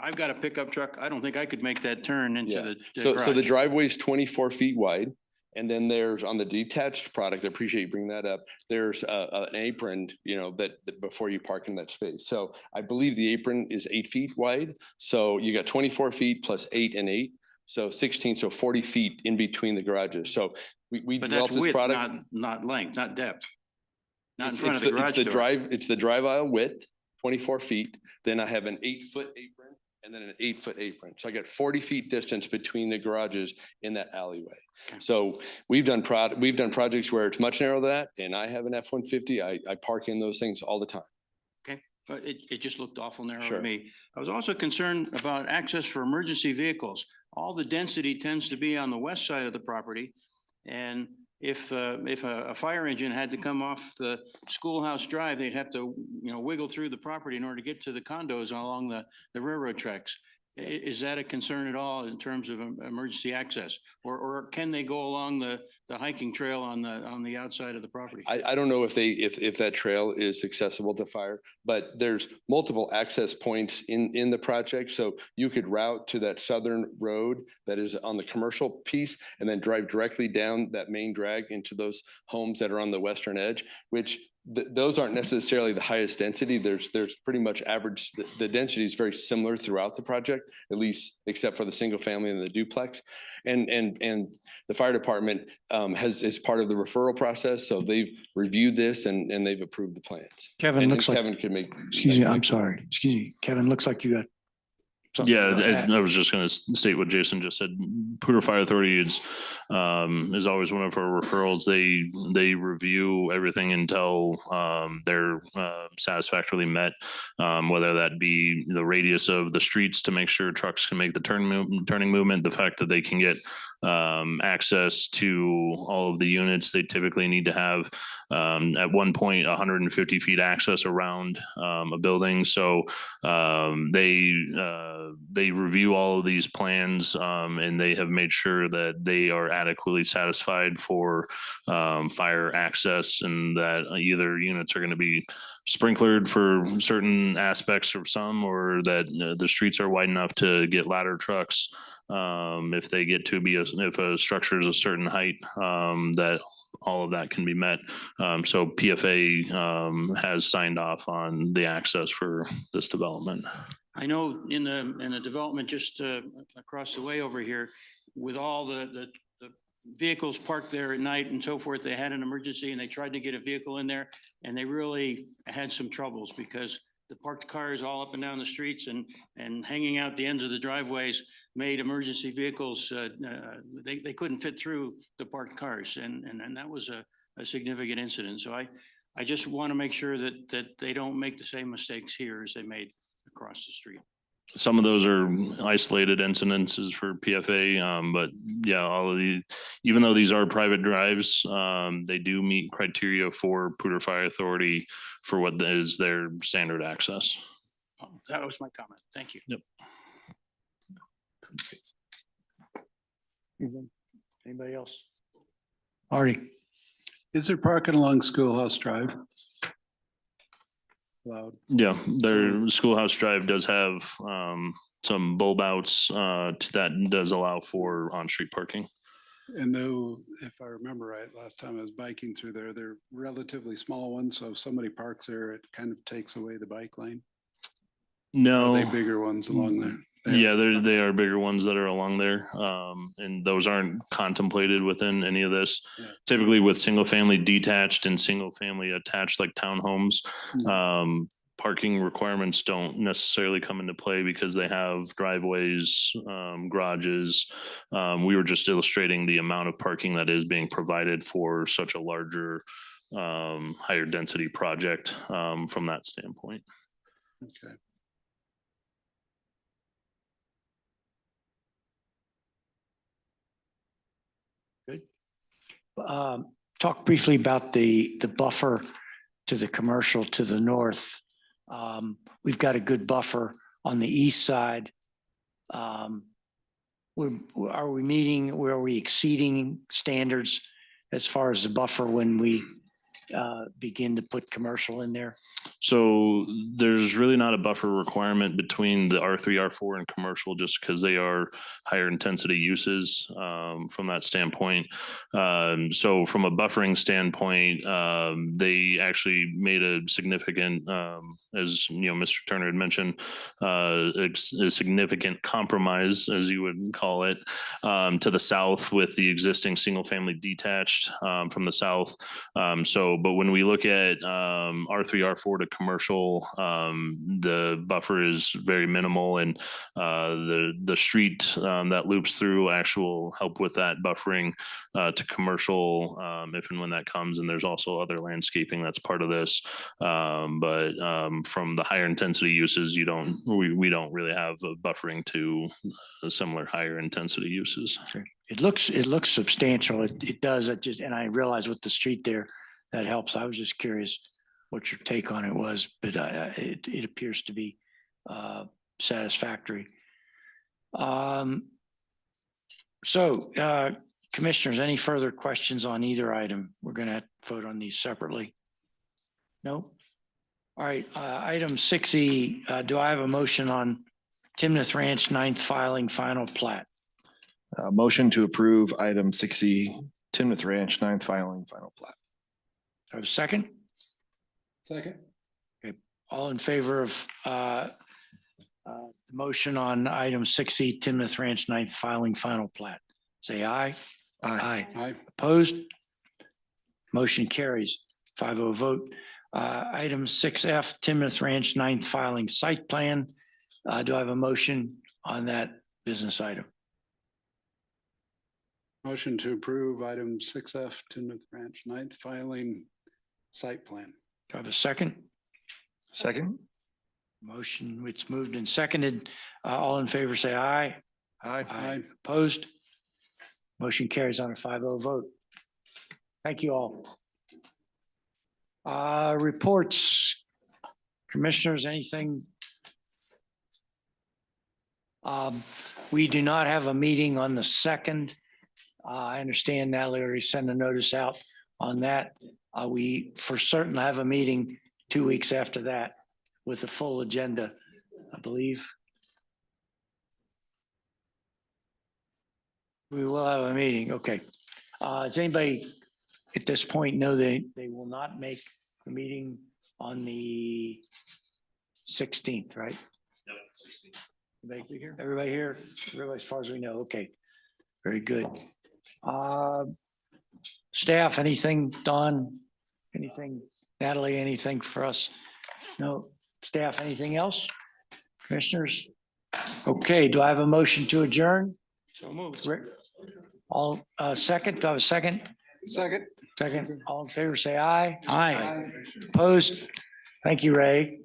Speaker 5: I've got a pickup truck. I don't think I could make that turn into the
Speaker 17: So the
Speaker 5: garage.
Speaker 17: driveway is 24 feet wide. And then there's on the detached product, I appreciate you bringing that up. There's an apron, that before you park in that space. So I believe the apron is 8 feet wide. So you got 24 feet plus 8 and 8. So 16, so 40 feet in between the garages. So we
Speaker 5: But
Speaker 17: developed
Speaker 5: that's
Speaker 17: this
Speaker 5: width,
Speaker 17: product.
Speaker 5: not length, not depth. Not in
Speaker 17: It's-
Speaker 5: front
Speaker 17: it's
Speaker 5: of the garage door.
Speaker 17: It's the drive aisle width, 24 feet. Then I have an 8-foot apron and then an 8-foot apron. So I got 40 feet distance between the garages in that alleyway. So we've done projects where it's much narrower than that, and I have an F-150. I park in those things all the time.
Speaker 5: Okay, but it just looked awful narrow to
Speaker 17: Sure.
Speaker 5: me. I was also concerned about access for emergency vehicles. All the density tends to be on the west side of the property. And if a fire engine had to come off the schoolhouse drive, they'd have to, wiggle through the property in order to get to the condos along the railroad tracks. Is that a concern at all in terms of emergency access? Or can they go along the hiking trail on the outside of the property?
Speaker 17: I don't know if that trail is accessible to fire, but there's multiple access points in the project. So you could route to that southern road that is on the commercial piece and then drive directly down that main drag into those homes that are on the western edge, which those aren't necessarily the highest density. There's pretty much average. The density is very similar throughout the project, at least except for the single family and the duplex. And the fire department is part of the referral process. So they've reviewed this and they've approved the plans.
Speaker 1: Kevin,
Speaker 17: And
Speaker 1: looks like.
Speaker 17: Kevin could make.
Speaker 1: Excuse me, I'm sorry. Excuse me, Kevin, looks like you got. something
Speaker 8: Yeah,
Speaker 1: to add.
Speaker 8: I was just going to state what Jason just said. Poudre Fire Authority is always one of our referrals. They review everything until they're satisfactorily met, whether that be the radius of the streets to make sure trucks can make the turning movement, the fact that they can get access to all of the units. They typically need to have at one point 150 feet access around a building. So they review all of these plans and they have made sure that they are adequately satisfied for fire access, and that either units are going to be sprinklered for certain aspects or some, or that the streets are wide enough to get ladder trucks if they get to be if a structure is a certain height, that all of that can be met. So PFA has signed off on the access for this development.
Speaker 5: I know in the development just across the way over here, with all the vehicles parked there at night and so forth, they had an emergency and they tried to get a vehicle in there, and they really had some troubles because the parked cars all up and down the streets and hanging out the ends of the driveways made emergency vehicles, they couldn't fit through the parked cars. And that was a significant incident. So I just want to make sure that they don't make the same mistakes here as they made across the street.
Speaker 8: Some of those are isolated incidences for PFA, but yeah, all of these, even though these are private drives, they do meet criteria for Poudre Fire Authority for what is their standard access.
Speaker 5: That was my comment. Thank you.
Speaker 8: Yep.
Speaker 1: Anybody else? Artie?
Speaker 7: Is there parking along Schoolhouse Drive? Allowed?
Speaker 8: Yeah, their Schoolhouse Drive does have some bulb outs that does allow for on-street parking.
Speaker 7: And though, if I remember right, last time I was biking through there, they're relatively small ones. So if somebody parks there, it kind of takes away the bike lane.
Speaker 8: No.
Speaker 7: Are they bigger ones along there?
Speaker 8: Yeah, they are bigger ones that are along there. And those aren't contemplated within any of this.
Speaker 7: Yeah.
Speaker 8: Typically with single family detached and single family attached like townhomes, parking requirements don't necessarily come into play because they have driveways, garages. We were just illustrating the amount of parking that is being provided for such a larger, higher density project from that standpoint.
Speaker 7: Okay.
Speaker 1: Talk briefly about the buffer to the commercial to the north. We've got a good buffer on the east side. Are we meeting, where are we exceeding standards as far as the buffer when we begin to put commercial in there?
Speaker 8: So there's really not a buffer requirement between the R3, R4 and commercial, just because they are higher intensity uses from that standpoint. So from a buffering standpoint, they actually made a significant, as you know, Mr. Turner had mentioned, a significant compromise, as you would call it, to the south with the existing single family detached from the south. But when we look at R3, R4 to commercial, the buffer is very minimal, and the street that loops through will help with that buffering to commercial if and when that comes. And there's also other landscaping that's part of this. But from the higher intensity uses, we don't really have a buffering to similar higher intensity uses.
Speaker 1: It looks substantial. It does. And I realize with the street there, that helps. I was just curious what your take on it was, but it appears to be satisfactory. Commissioners, any further questions on either item? We're going to vote on these separately. No? All right, item 6E, do I have a motion on Timnath Ranch 9th filing final plat?
Speaker 19: Motion to approve item 6E, Timnath Ranch 9th filing final plat.
Speaker 1: I have a second?
Speaker 7: Second.
Speaker 1: Okay, all in favor of the motion on item 6E, Timnath Ranch 9th filing final plat, say aye.
Speaker 19: Aye.
Speaker 7: Aye.
Speaker 1: Opposed? Motion carries 5-0 vote. Item 6F, Timnath Ranch 9th filing site plan. Do I have a motion on that business item?
Speaker 7: Motion to approve item 6F, Timnath Ranch 9th filing site plan.
Speaker 1: Do I have a second?
Speaker 19: Second.
Speaker 1: Motion, it's moved and seconded. All in favor, say aye.
Speaker 19: Aye.
Speaker 1: Aye. Opposed? Motion carries on a 5-0 vote. Thank you all. Reports. Commissioners, anything? We do not have a meeting on the 2nd. I understand Natalie already sent a notice out on that. We for certain have a meeting 2 weeks after that with a full agenda, I believe. We will have a meeting. Okay. Does anybody at this point know they will not make the meeting on the 16th, right?
Speaker 8: Yep, 16th.
Speaker 1: Everybody here? Everybody as far as we know. Okay. Very good. Staff, anything? Don, anything? Natalie, anything for us? No. Staff, anything else? Commissioners? Okay, do I have a motion to adjourn?
Speaker 5: So moved.
Speaker 1: All, second, do I have a second?
Speaker 7: Second.
Speaker 1: Second, all in favor, say aye.
Speaker 5: Aye.
Speaker 1: Opposed? Thank you, Ray.